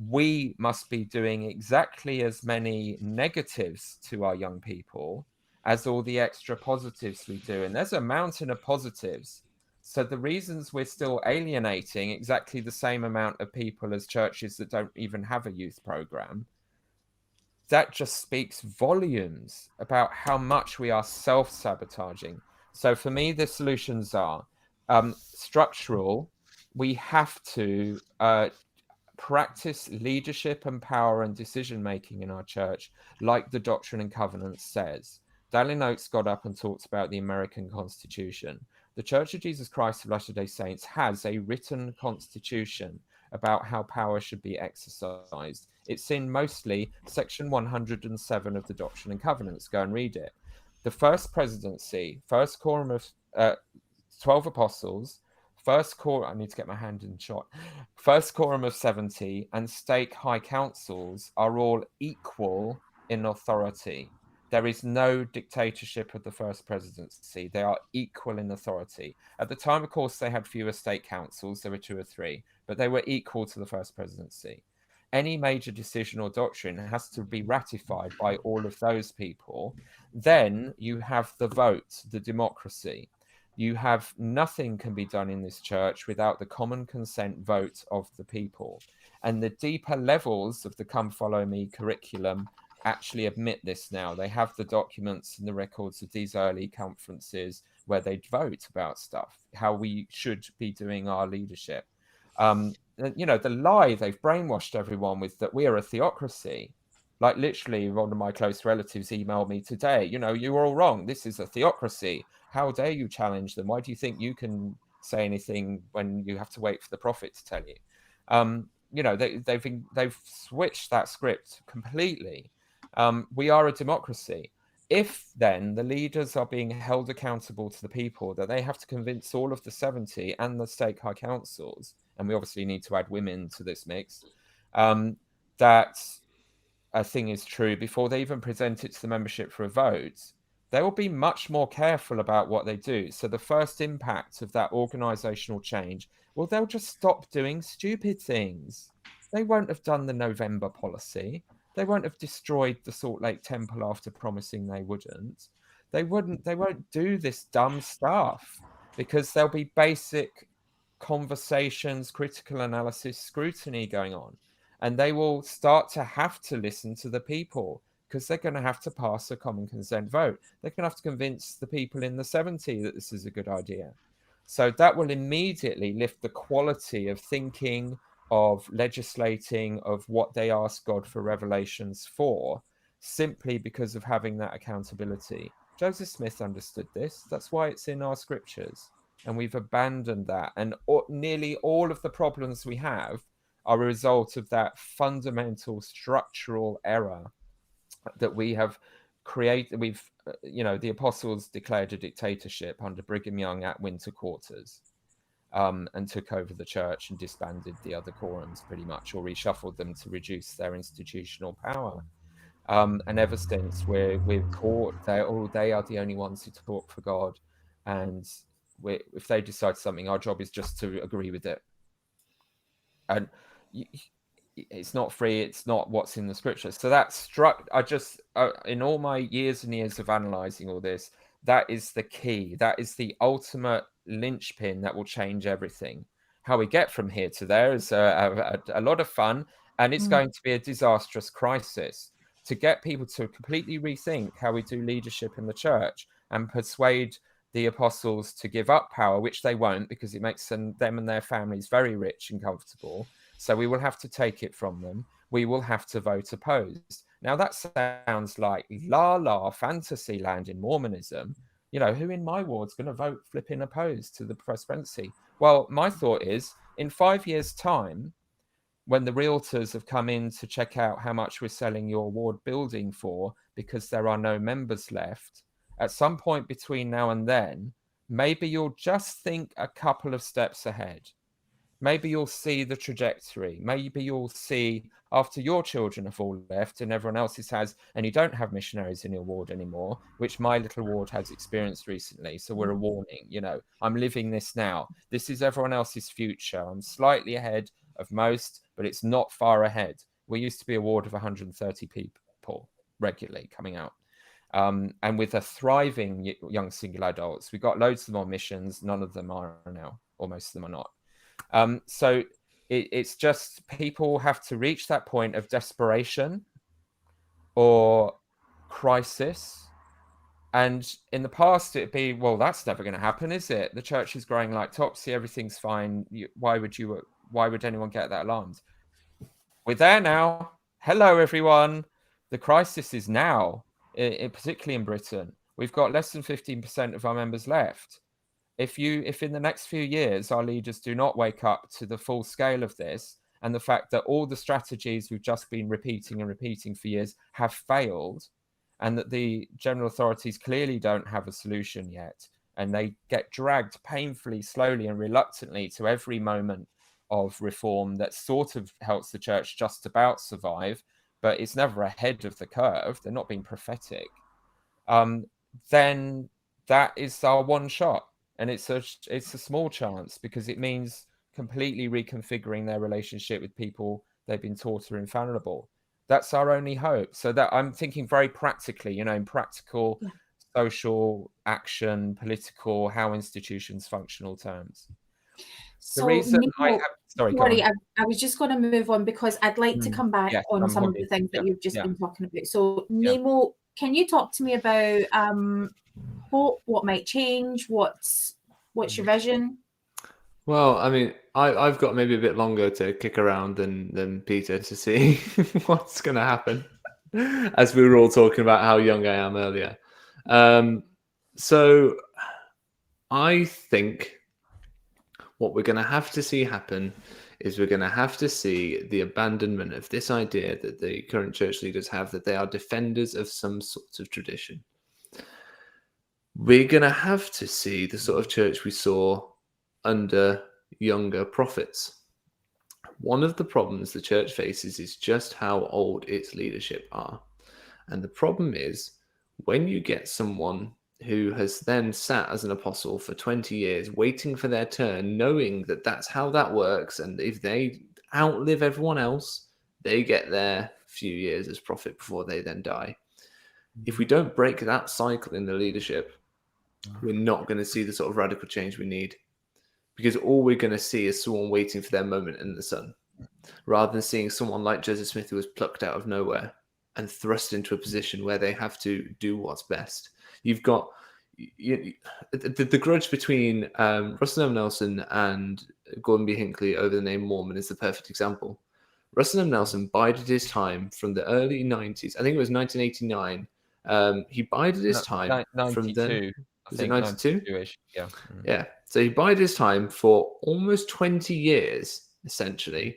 we must be doing exactly as many negatives to our young people as all the extra positives we do. And there's a mountain of positives. So the reasons we're still alienating exactly the same amount of people as churches that don't even have a youth program, that just speaks volumes about how much we are self-sabotaging. So for me, the solutions are structural. We have to practice leadership and power and decision-making in our church, like the Doctrine and Covenants says. Daniel Oates got up and talked about the American Constitution. The Church of Jesus Christ of Latter-day Saints has a written constitution about how power should be exercised. It's in mostly section 107 of the Doctrine and Covenants. Go and read it. The first presidency, first quorum of 12 apostles, first quorum, I need to get my hand in shot, first quorum of 70, and stake high councils are all equal in authority. There is no dictatorship of the first presidency. They are equal in authority. At the time, of course, they had fewer state councils. There were 2 or 3, but they were equal to the first presidency. Any major decision or doctrine has to be ratified by all of those people. Then you have the vote, the democracy. You have nothing can be done in this church without the common consent vote of the people. And the deeper levels of the Come Follow Me curriculum actually admit this now. They have the documents and the records of these early conferences where they vote about stuff, how we should be doing our leadership. The lie they've brainwashed everyone with, that we are a theocracy. Like literally one of my close relatives emailed me today, you're all wrong. This is a theocracy. How dare you challenge them? Why do you think you can say anything when you have to wait for the prophet to tell you? They've switched that script completely. We are a democracy. If then the leaders are being held accountable to the people, that they have to convince all of the 70 and the stake high councils, and we obviously need to add women to this mix, that a thing is true before they even present it to the membership for a vote, they will be much more careful about what they do. So the first impact of that organizational change, well, they'll just stop doing stupid things. They won't have done the November policy. They won't have destroyed the Salt Lake Temple after promising they wouldn't. They won't do this dumb stuff because there'll be basic conversations, critical analysis, scrutiny going on. And they will start to have to listen to the people because they're going to have to pass a common consent vote. They're going to have to convince the people in the 70 that this is a good idea. So that will immediately lift the quality of thinking, of legislating, of what they ask God for revelations for, simply because of having that accountability. Joseph Smith understood this. That's why it's in our scriptures. And we've abandoned that. And nearly all of the problems we have are a result of that fundamental structural error that we have created. The apostles declared a dictatorship under Brigham Young at winter quarters, and took over the church and disbanded the other quorums pretty much, or reshuffled them to reduce their institutional power. And ever since we're taught they are the only ones who talk for God, and if they decide something, our job is just to agree with it. And it's not free, it's not what's in the scripture. So that struck, I just in all my years and years of analyzing all this, that is the key, that is the ultimate linchpin that will change everything. How we get from here to there is a lot of fun, and it's going to be a disastrous crisis to get people to completely rethink how we do leadership in the church and persuade the apostles to give up power, which they won't, because it makes them and their families very rich and comfortable. So we will have to take it from them. We will have to vote opposed. Now that sounds like la fantasy land in Mormonism. You know, who in my ward's going to vote flipping opposed to the presidency? Well, my thought is, in 5 years' time, when the realtors have come in to check out how much we're selling your ward building for, because there are no members left, at some point between now and then, maybe you'll just think a couple of steps ahead. Maybe you'll see the trajectory. Maybe you'll see, after your children have all left and everyone else's has, and you don't have missionaries in your ward anymore, which my little ward has experienced recently. So we're a warning, you know, I'm living this now. This is everyone else's future. I'm slightly ahead of most, but it's not far ahead. We used to be a ward of 130 people regularly coming out. And with a thriving young single adults, we got loads of them on missions. None of them are now, or most of them are not. So it's just people have to reach that point of desperation or crisis. And in the past, it'd be, well, that's never going to happen, is it? The church is growing like topsy. Everything's fine. Why would anyone get that alarmed? We're there now. Hello, everyone. The crisis is now, particularly in Britain. We've got less than 15% of our members left. If in the next few years our leaders do not wake up to the full scale of this, and the fact that all the strategies we've just been repeating for years have failed, and that the general authorities clearly don't have a solution yet, and they get dragged painfully, slowly and reluctantly to every moment of reform that sort of helps the church just about survive, but it's never ahead of the curve, they're not being prophetic, then that is our one shot. And it's a small chance, because it means completely reconfiguring their relationship with people they've been taught are infallible. That's our only hope. So that I'm thinking very practically, you know, in practical, social action, political, how institutions functional terms. So the reason Nemo, I was just going to move on, because I'd like to come back on some of the things that you've just been talking about. So Nemo, can you talk to me about hope, what might change, what's your vision? Well, I mean, I've got maybe a bit longer to kick around than Peter to see what's going to happen, as we were all talking about how young I am earlier. So I think what we're going to have to see happen is we're going to have to see the abandonment of this idea that the current church leaders have, that they are defenders of some sort of tradition. We're going to have to see the sort of church we saw under younger prophets. One of the problems the church faces is just how old its leadership are. And the problem is, when you get someone who has then sat as an apostle for 20 years, waiting for their turn, knowing that that's how that works, and if they outlive everyone else, they get their few years as prophet before they then die. If we don't break that cycle in the leadership, we're not going to see the sort of radical change we need. Because all we're going to see is someone waiting for their moment in the sun, rather than seeing someone like Joseph Smith, who was plucked out of nowhere and thrust into a position where they have to do what's best. You've got the grudge between Russell M. Nelson and Gordon B. Hinckley over the name Mormon is the perfect example. Russell M. Nelson bided his time from the early 90s. I think it was 1989. He bided his time 92. from then. Was it 92? 92-ish, yeah. Yeah. So he bided his time for almost 20 years, essentially,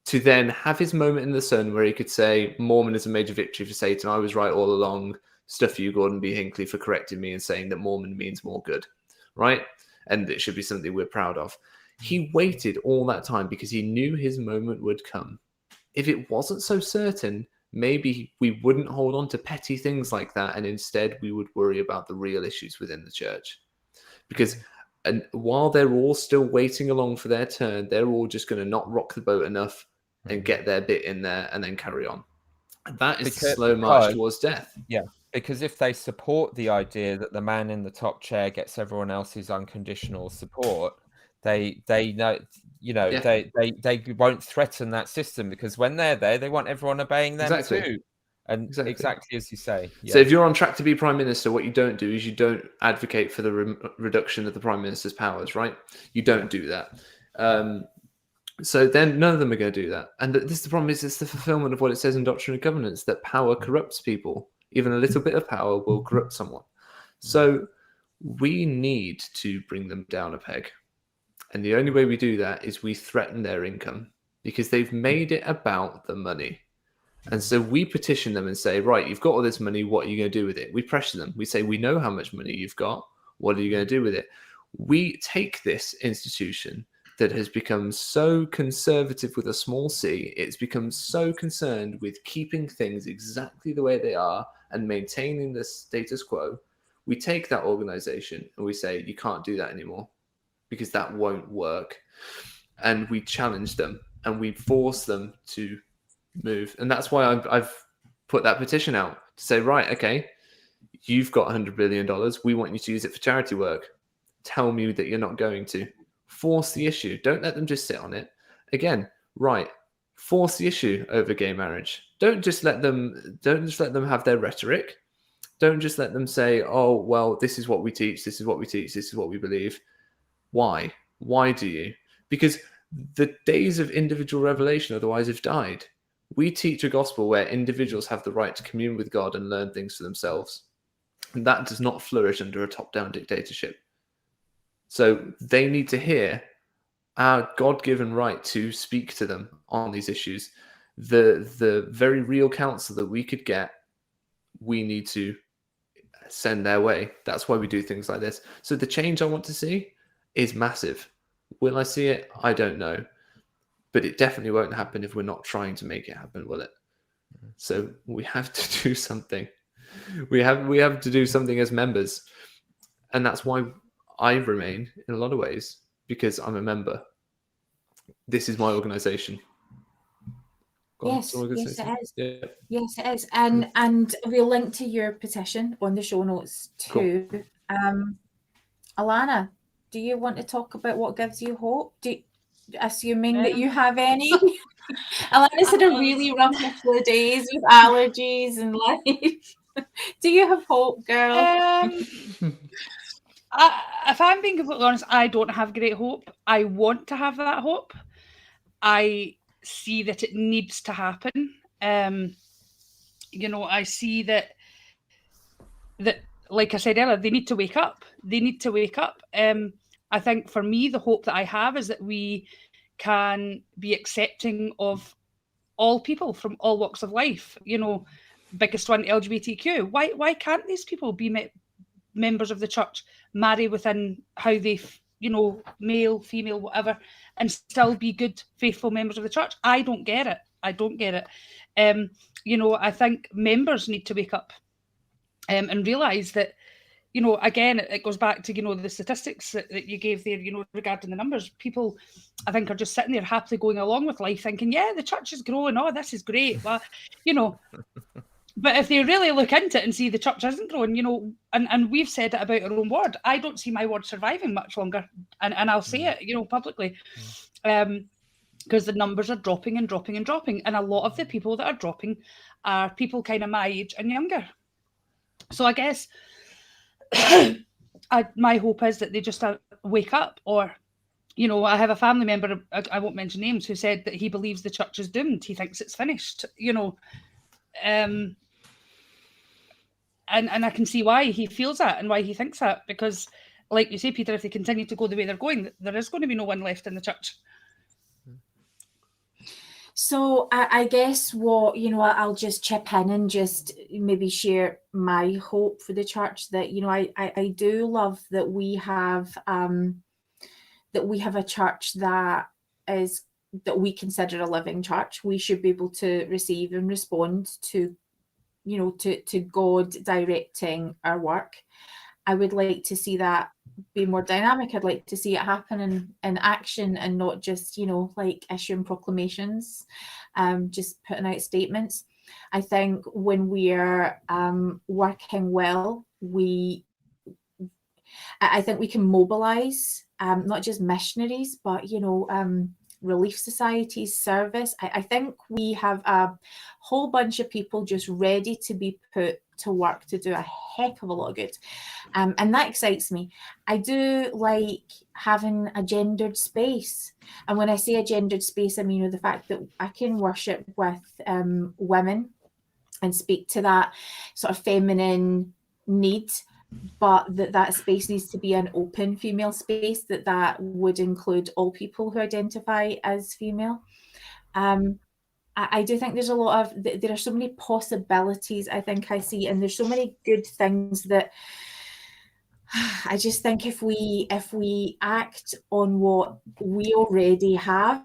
to then have his moment in the sun where he could say, Mormon is a major victory for Satan. I was right all along. Stuff you, Gordon B. Hinckley, for correcting me and saying that Mormon means more good, right? And it should be something we're proud of. He waited all that time because he knew his moment would come. If it wasn't so certain, maybe we wouldn't hold on to petty things like that, and instead we would worry about the real issues within the church. Because and while they're all still waiting along for their turn, they're all just going to not rock the boat enough and get their bit in there and then carry on. And that is the slow march towards death. Yeah, because if they support the idea that the man in the top chair gets everyone else's unconditional support, they know, they won't threaten that system, because when they're there, they want everyone obeying them too. And exactly as you say. Yeah. So if you're on track to be prime minister, what you don't do is you don't advocate for the reduction of the prime minister's powers, right? You don't do that. So then none of them are going to do that. And this, the problem is, it's the fulfillment of what it says in Doctrine and Covenants, that power corrupts people. Even a little bit of power will corrupt someone. So we need to bring them down a peg. And the only way we do that is we threaten their income, because they've made it about the money. And so we petition them and say, right, you've got all this money. What are you going to do with it? We pressure them. We say, we know how much money you've got. What are you going to do with it? We take this institution that has become so conservative with a small c, it's become so concerned with keeping things exactly the way they are and maintaining the status quo. We take that organization and we say, you can't do that anymore, because that won't work. And we challenge them and we force them to move. And that's why I've put that petition out to say, right, okay, you've got $100 billion. We want you to use it for charity work. Tell me that you're not going to. Force the issue. Don't let them just sit on it. Again, right, force the issue over gay marriage. Don't just let them have their rhetoric. Don't just let them say, oh, well, this is what we teach, this is what we teach, this is what we believe. Why? Why do you? Because the days of individual revelation otherwise have died. We teach a gospel where individuals have the right to commune with God and learn things for themselves. And that does not flourish under a top-down dictatorship. So they need to hear our God-given right to speak to them on these issues. The very real counsel that we could get, we need to send their way. That's why we do things like this. So the change I want to see is massive. Will I see it? I don't know. But it definitely won't happen if we're not trying to make it happen, will it? So we have to do something. We have to do something as members. And that's why I remain in a lot of ways, because I'm a member. This is my organization. Yes, it is. Yeah. Yes, it is. And we'll link to your petition on the show notes too. Cool. Alana, do you want to talk about what gives you hope? Assuming that you have any. Alana's had a really rough couple of days with allergies and life. Do you have hope, girl? If I'm being completely honest, I don't have great hope. I want to have that hope. I see that it needs to happen. I see that, like I said earlier, they need to wake up. They need to wake up. I think for me, the hope that I have is that we can be accepting of all people from all walks of life. Biggest one, LGBTQ. Why can't these people be members of the church, marry within how they, male, female, whatever, and still be good, faithful members of the church? I don't get it. I think members need to wake up and realise that, again, it goes back to, the statistics that you gave there, regarding the numbers. People, I think, are just sitting there happily going along with life thinking, yeah, the church is growing. Oh, this is great. Well, but if they really look into it and see the church isn't growing, and we've said it about our own word, I don't see my word surviving much longer. And I'll say it, publicly, because the numbers are dropping and dropping and dropping. And a lot of the people that are dropping are people kind of my age and younger. So I guess my hope is that they just wake up. Or, I have a family member, I won't mention names, who said that he believes the church is doomed. He thinks it's finished, and I can see why he feels that and why he thinks that, because, like you say, Peter, if they continue to go the way they're going, there is going to be no one left in the church. So I guess I'll just chip in and just maybe share my hope for the church, that, I do love that we have a church that is that we consider a living church. We should be able to receive and respond to, to God directing our work. I would like to see that be more dynamic. I'd like to see it happen in action and not just, like issuing proclamations, just putting out statements. I think when we're working well, I think we can mobilize not just missionaries, but, relief societies, service. I think we have a whole bunch of people just ready to be put to work to do a heck of a lot of good. And that excites me. I do like having a gendered space. And when I say a gendered space, I mean, the fact that I can worship with women and speak to that sort of feminine need, but that space needs to be an open female space, that would include all people who identify as female. I do think there's a lot of, there are so many possibilities I think I see, and there's so many good things that I just think if we act on what we already have,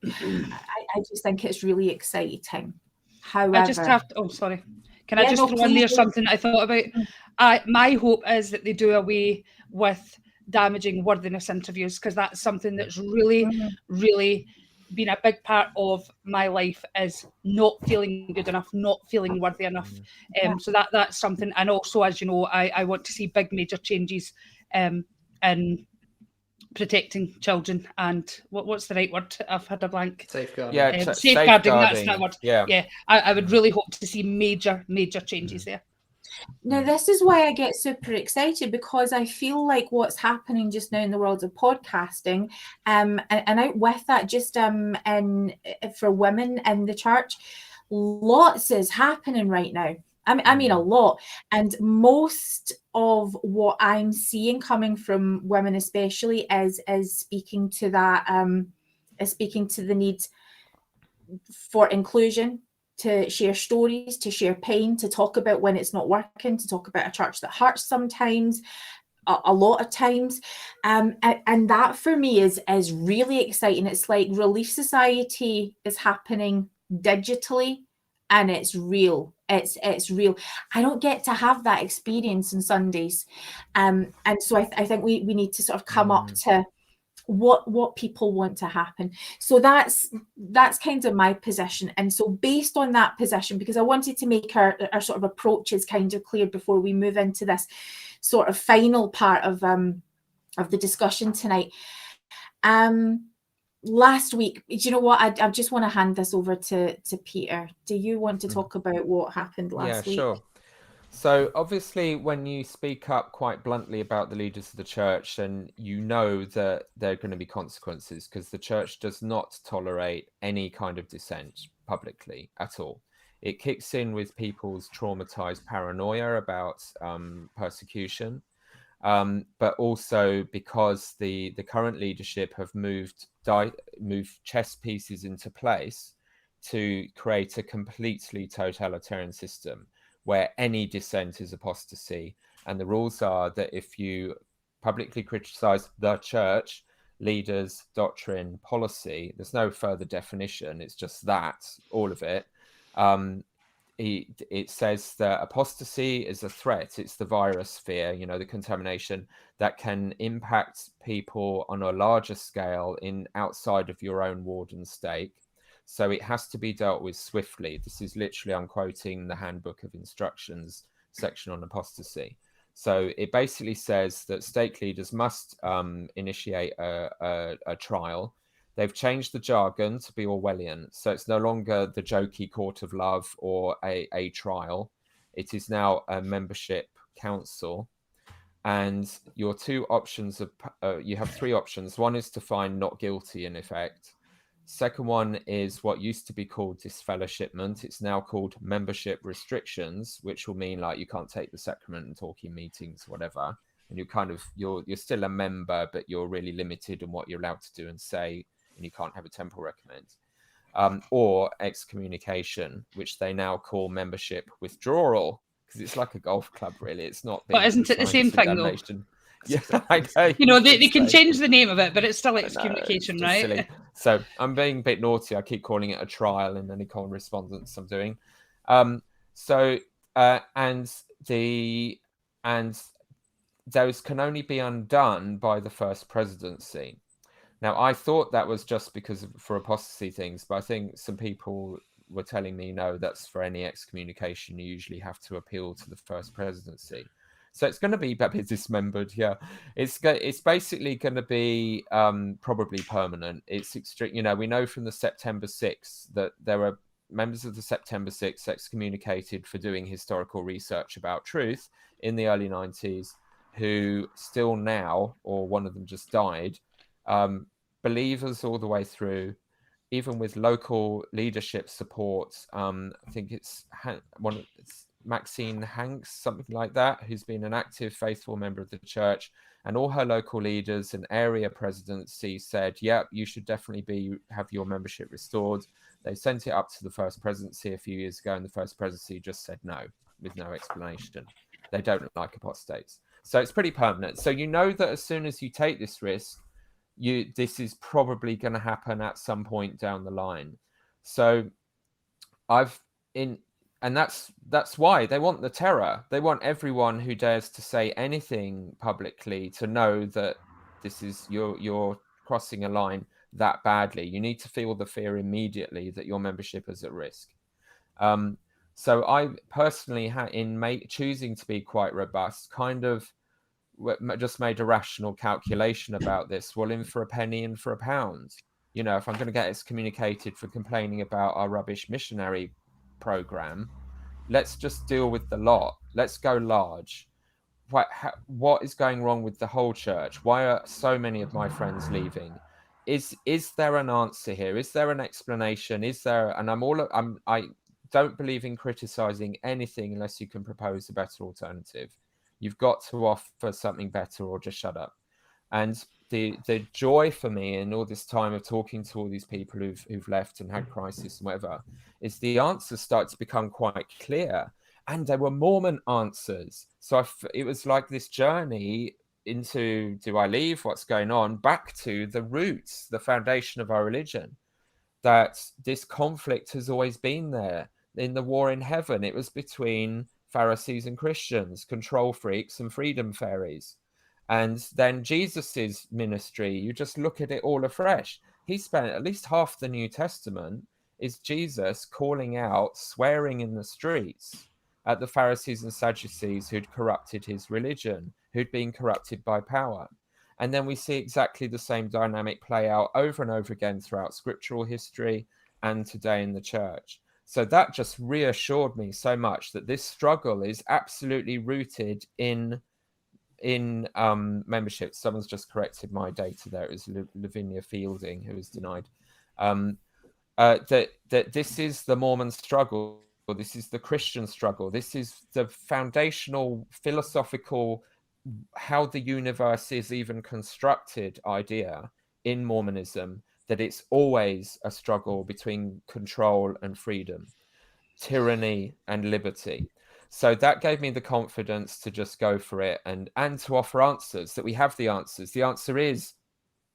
I just think it's really exciting. However, I just have to, sorry. Can I just throw in there something I thought about? My hope is that they do away with damaging worthiness interviews, because that's something that's really, really been a big part of my life, is not feeling good enough, not feeling worthy enough. So that's something. And also, as you know, I want to see big major changes in protecting children and what's the right word? I've had a blank. Safeguarding. Yeah, safeguarding. That's that word. Yeah. I would really hope to see major changes there. Now, this is why I get super excited, because I feel like what's happening just now in the world of podcasting, and out with that, just and for women in the church, lots is happening right now. I mean a lot, and most of what I'm seeing coming from women, especially, is speaking to that, is speaking to the need for inclusion, to share stories, to share pain, to talk about when it's not working, to talk about a church that hurts sometimes, a lot of times, and that for me is really exciting. It's like Relief Society is happening digitally, and it's real. It's real. I don't get to have that experience on Sundays, and so I think we need to sort of come up to what people want to happen. So that's kind of my position. And so based on that position, because I wanted to make our sort of approaches kind of clear before we move into this sort of final part of the discussion tonight. Last week, do you know what? I just want to hand this over to Peter. Do you want to talk about what happened last week? Yeah, sure. So obviously, when you speak up quite bluntly about the leaders of the church, and you know that there are going to be consequences, because the church does not tolerate any kind of dissent publicly at all. It kicks in with people's traumatized paranoia about persecution, but also because the current leadership have moved chess pieces into place to create a completely totalitarian system, where any dissent is apostasy. And the rules are that if you publicly criticize the church, leaders, doctrine, policy, there's no further definition. It's just that, all of it. It says that apostasy is a threat. It's the virus fear, the contamination that can impact people on a larger scale outside of your own ward and stake. So it has to be dealt with swiftly. This is literally, I'm quoting the Handbook of Instructions section on apostasy. So it basically says that stake leaders must initiate a trial. They've changed the jargon to be Orwellian. So it's no longer the jokey court of love or a trial. It is now a membership council. And your two options, you have three options. One is to find not guilty, in effect. Second one is what used to be called disfellowshipment. It's now called membership restrictions, which will mean like you can't take the sacrament and talk in meetings, whatever. And you're still a member, but you're really limited in what you're allowed to do and say, and you can't have a temple recommend. Or excommunication, which they now call membership withdrawal, because it's like a golf club, really. It's not. But isn't it the same thing, though? Yeah, I know. They can change the name of it, but it's still excommunication, right? Silly. So I'm being a bit naughty. I keep calling it a trial in any correspondence I'm doing. And those can only be undone by the first presidency. Now, I thought that was just because for apostasy things, but I think some people were telling me, no, that's for any excommunication. You usually have to appeal to the first presidency. So it's going to be dismembered. Yeah, it's basically going to be probably permanent. It's extreme. We know from the September 6th that there were members of the September 6th excommunicated for doing historical research about truth in the early 90s, who still now, or one of them just died, believers all the way through, even with local leadership support. I think it's Maxine Hanks, something like that, who's been an active, faithful member of the church, and all her local leaders and area presidency said, "Yep, you should definitely have your membership restored." They sent it up to the first presidency a few years ago, and the first presidency just said no, with no explanation. They don't like apostates, so it's pretty permanent. So that as soon as you take this risk, this is probably going to happen at some point down the line. So and that's why they want the terror. They want everyone who dares to say anything publicly to know that this is you're crossing a line that badly. You need to feel the fear immediately that your membership is at risk. So I personally, choosing to be quite robust, kind of just made a rational calculation about this. Well, in for a penny, in for a pound. If I'm going to get excommunicated for complaining about our rubbish missionary program, let's just deal with the lot. Let's go large. What is going wrong with the whole church? Why are so many of my friends leaving? Is there an answer here? Is there an explanation? I don't believe in criticizing anything unless you can propose a better alternative. You've got to offer something better or just shut up. And the joy for me in all this time of talking to all these people who've left and had crisis and whatever, is the answers start to become quite clear. And there were Mormon answers. So it was like this journey into, do I leave? What's going on? Back to the roots, the foundation of our religion. That this conflict has always been there. In the war in heaven, it was between Pharisees and Christians, control freaks and freedom fairies. And then Jesus's ministry, you just look at it all afresh. He spent at least half the New Testament is Jesus calling out, swearing in the streets at the Pharisees and Sadducees who'd corrupted his religion, who'd been corrupted by power. And then we see exactly the same dynamic play out over and over again throughout scriptural history and today in the church. So that just reassured me so much that this struggle is absolutely rooted in membership. Someone's just corrected my data there. It was Lavinia Fielding who was denied. That this is the Mormon struggle. This is the Christian struggle. This is the foundational philosophical, how the universe is even constructed idea in Mormonism, that it's always a struggle between control and freedom, tyranny and liberty. So that gave me the confidence to just go for it and to offer answers, that we have the answers. The answer is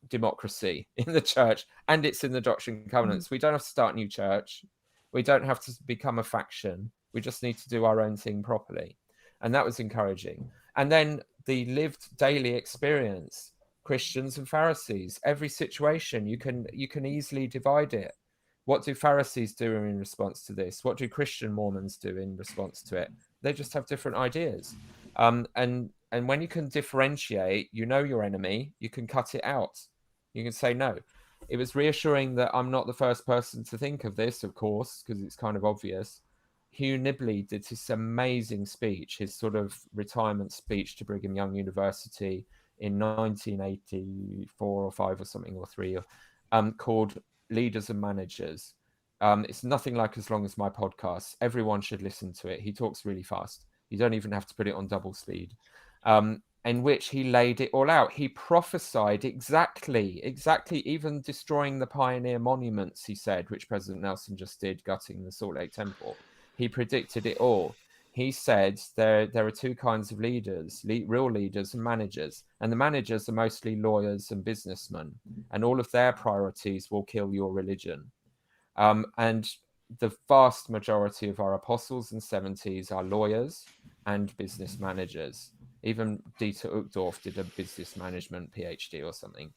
democracy in the church, and it's in the Doctrine and Covenants. We don't have to start a new church. We don't have to become a faction. We just need to do our own thing properly. And that was encouraging. And then the lived daily experience, Christians and Pharisees, every situation, you can easily divide it. What do Pharisees do in response to this? What do Christian Mormons do in response to it? They just have different ideas. And when you can differentiate, your enemy, you can cut it out. You can say no. It was reassuring that I'm not the first person to think of this, of course, because it's kind of obvious. Hugh Nibley did this amazing speech, his sort of retirement speech to Brigham Young University in 1984 or 5 or something, or 3, called Leaders and Managers. It's nothing like as long as my podcast. Everyone should listen to it. He talks really fast. You don't even have to put it on double speed. In which he laid it all out. He prophesied exactly, even destroying the pioneer monuments, he said, which President Nelson just did, gutting the Salt Lake Temple. He predicted it all. he said there are two kinds of leaders, real leaders and managers. And the managers are mostly lawyers and businessmen, and all of their priorities will kill your religion. And the vast majority of our apostles and 70s are lawyers and business managers. Even Dieter Uchtdorf did a business management PhD or something.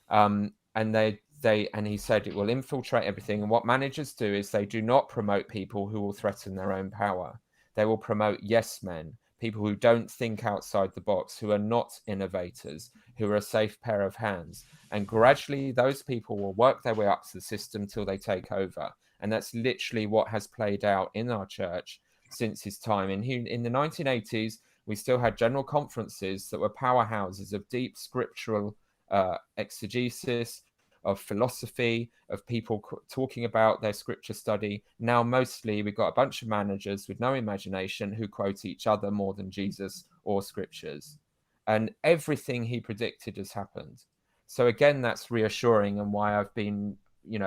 And he said it will infiltrate everything. And what managers do is they do not promote people who will threaten their own power. They will promote yes men, people who don't think outside the box, who are not innovators, who are a safe pair of hands. And gradually those people will work their way up to the system till they take over. And that's literally what has played out in our church since his time. In the 1980s, we still had general conferences that were powerhouses of deep scriptural exegesis, of philosophy, of people talking about their scripture study. Now, mostly we've got a bunch of managers with no imagination who quote each other more than Jesus or scriptures. And everything he predicted has happened. So again, that's reassuring, and why I've been,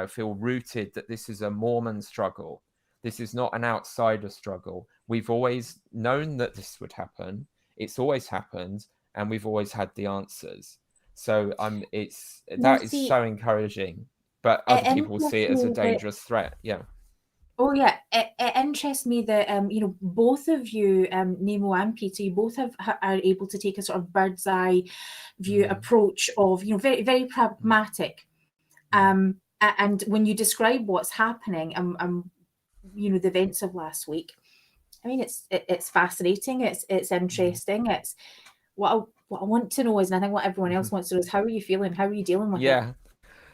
feel rooted that this is a Mormon struggle. This is not an outsider struggle. We've always known that this would happen. It's always happened, and we've always had the answers. So that is so encouraging, but other people see it as a dangerous threat. Yeah. Oh yeah, it interests me that both of you, Nemo and Peter, you both are able to take a sort of bird's eye view approach of very, very pragmatic. And when you describe what's happening, the events of last week, I mean, it's fascinating. It's interesting. It's what I want to know is, and I think what everyone else wants to know is, how are you feeling? How are you dealing with it? Yeah.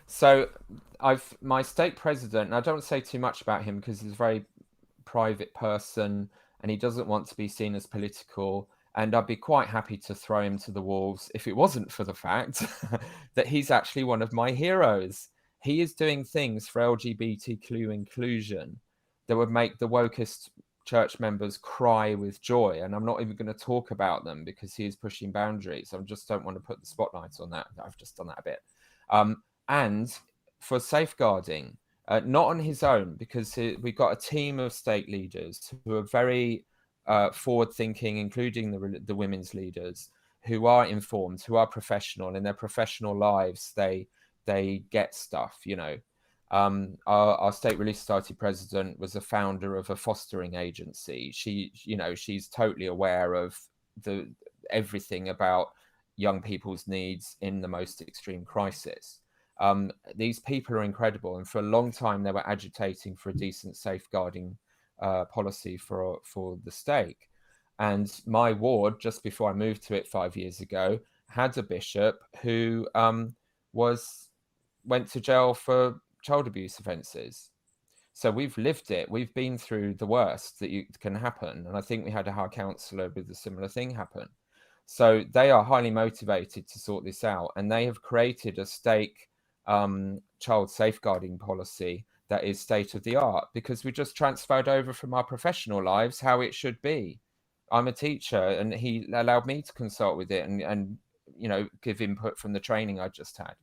So my stake president, and I don't say too much about him because he's a very private person and he doesn't want to be seen as political. And I'd be quite happy to throw him to the wolves if it wasn't for the fact that he's actually one of my heroes. He is doing things for LGBTQ inclusion that would make the wokest church members cry with joy. And I'm not even going to talk about them because he is pushing boundaries. I just don't want to put the spotlight on that. I've just done that a bit. And for safeguarding, not on his own, because we've got a team of stake leaders who are very forward-thinking, including the women's leaders, who are informed, who are professional. In their professional lives, they get stuff, Our State Relief Society president was a founder of a fostering agency. She's totally aware of everything about young people's needs in the most extreme crisis. These people are incredible, and for a long time they were agitating for a decent safeguarding policy for the stake. And my ward, just before I moved to it 5 years ago, had a bishop who went to jail for child abuse offences. So we've lived it. We've been through the worst that can happen. And I think we had a high councillor with a similar thing happen. So they are highly motivated to sort this out. And they have created a stake child safeguarding policy that is state of the art, because we just transferred over from our professional lives how it should be. I'm a teacher, and he allowed me to consult with it and give input from the training I just had.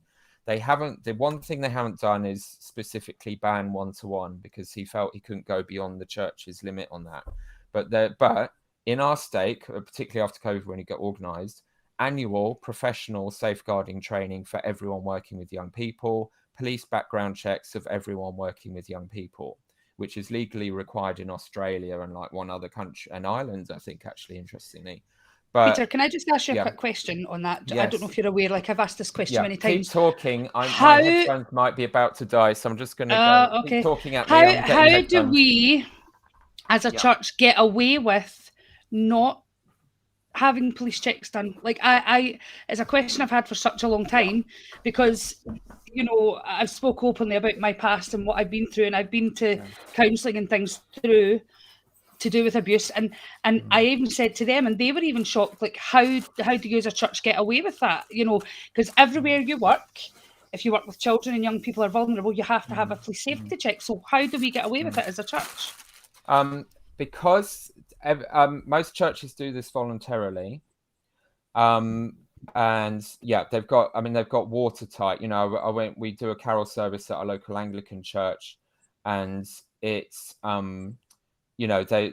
The one thing they haven't done is specifically ban one-to-one, because he felt he couldn't go beyond the church's limit on that. But in our stake, particularly after COVID when it got organised, annual professional safeguarding training for everyone working with young people, police background checks of everyone working with young people, which is legally required in Australia and like one other country, and Ireland, I think, actually, interestingly. But, Peter, can I just ask you a quick question on that? Yes. I don't know if you're aware, I've asked this question many times. Keep talking. My headphones might be about to die, so I'm just going to go. Okay. Keep talking at me. How do we, as a church, get away with not having police checks done? Like, it's a question I've had for such a long time, because I've spoke openly about my past and what I've been through, and I've been to counselling and things to do with abuse, and I even said to them, and they were even shocked, like, how do you as a church get away with that? Because everywhere you work, if you work with children and young people are vulnerable, you have to have a police safety check. So how do we get away with it as a church? Because most churches do this voluntarily, and they've got watertight. We do a carol service at our local Anglican church, and it's they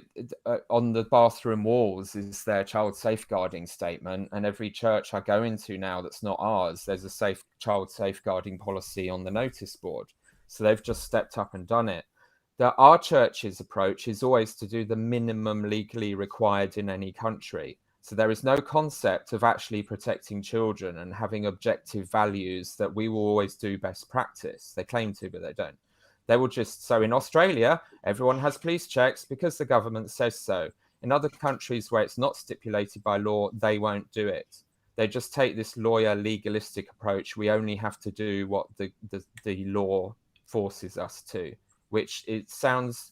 on the bathroom walls is their child safeguarding statement, and every church I go into now that's not ours, there's a child safeguarding policy on the notice board. So they've just stepped up and done it. Our church's approach is always to do the minimum legally required in any country. So there is no concept of actually protecting children and having objective values that we will always do best practice. They claim to, but they don't. They will just, so in Australia, everyone has police checks because the government says so. In other countries where it's not stipulated by law, they won't do it. They just take this lawyer legalistic approach. We only have to do what the law forces us to, which it sounds,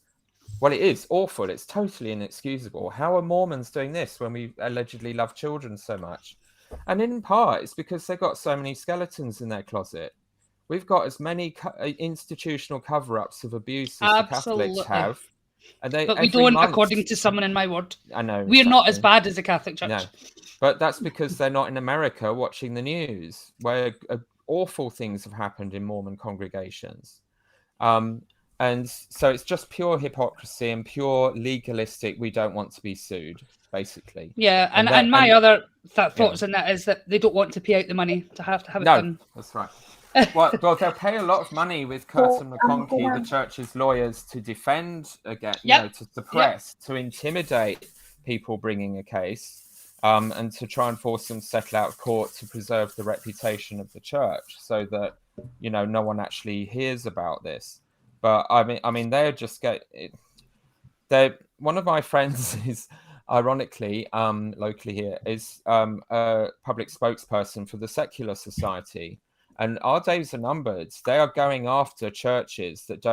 well, it is awful. It's totally inexcusable. How are Mormons doing this when we allegedly love children so much? And in part, it's because they've got so many skeletons in their closet. We've got as many institutional cover-ups of abuse as the Catholics have. And but we don't, according to someone in my ward. I know. We're not as bad as the Catholic Church. No, but that's because they're not in America watching the news, where awful things have happened in Mormon congregations. And so it's just pure hypocrisy and pure legalistic, we don't want to be sued, basically. Yeah, and my other thoughts on that is that they don't want to pay out the money to have it done. That's right. Well, they'll pay a lot of money with Curtin McConkie, the church's lawyers, to defend against, to suppress, to intimidate people bringing a case, and to try and force them to settle out of court to preserve the reputation of the church, so that no one actually hears about this. But I mean, they're just one of my friends is, ironically, locally here, is a public spokesperson for the Secular Society. And our days are numbered. They are going after churches that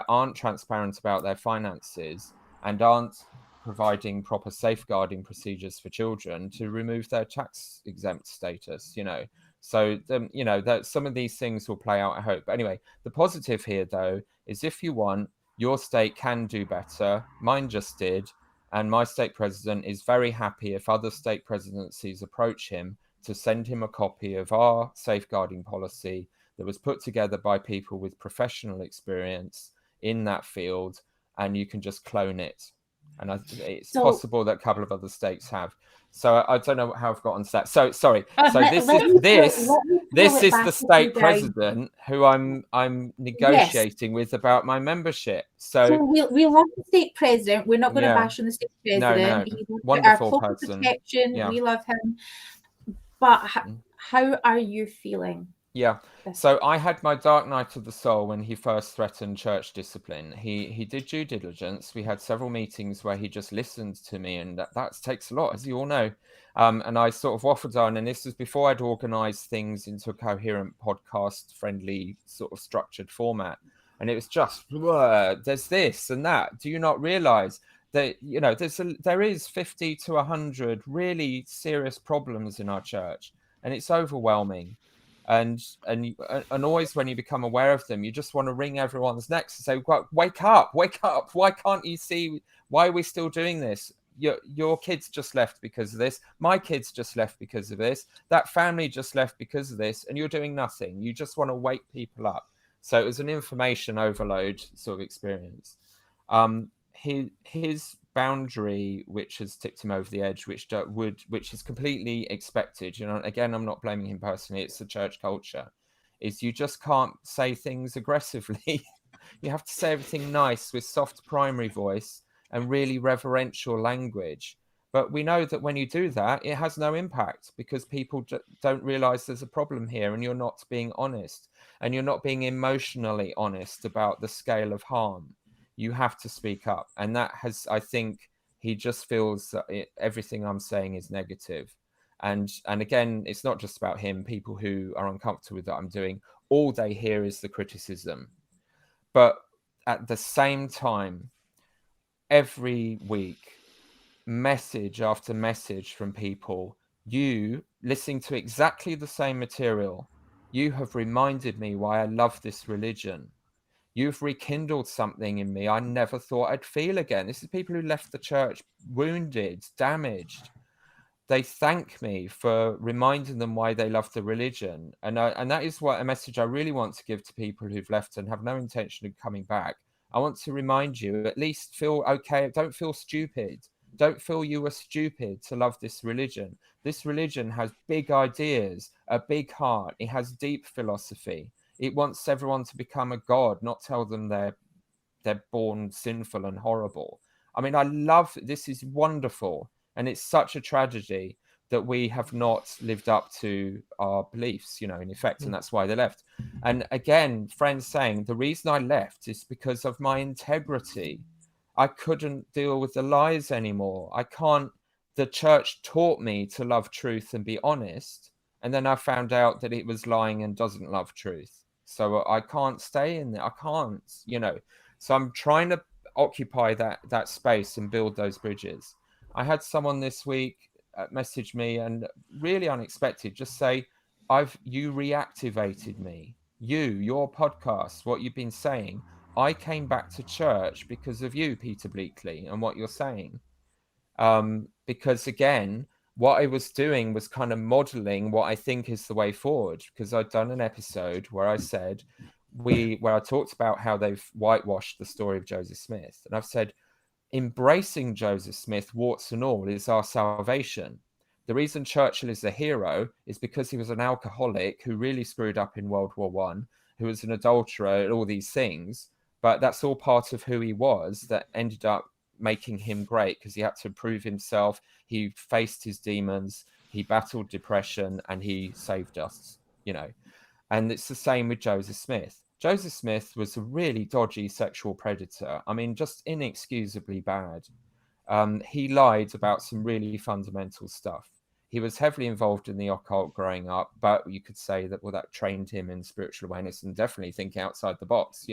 aren't transparent about their finances and aren't providing proper safeguarding procedures for children to remove their tax exempt status. So that some of these things will play out, I hope. But anyway, the positive here, though, is if you want, your state can do better. Mine just did, and my state president is very happy if other state presidencies approach him to send him a copy of our safeguarding policy that was put together by people with professional experience in that field, and you can just clone it. And it's possible that a couple of other states have. So I don't know how I've got onto that. So sorry. So this is the state president who I'm negotiating with about my membership. So we love the state president. We're not going to bash on the state president. No. He's Wonderful our person. Protection. Yeah. We love him. But how are you feeling? Yeah. So I had my dark night of the soul when he first threatened church discipline. He did due diligence. We had several meetings where he just listened to me, and that takes a lot, as you all know. And I sort of waffled on, and this was before I'd organized things into a coherent podcast-friendly sort of structured format. And it was just, there's this and that. Do you not realize that, there is 50 to 100 really serious problems in our church, and it's overwhelming. And always when you become aware of them, you just want to wring everyone's necks and say, wake up. Why can't you see? Why are we still doing this? Your kids just left because of this. My kids just left because of this. That family just left because of this. And you're doing nothing. You just want to wake people up. So it was an information overload sort of experience. His boundary, which has tipped him over the edge, which is completely expected. Again, I'm not blaming him personally. It's the church culture. Is you just can't say things aggressively. You have to say everything nice with soft primary voice and really reverential language. But we know that when you do that, it has no impact because people don't realize there's a problem here, and you're not being honest, and you're not being emotionally honest about the scale of harm. You have to speak up. And that has, I think, he just feels that everything I'm saying is negative. And again, it's not just about him. People who are uncomfortable with what I'm doing, all they hear is the criticism. But at the same time, every week, message after message from people, you listening to exactly the same material, you have reminded me why I love this religion. You've rekindled something in me I never thought I'd feel again. This is people who left the church wounded, damaged. They thank me for reminding them why they love the religion. And that is what a message I really want to give to people who've left and have no intention of coming back. I want to remind you, at least feel okay. Don't feel stupid. Don't feel you were stupid to love this religion. This religion has big ideas, a big heart. It has deep philosophy. It wants everyone to become a god, not tell them they're born sinful and horrible. I mean, I love, this is wonderful. And it's such a tragedy that we have not lived up to our beliefs, in effect. And that's why they left. And again, friends saying, the reason I left is because of my integrity. I couldn't deal with the lies anymore. The church taught me to love truth and be honest. And then I found out that it was lying and doesn't love truth. So I can't stay in there. I can't, So I'm trying to occupy that space and build those bridges. I had someone this week message me, and really unexpected, just say, you reactivated me. Your podcast, what you've been saying. I came back to church because of you, Peter Bleakley, and what you're saying. Because again, what I was doing was kind of modeling what I think is the way forward, because I'd done an episode where I said, where I talked about how they've whitewashed the story of Joseph Smith. And I've said, embracing Joseph Smith, warts and all, is our salvation. The reason Churchill is a hero is because he was an alcoholic who really screwed up in World War I, who was an adulterer and all these things. But that's all part of who he was that ended up making him great, because he had to prove himself. He faced his demons, he battled depression, and he saved us, And it's the same with Joseph Smith. Joseph Smith was a really dodgy sexual predator. I mean, just inexcusably bad. He lied about some really fundamental stuff. He was heavily involved in the occult growing up, but you could say that, well, that trained him in spiritual awareness and definitely thinking outside the box,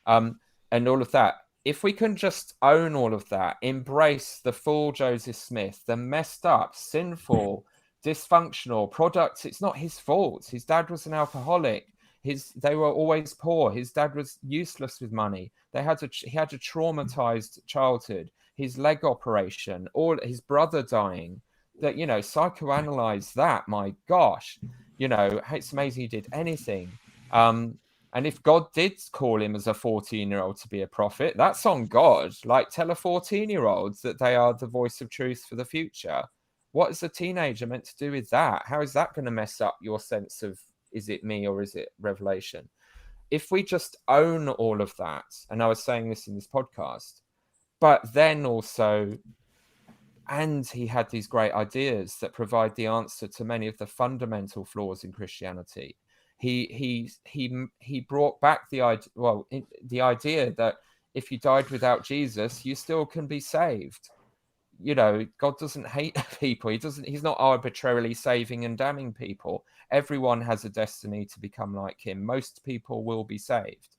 and all of that. If we can just own all of that, embrace the full Joseph Smith, the messed up, sinful, dysfunctional product. It's not his fault. His dad was an alcoholic. They were always poor. His dad was useless with money. He had a traumatized childhood. His leg operation, his brother dying. That, psychoanalyze that. My gosh, it's amazing he did anything. And if God did call him as a 14-year-old to be a prophet, that's on God. Like, tell a 14-year-old that they are the voice of truth for the future. What is a teenager meant to do with that? How is that going to mess up your sense of, is it me or is it revelation? If we just own all of that, and I was saying this in this podcast, but then also, and he had these great ideas that provide the answer to many of the fundamental flaws in Christianity. He brought back the idea that if you died without Jesus, you still can be saved. God doesn't hate people. He's not arbitrarily saving and damning people. Everyone has a destiny to become like him. Most people will be saved.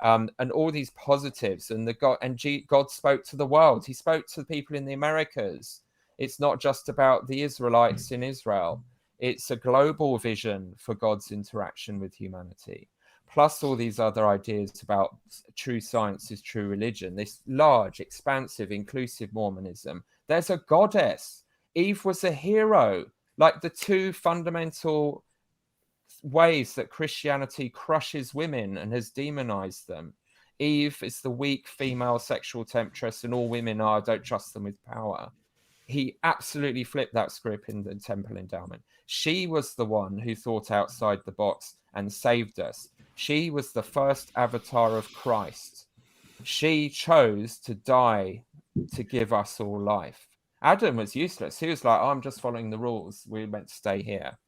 And all these positives, and God spoke to the world. He spoke to the people in the Americas. It's not just about the Israelites in Israel. It's a global vision for God's interaction with humanity. Plus all these other ideas about true science is true religion. This large, expansive, inclusive Mormonism. There's a goddess. Eve was a hero. Like, the two fundamental ways that Christianity crushes women and has demonized them. Eve is the weak female sexual temptress, and all women are, don't trust them with power. He absolutely flipped that script in the temple endowment. She was the one who thought outside the box and saved us. She was the first avatar of Christ. She chose to die to give us all life. Adam was useless. He was like, I'm just following the rules. We're meant to stay here.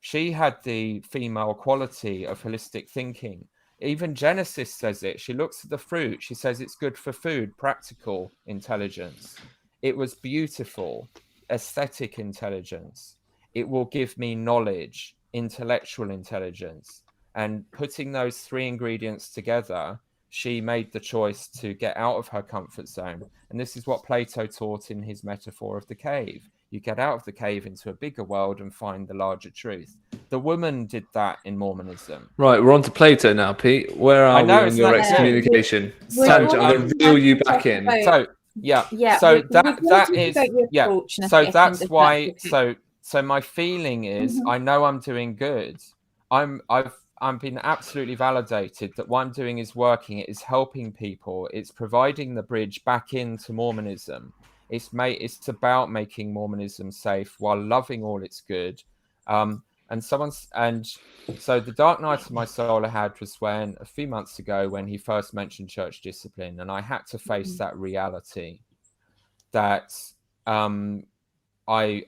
She had the female quality of holistic thinking. Even Genesis says it. She looks at the fruit. She says it's good for food, practical intelligence. It was beautiful, aesthetic intelligence. It will give me knowledge, intellectual intelligence. And putting those three ingredients together, she made the choice to get out of her comfort zone. And this is what Plato taught in his metaphor of the cave. You get out of the cave into a bigger world and find the larger truth. The woman did that in Mormonism. Right, we're on to Plato now, Pete. Where are we on your excommunication? Tangent, I'm going to reel you back in. So that's why. So my feeling is, I know I'm doing good. I'm being absolutely validated that what I'm doing is working. It is helping people. It's providing the bridge back into Mormonism. It's about making Mormonism safe while loving all its good. So the dark night of my soul I had was when a few months ago when he first mentioned church discipline, and I had to face that reality that I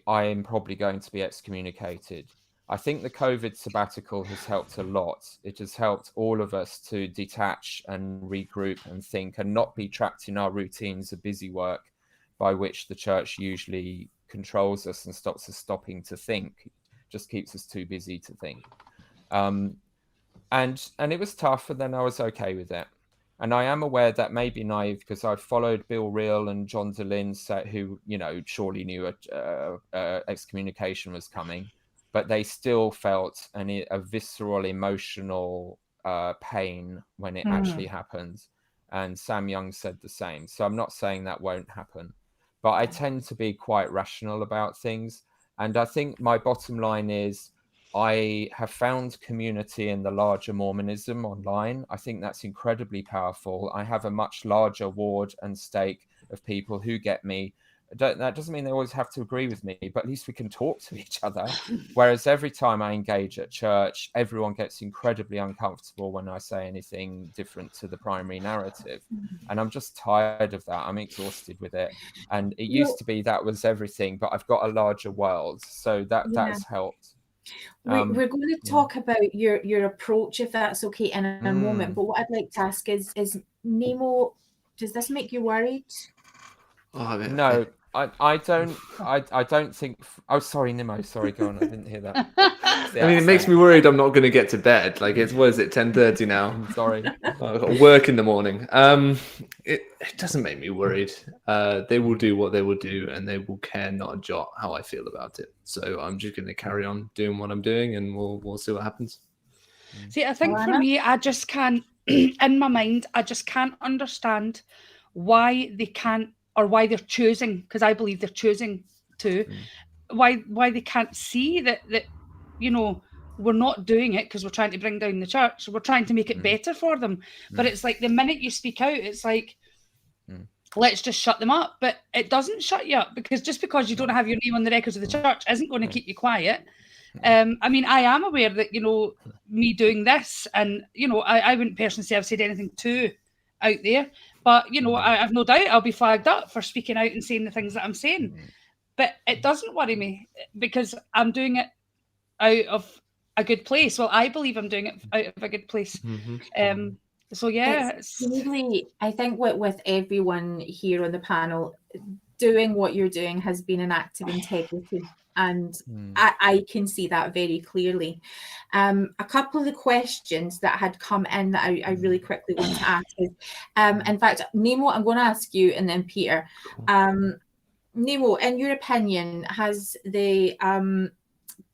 am probably going to be excommunicated. I think the COVID sabbatical has helped a lot. It has helped all of us to detach and regroup and think and not be trapped in our routines of busy work by which the church usually controls us and stops us stopping to think, just keeps us too busy to think. And it was tough, and then I was okay with it. And I am aware that may be naive because I've followed Bill Reel and John DeLynn, who, surely knew excommunication was coming, but they still felt a visceral emotional pain when it actually happened. And Sam Young said the same. So I'm not saying that won't happen, but I tend to be quite rational about things. And I think my bottom line is I have found community in the larger Mormonism online. I think that's incredibly powerful. I have a much larger ward and stake of people who get me. That doesn't mean they always have to agree with me, but at least we can talk to each other. Whereas every time I engage at church, everyone gets incredibly uncomfortable when I say anything different to the primary narrative. And I'm just tired of that. I'm exhausted with it. And it used to be that was everything, but I've got a larger world. So that has helped. We're going to talk about your approach, if that's okay, in a moment. But what I'd like to ask is Nemo, does this make you worried? No, I don't think. Oh, sorry, Nemo. Sorry, go on. I didn't hear that. It makes me worried I'm not going to get to bed. Like, what is it, 10:30 now? I'm sorry. I've got work in the morning. It doesn't make me worried. They will do what they will do, and they will care not a jot how I feel about it. So I'm just going to carry on doing what I'm doing, and we'll see what happens. See, I think for me, I just can't, in my mind, I just can't understand why they can't, or why they're choosing, because I believe they're choosing to, why they can't see that we're not doing it because we're trying to bring down the church. We're trying to make it better for them. But it's like the minute you speak out, it's like, let's just shut them up. But it doesn't shut you up, because just because you don't have your name on the records of the church isn't going to keep you quiet. I mean, I am aware that, me doing this, and, I wouldn't personally say I've said anything too out there, but, I have no doubt I'll be flagged up for speaking out and saying the things that I'm saying. But it doesn't worry me, because I'm doing it out of a good place. Well, I believe I'm doing it out of a good place. So, yeah. It's really, I think with everyone here on the panel, doing what you're doing has been an act of integrity. And I can see that very clearly. A couple of the questions that had come in that I really quickly want to ask is, in fact, Nemo, I'm going to ask you, and then Peter. Nemo, in your opinion, has the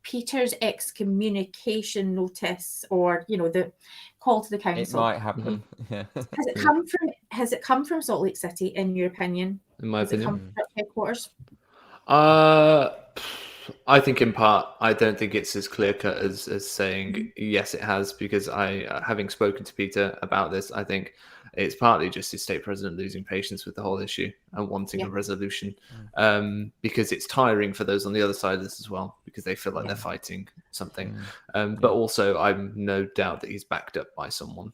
Peter's excommunication notice, or the call to the council, it might happen. Yeah. Has it come from Salt Lake City, in your opinion? In my opinion, it come from headquarters? I think in part, I don't think it's as clear cut as saying yes, it has, because having spoken to Peter about this, I think it's partly just his state president losing patience with the whole issue and wanting a resolution, because it's tiring for those on the other side of this as well, because they feel like they're fighting something. But also, I'm no doubt that he's backed up by someone.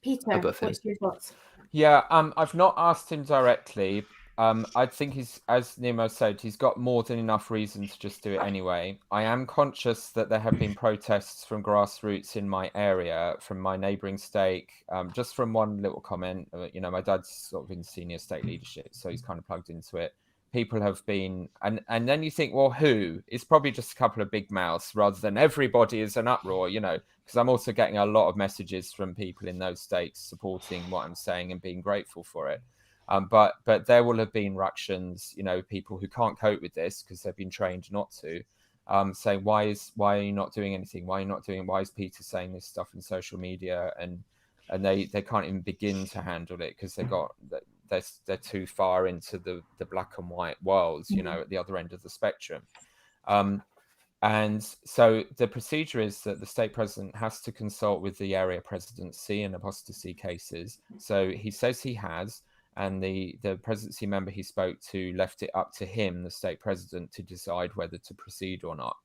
Peter, what's your thoughts? Yeah, I've not asked him directly. I think he's, as Nemo said, he's got more than enough reason to just do it anyway. I am conscious that there have been protests from grassroots in my area, from my neighbouring stake. Just from one little comment, my dad's sort of in senior stake leadership, so he's kind of plugged into it. People have been, and then you think, well, who? It's probably just a couple of big mouths rather than everybody is an uproar, because I'm also getting a lot of messages from people in those stakes supporting what I'm saying and being grateful for it. But there will have been ructions, people who can't cope with this because they've been trained not to, saying, why are you not doing anything? Why is Peter saying this stuff in social media? And they can't even begin to handle it because they're too far into the black and white worlds, at the other end of the spectrum. And so the procedure is that the stake president has to consult with the area presidency in apostasy cases. So he says he has, and the presidency member he spoke to left it up to him, the stake president, to decide whether to proceed or not.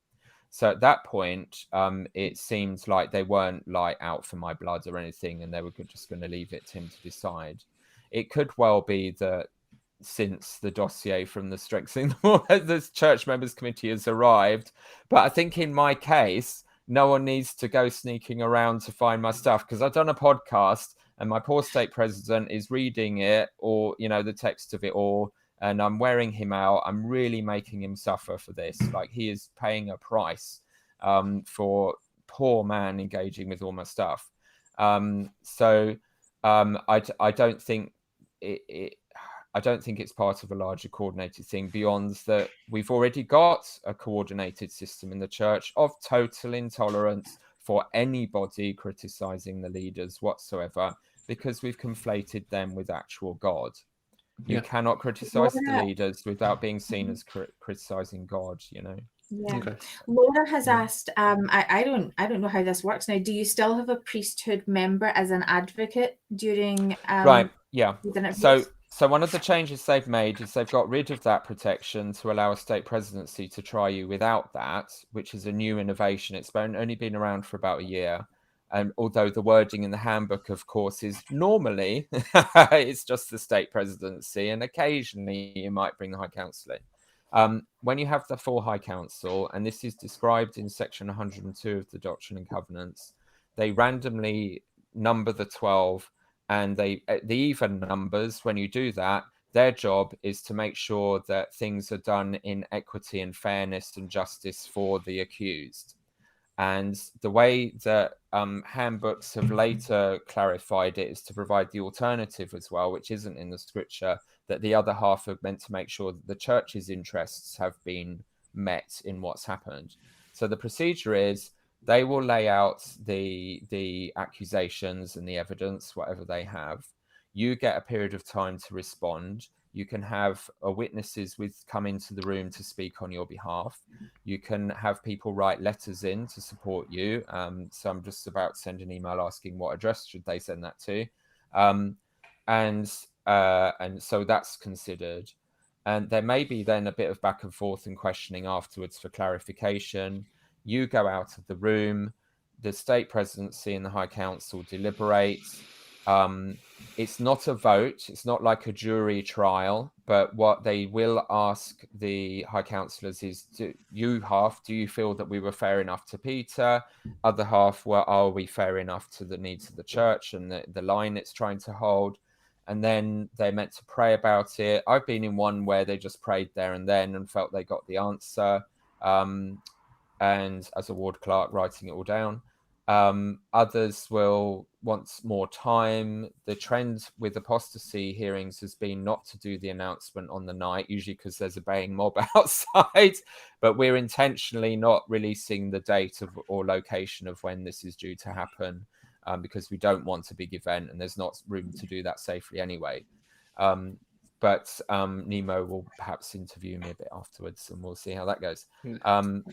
So at that point, it seemed like they weren't like out for my blood or anything, and they were just going to leave it to him to decide. It could well be that since the dossier from the Strengthening the Church Members Committee has arrived, but I think in my case, no one needs to go sneaking around to find my stuff, because I've done a podcast and my poor stake president is reading it, or the text of it all, and I'm wearing him out. I'm really making him suffer for this. Like, he is paying a price for poor man engaging with all my stuff. So I don't think I don't think it's part of a larger coordinated thing, beyond that we've already got a coordinated system in the church of total intolerance for anybody criticizing the leaders whatsoever, because we've conflated them with actual God. You cannot criticize the leaders without being seen as criticizing God, Yeah. Okay. Laura has asked, I don't know how this works now. Do you still have a priesthood member as an advocate during right? Yeah. So So one of the changes they've made is they've got rid of that protection to allow a stake presidency to try you without that, which is a new innovation. It's only been around for about a year. And although the wording in the handbook, of course, is normally it's just the stake presidency, and occasionally you might bring the High Council in. When you have the full High Council, and this is described in section 102 of the Doctrine and Covenants, they randomly number the 12, and the even numbers. When you do that, their job is to make sure that things are done in equity and fairness and justice for the accused. And the way that handbooks have later clarified it is to provide the alternative as well, which isn't in the scripture, that the other half are meant to make sure that the church's interests have been met in what's happened. So the procedure is they will lay out the accusations and the evidence, whatever they have. You get a period of time to respond. You can have witnesses come into the room to speak on your behalf. You can have people write letters in to support you. So I'm just about to send an email asking what address should they send that to. And so that's considered. And there may be then a bit of back and forth and questioning afterwards for clarification. You go out of the room. The stake presidency and the High Council deliberates. It's not a vote. It's not like a jury trial. But what they will ask the High Councillors is, do you feel that we were fair enough to Peter? Other half, well, are we fair enough to the needs of the church and the line it's trying to hold? And then they're meant to pray about it. I've been in one where they just prayed there and then and felt they got the answer. And as a ward clerk, writing it all down. Others will want more time. The trend with apostasy hearings has been not to do the announcement on the night, usually because there's a baying mob outside, but we're intentionally not releasing the date or location of when this is due to happen, because we don't want a big event and there's not room to do that safely anyway. But Nemo will perhaps interview me a bit afterwards, and we'll see how that goes.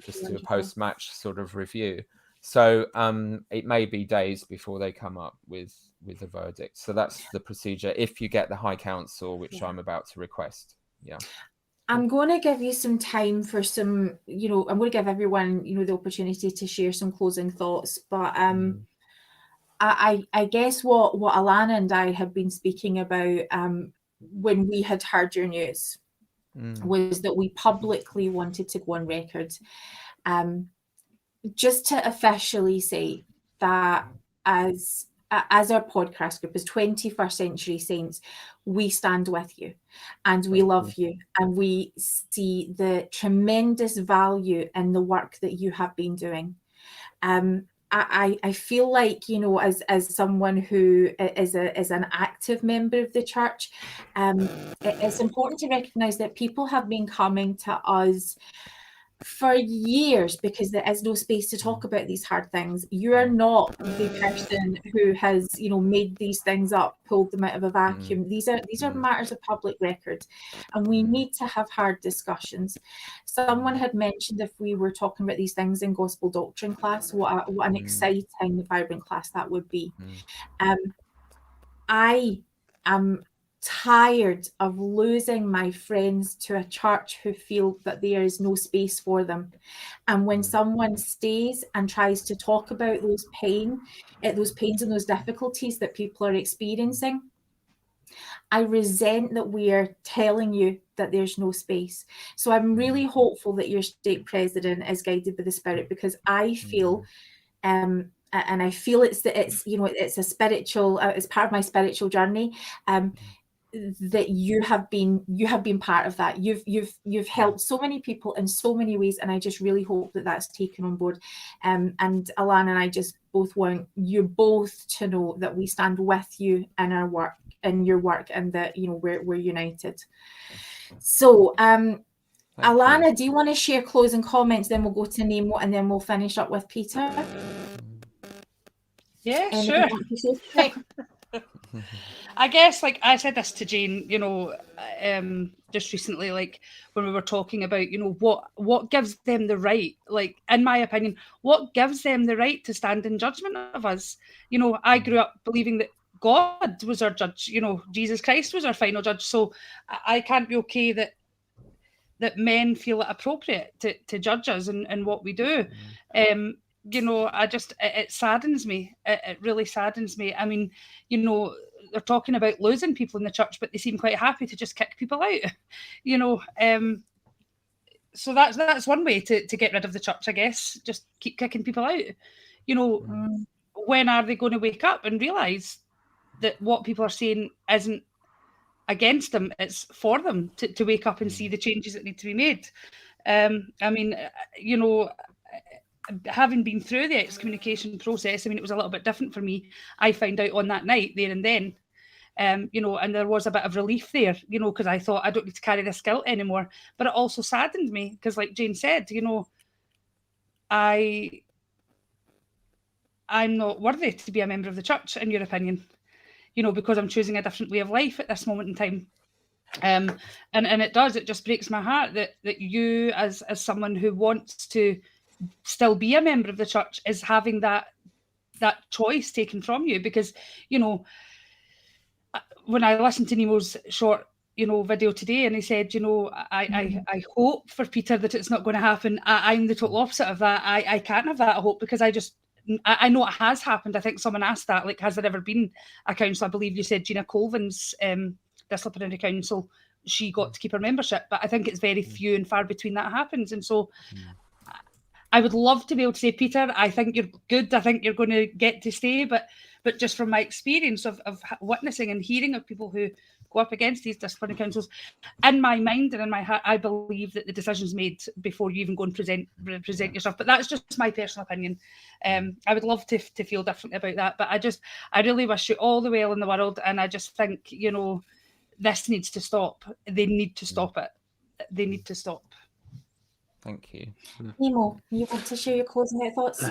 Just do a post-match sort of review. So it may be days before they come up with a verdict. So that's the procedure if you get the High Council, which I'm about to request. Yeah. I'm going to give you some time for some, I'm going to give everyone, the opportunity to share some closing thoughts. But I guess what Alana and I had been speaking about when we had heard your news was that we publicly wanted to go on record just to officially say that as our podcast group, as 21st Century Saints, we stand with you and we love you, and we see the tremendous value in the work that you have been doing. I feel like, as someone who is an active member of the church, it's important to recognise that people have been coming to us for years, because there is no space to talk about these hard things. You are not the person who has, made these things up, pulled them out of a vacuum. These are matters of public record, and we need to have hard discussions. Someone had mentioned if we were talking about these things in gospel doctrine class, what an exciting, vibrant class that would be. I am tired of losing my friends to a church who feel that there is no space for them. And when someone stays and tries to talk about those pains and those difficulties that people are experiencing, I resent that we are telling you that there's no space. So I'm really hopeful that your stake president is guided by the Spirit, because I feel and I feel it's a spiritual, it's part of my spiritual journey, that you have been part of that. You've helped so many people in so many ways, and I just really hope that that's taken on board. And Alana and I just both want you both to know that we stand with you in our work, in your work, and that we're united. So Alana, do you want to share closing comments? Then we'll go to Nemo, and then we'll finish up with Peter. Yeah, sure. I guess, like I said this to Jane, just recently, like when we were talking about, what gives them the right, like in my opinion, what gives them the right to stand in judgment of us? I grew up believing that God was our judge, Jesus Christ was our final judge. So I can't be okay that men feel it appropriate to judge us and what we do. It saddens me. It really saddens me. I mean, they're talking about losing people in the church, but they seem quite happy to just kick people out, so that's one way to get rid of the church, I guess. Just keep kicking people out. When are they going to wake up and realise that what people are saying isn't against them, it's for them to wake up and see the changes that need to be made? I mean, having been through the excommunication process, I mean, it was a little bit different for me. I found out on that night, there and then, and there was a bit of relief there, because I thought I don't need to carry this guilt anymore. But it also saddened me because, like Jane said, I'm not worthy to be a member of the church, in your opinion, because I'm choosing a different way of life at this moment in time. And it just breaks my heart that you, as someone who wants to still be a member of the church, is having that choice taken from you. Because when I listened to Nemo's short video today, and he said, I hope for Peter that it's not going to happen. I'm the total opposite of that. I can't have that hope, because I know it has happened. I think someone asked that, like, has there ever been a council? I believe you said Gina Colvin's disciplinary council, she got to keep her membership, but I think it's very few and far between that happens. And so I would love to be able to say, Peter, I think you're good. I think you're going to get to stay. But just from my experience of witnessing and hearing of people who go up against these disciplinary councils, in my mind and in my heart, I believe that the decision's made before you even go and present yourself. But that's just my personal opinion. I would love to feel differently about that. But I really wish you all the well in the world. And I just think, this needs to stop. They need to stop it. They need to stop. Thank you. Nemo, you want to share your closing out thoughts?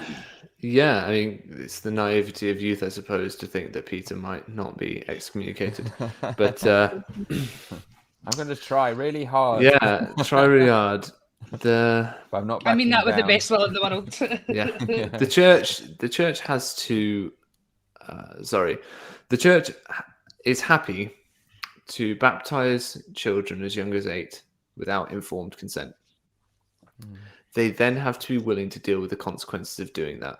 Yeah, I mean, it's the naivety of youth, I suppose, to think that Peter might not be excommunicated. But I'm going to try really hard. Yeah, try really hard. I'm not. I mean, that with the best will in the world. Yeah, the church has to. The church is happy to baptize children as young as 8 without informed consent. They then have to be willing to deal with the consequences of doing that,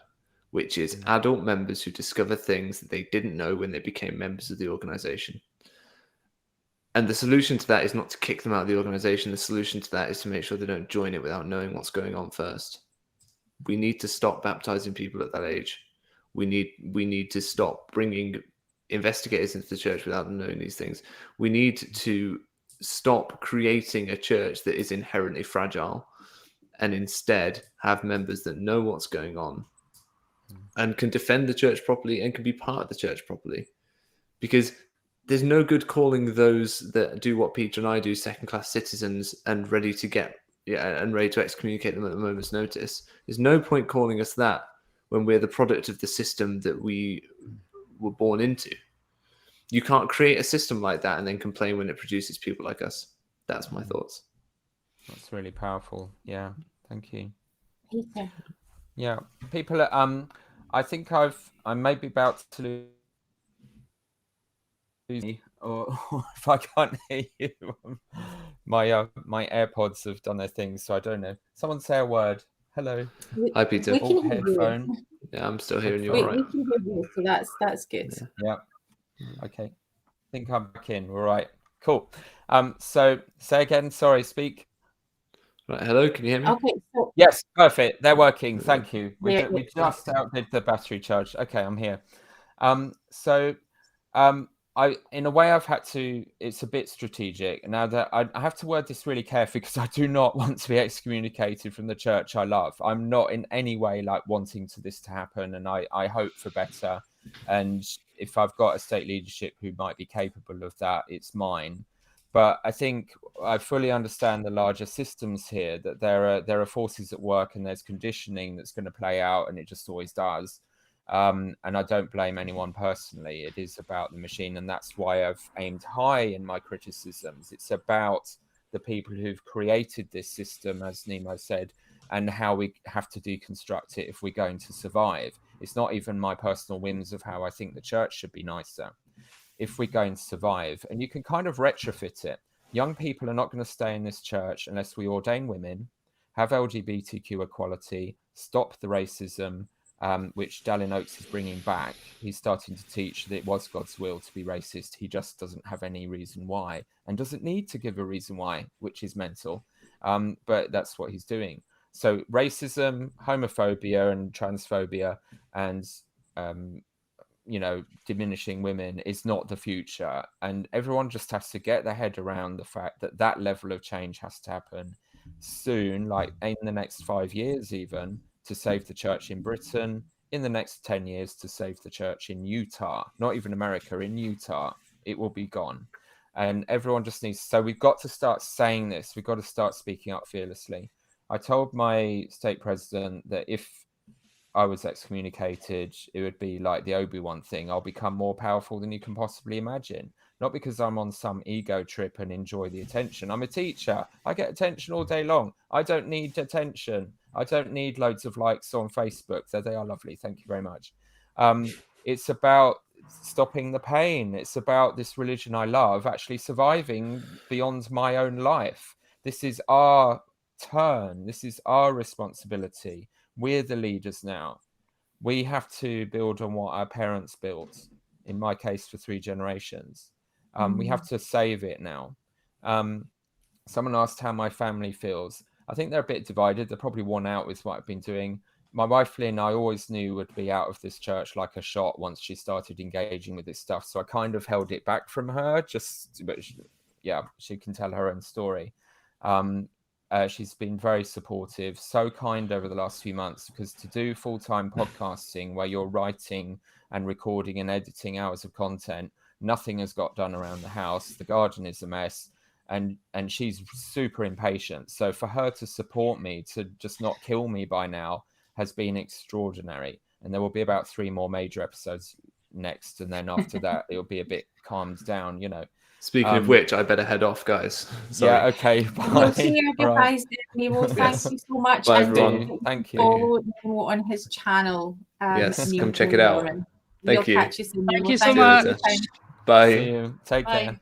which is adult members who discover things that they didn't know when they became members of the organization. And the solution to that is not to kick them out of the organization. The solution to that is to make sure they don't join it without knowing what's going on first. We need to stop baptizing people at that age. We need to stop bringing investigators into the church without them knowing these things. We need to stop creating a church that is inherently fragile, and instead have members that know what's going on and can defend the church properly and can be part of the church properly. Because there's no good calling those that do what Peter and I do second-class citizens and ready to get and ready to excommunicate them at a moment's notice. There's no point calling us that when we're the product of the system that we were born into. You can't create a system like that and then complain when it produces people like us. That's my thoughts. That's really powerful. Yeah, thank you. Peter. Yeah, people. I think I may be about to lose me, or if I can't hear you, my AirPods have done their thing, so I don't know. Someone say a word. Hello. Hi, Peter. We can hear headphone. you. Yeah, I'm still hearing you We all right. can hear you, so that's good. Yeah. Okay. I think I'm back in. All right. Cool. So say again. Sorry. Speak. Right. Hello. Can you hear me? Okay. So Yes. Perfect. They're working. Thank you. We There- just outdid the battery charge. Okay. I'm here. In a way, I've had to. It's a bit strategic now that I have to word this really carefully because I do not want to be excommunicated from the church I love. I'm not in any way like wanting this to happen, and I hope for better. And if I've got a state leadership who might be capable of that, it's mine. But I think I fully understand the larger systems here, that there are forces at work and there's conditioning that's going to play out, and it just always does. And I don't blame anyone personally. It is about the machine, and that's why I've aimed high in my criticisms. It's about the people who've created this system, as Nemo said, and how we have to deconstruct it if we're going to survive. It's not even my personal whims of how I think the church should be nicer. If we're going to survive, and you can kind of retrofit it. Young people are not going to stay in this church unless we ordain women, have LGBTQ equality, stop the racism, which Dallin Oakes is bringing back. He's starting to teach that it was God's will to be racist. He just doesn't have any reason why, and doesn't need to give a reason why, which is mental. But that's what he's doing. So racism, homophobia, and transphobia, and diminishing women is not the future. And everyone just has to get their head around the fact that that level of change has to happen soon, like in the next 5 years, even to save the church in Britain, in the next 10 years to save the church in Utah, not even America, in Utah. It will be gone. And everyone just needs, so we've got to start saying this. We've got to start speaking up fearlessly. I told my state president that if I was excommunicated, it would be like the Obi-Wan thing. I'll become more powerful than you can possibly imagine. Not because I'm on some ego trip and enjoy the attention. I'm a teacher. I get attention all day long. I don't need attention. I don't need loads of likes on Facebook. So they are lovely. Thank you very much. It's about stopping the pain. It's about this religion I love actually surviving beyond my own life. This is our turn. This is our responsibility. We're the leaders now. We have to build on what our parents built, in my case, for 3 generations. We have to save it now. Someone asked how my family feels. I think they're a bit divided. They're probably worn out with what I've been doing. My wife, Lynn, I always knew would be out of this church like a shot once she started engaging with this stuff. So I kind of held it back from her, but she can tell her own story. She's been very supportive, so kind over the last few months, because to do full-time podcasting where you're writing and recording and editing hours of content, nothing has got done around the house. The garden is a mess, and she's super impatient. So for her to support me, to just not kill me by now, has been extraordinary. And there will be about 3 more major episodes next, and then after that it'll be a bit calmed down, Speaking of which, I better head off, guys. Sorry. Yeah, okay. Bye. We'll see you Right. guys, Nemo. Thank you so much. Bye, and everyone. Thank you. follow Nemo on his channel. Yes, Nemo come check The it out. Mormon. Thank We'll you. catch you soon. Thank Nemo. you so Thank much. for your time. Bye. See you. Take Bye.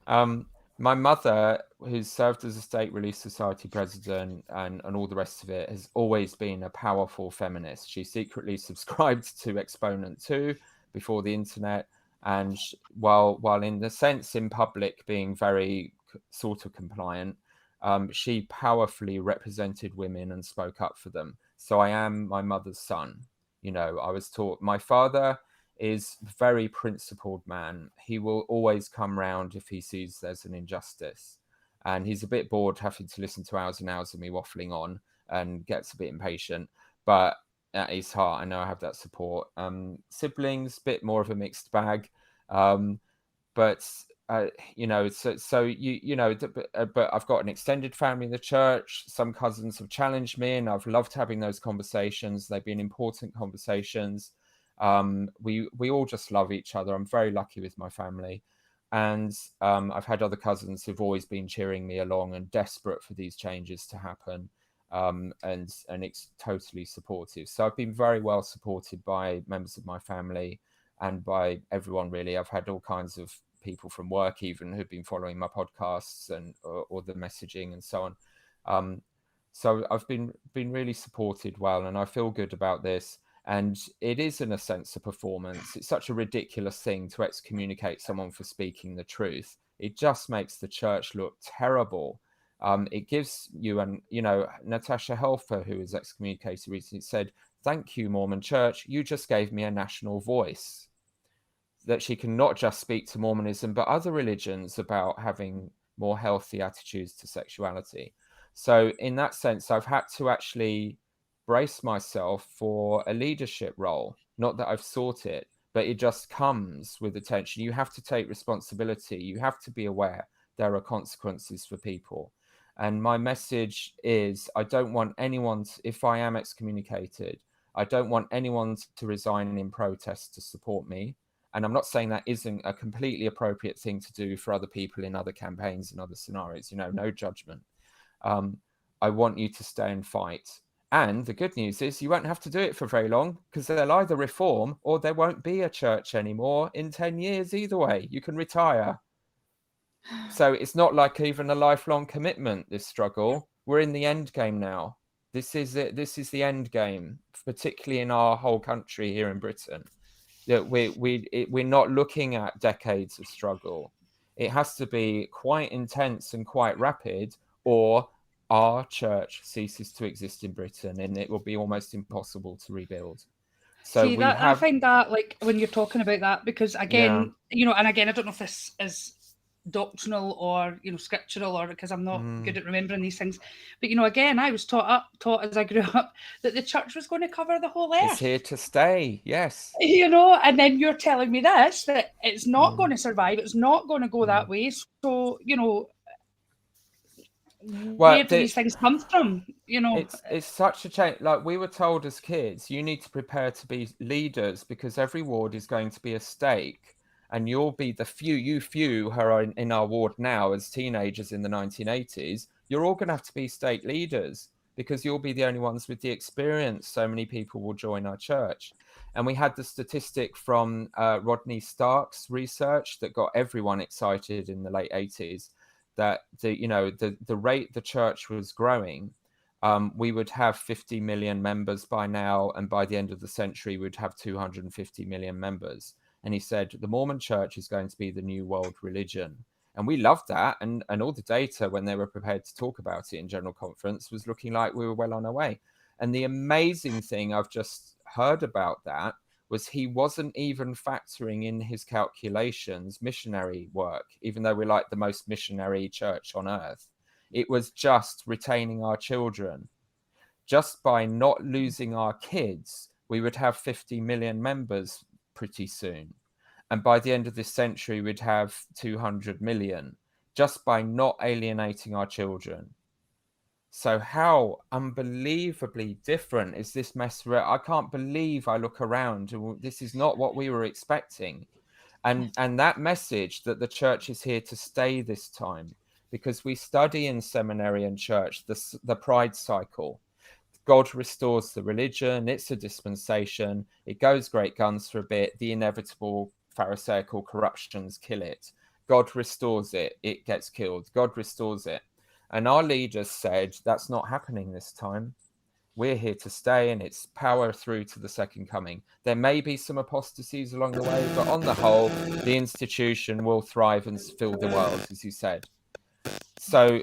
care. My mother, who's served as a state relief society president and all the rest of it, has always been a powerful feminist. She secretly subscribed to Exponent 2 before the internet, and while in the sense in public being very sort of compliant, she powerfully represented women and spoke up for them. So I am my mother's son. I was taught. My father is a very principled man. He will always come round if he sees there's an injustice. And he's a bit bored having to listen to hours and hours of me waffling on and gets a bit impatient. But at his heart, I know I have that support. Siblings, bit more of a mixed bag. But you know, but I've got an extended family in the church. Some cousins have challenged me, and I've loved having those conversations. They've been important conversations. We all just love each other. I'm very lucky with my family. And I've had other cousins who've always been cheering me along and desperate for these changes to happen. And it's totally supportive. So I've been very well supported by members of my family and by everyone, really. I've had all kinds of people from work even who've been following my podcasts and or the messaging and so on. So I've been really supported well, and I feel good about this. And it is, in a sense, a performance. It's such a ridiculous thing to excommunicate someone for speaking the truth. It just makes the church look terrible. It gives you, and you know, Natasha Helfer, who was excommunicated recently, said, "Thank you, Mormon Church. You just gave me a national voice." That she can not just speak to Mormonism, but other religions about having more healthy attitudes to sexuality. So in that sense, I've had to actually brace myself for a leadership role. Not that I've sought it, but it just comes with attention. You have to take responsibility. You have to be aware there are consequences for people. And my message is, I don't want anyone, if I am excommunicated, I don't want anyone to resign in protest to support me. And I'm not saying that isn't a completely appropriate thing to do for other people in other campaigns and other scenarios, you know, no judgment. I want you to stay and fight. And the good news is you won't have to do it for very long, because they'll either reform or there won't be a church anymore in 10 years. Either way, you can retire. So it's not like even a lifelong commitment, this struggle. We're in the end game now. This is it. This is the end game, particularly in our whole country here in Britain. That we're not looking at decades of struggle. It has to be quite intense and quite rapid, or our church ceases to exist in Britain, and it will be almost impossible to rebuild. So see, I find that, like, when you're talking about that, because again, you know, and again, I don't know if this is doctrinal or, you know, scriptural, or because I'm not good at remembering these things, but you know, again, I was taught as I grew up that the church was going to cover the whole earth. It's here to stay, yes. You know, and then you're telling me this, that it's not going to survive, it's not going to go that way. So, you know, where do these things come from? You know, it's such a change. Like, we were told as kids, you need to prepare to be leaders because every ward is going to be a stake. And you'll be the few who are in our ward now as teenagers in the 1980s. You're all going to have to be stake leaders because you'll be the only ones with the experience. So many people will join our church. And we had the statistic from Rodney Stark's research that got everyone excited in the late 80s, that the rate the church was growing, we would have 50 million members by now. And by the end of the century, we'd have 250 million members. And he said, the Mormon church is going to be the new world religion. And we loved that. And all the data, when they were prepared to talk about it in General Conference, was looking like we were well on our way. And the amazing thing I've just heard about that was he wasn't even factoring in his calculations missionary work, even though we're like the most missionary church on earth. It was just retaining our children. Just by not losing our kids, we would have 50 million members pretty soon. And by the end of this century, we'd have 200 million, just by not alienating our children. So how unbelievably different is this mess? I can't believe I look around. This is not what we were expecting. And that message that the church is here to stay this time, because we study in seminary and church the pride cycle. God restores the religion. It's a dispensation. It goes great guns for a bit. The inevitable Pharisaical corruptions kill it. God restores it. It gets killed. God restores it. And our leaders said, that's not happening this time. We're here to stay, and it's power through to the second coming. There may be some apostasies along the way, but on the whole, the institution will thrive and fill the world, as you said. So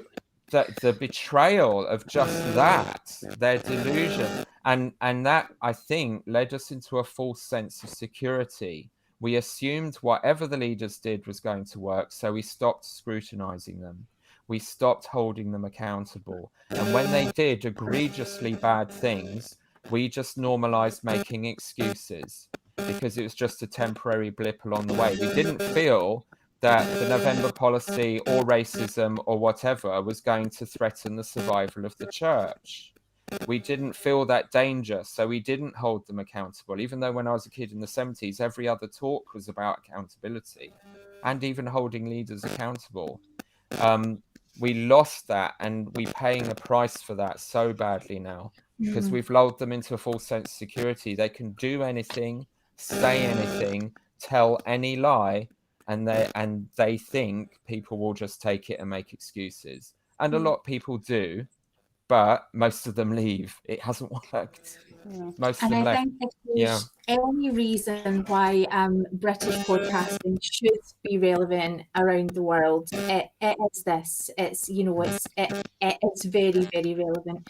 the betrayal of just that, their delusion, and that, I think, led us into a false sense of security. We assumed whatever the leaders did was going to work, so we stopped scrutinizing them. We stopped holding them accountable. And when they did egregiously bad things, we just normalized making excuses because it was just a temporary blip along the way. We didn't feel that the November policy or racism or whatever was going to threaten the survival of the church. We didn't feel that danger, so we didn't hold them accountable, even though when I was a kid in the 70s, every other talk was about accountability and even holding leaders accountable. We lost that, and we're paying a price for that so badly now, because we've lulled them into a false sense of security. They can do anything, say anything, tell any lie, and they think people will just take it and make excuses. And a lot of people do, but most of them leave. It hasn't worked. Most of them left. think if there's any reason why British podcasting should be relevant around the world, it is this. It's it's very, very relevant.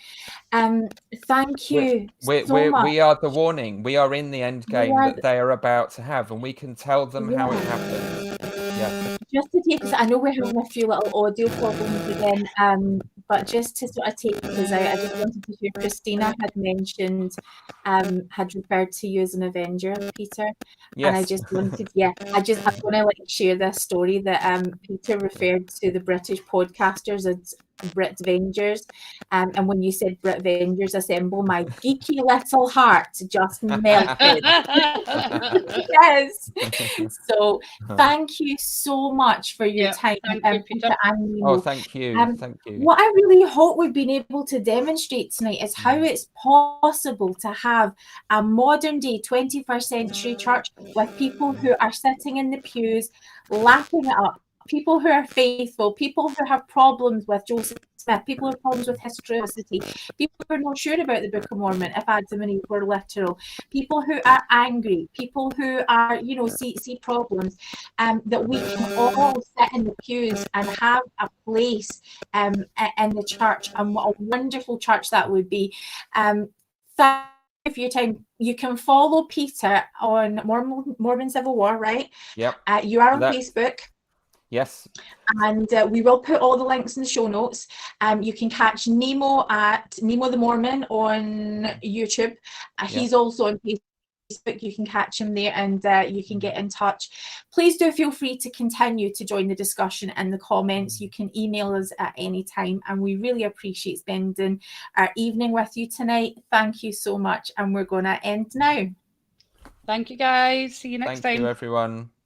Thank you so much. We are the warning. We are in the end game that they are about to have, and we can tell them how it happens. Yeah. Just to take us, I know we're having a few little audio problems again, but just to sort of take us out, I just wanted to hear Christina had mentioned, had referred to you as an Avenger, Peter. Yes. And I just wanted, I'm going to share this story that Peter referred to the British podcasters as Brit Vengers, and when you said Brit Vengers Assemble, my geeky little heart just melted. Yes. So thank you so much for your time, Peter and Nemo. Oh, thank you. Thank you. What I really hope we've been able to demonstrate tonight is how it's possible to have a modern day 21st century church with people who are sitting in the pews lapping it up, people who are faithful, people who have problems with Joseph Smith, people who have problems with historicity, people who are not sure about the Book of Mormon, if Adam and Eve were literal, people who are angry, people who are, see problems, that we can all sit in the pews and have a place in the church, and what a wonderful church that would be. Thank you for your time. You can follow Peter on Mormon Civil War, right? Yep. You are on Facebook. Yes. And we will put all the links in the show notes. You can catch Nemo at Nemo The Mormon on YouTube. He's also on Facebook. You can catch him there, and you can get in touch. Please do feel free to continue to join the discussion in the comments. You can email us at any time, and we really appreciate spending our evening with you tonight. Thank you so much, and we're going to end now. Thank you, guys. See you next time. Thank you, everyone.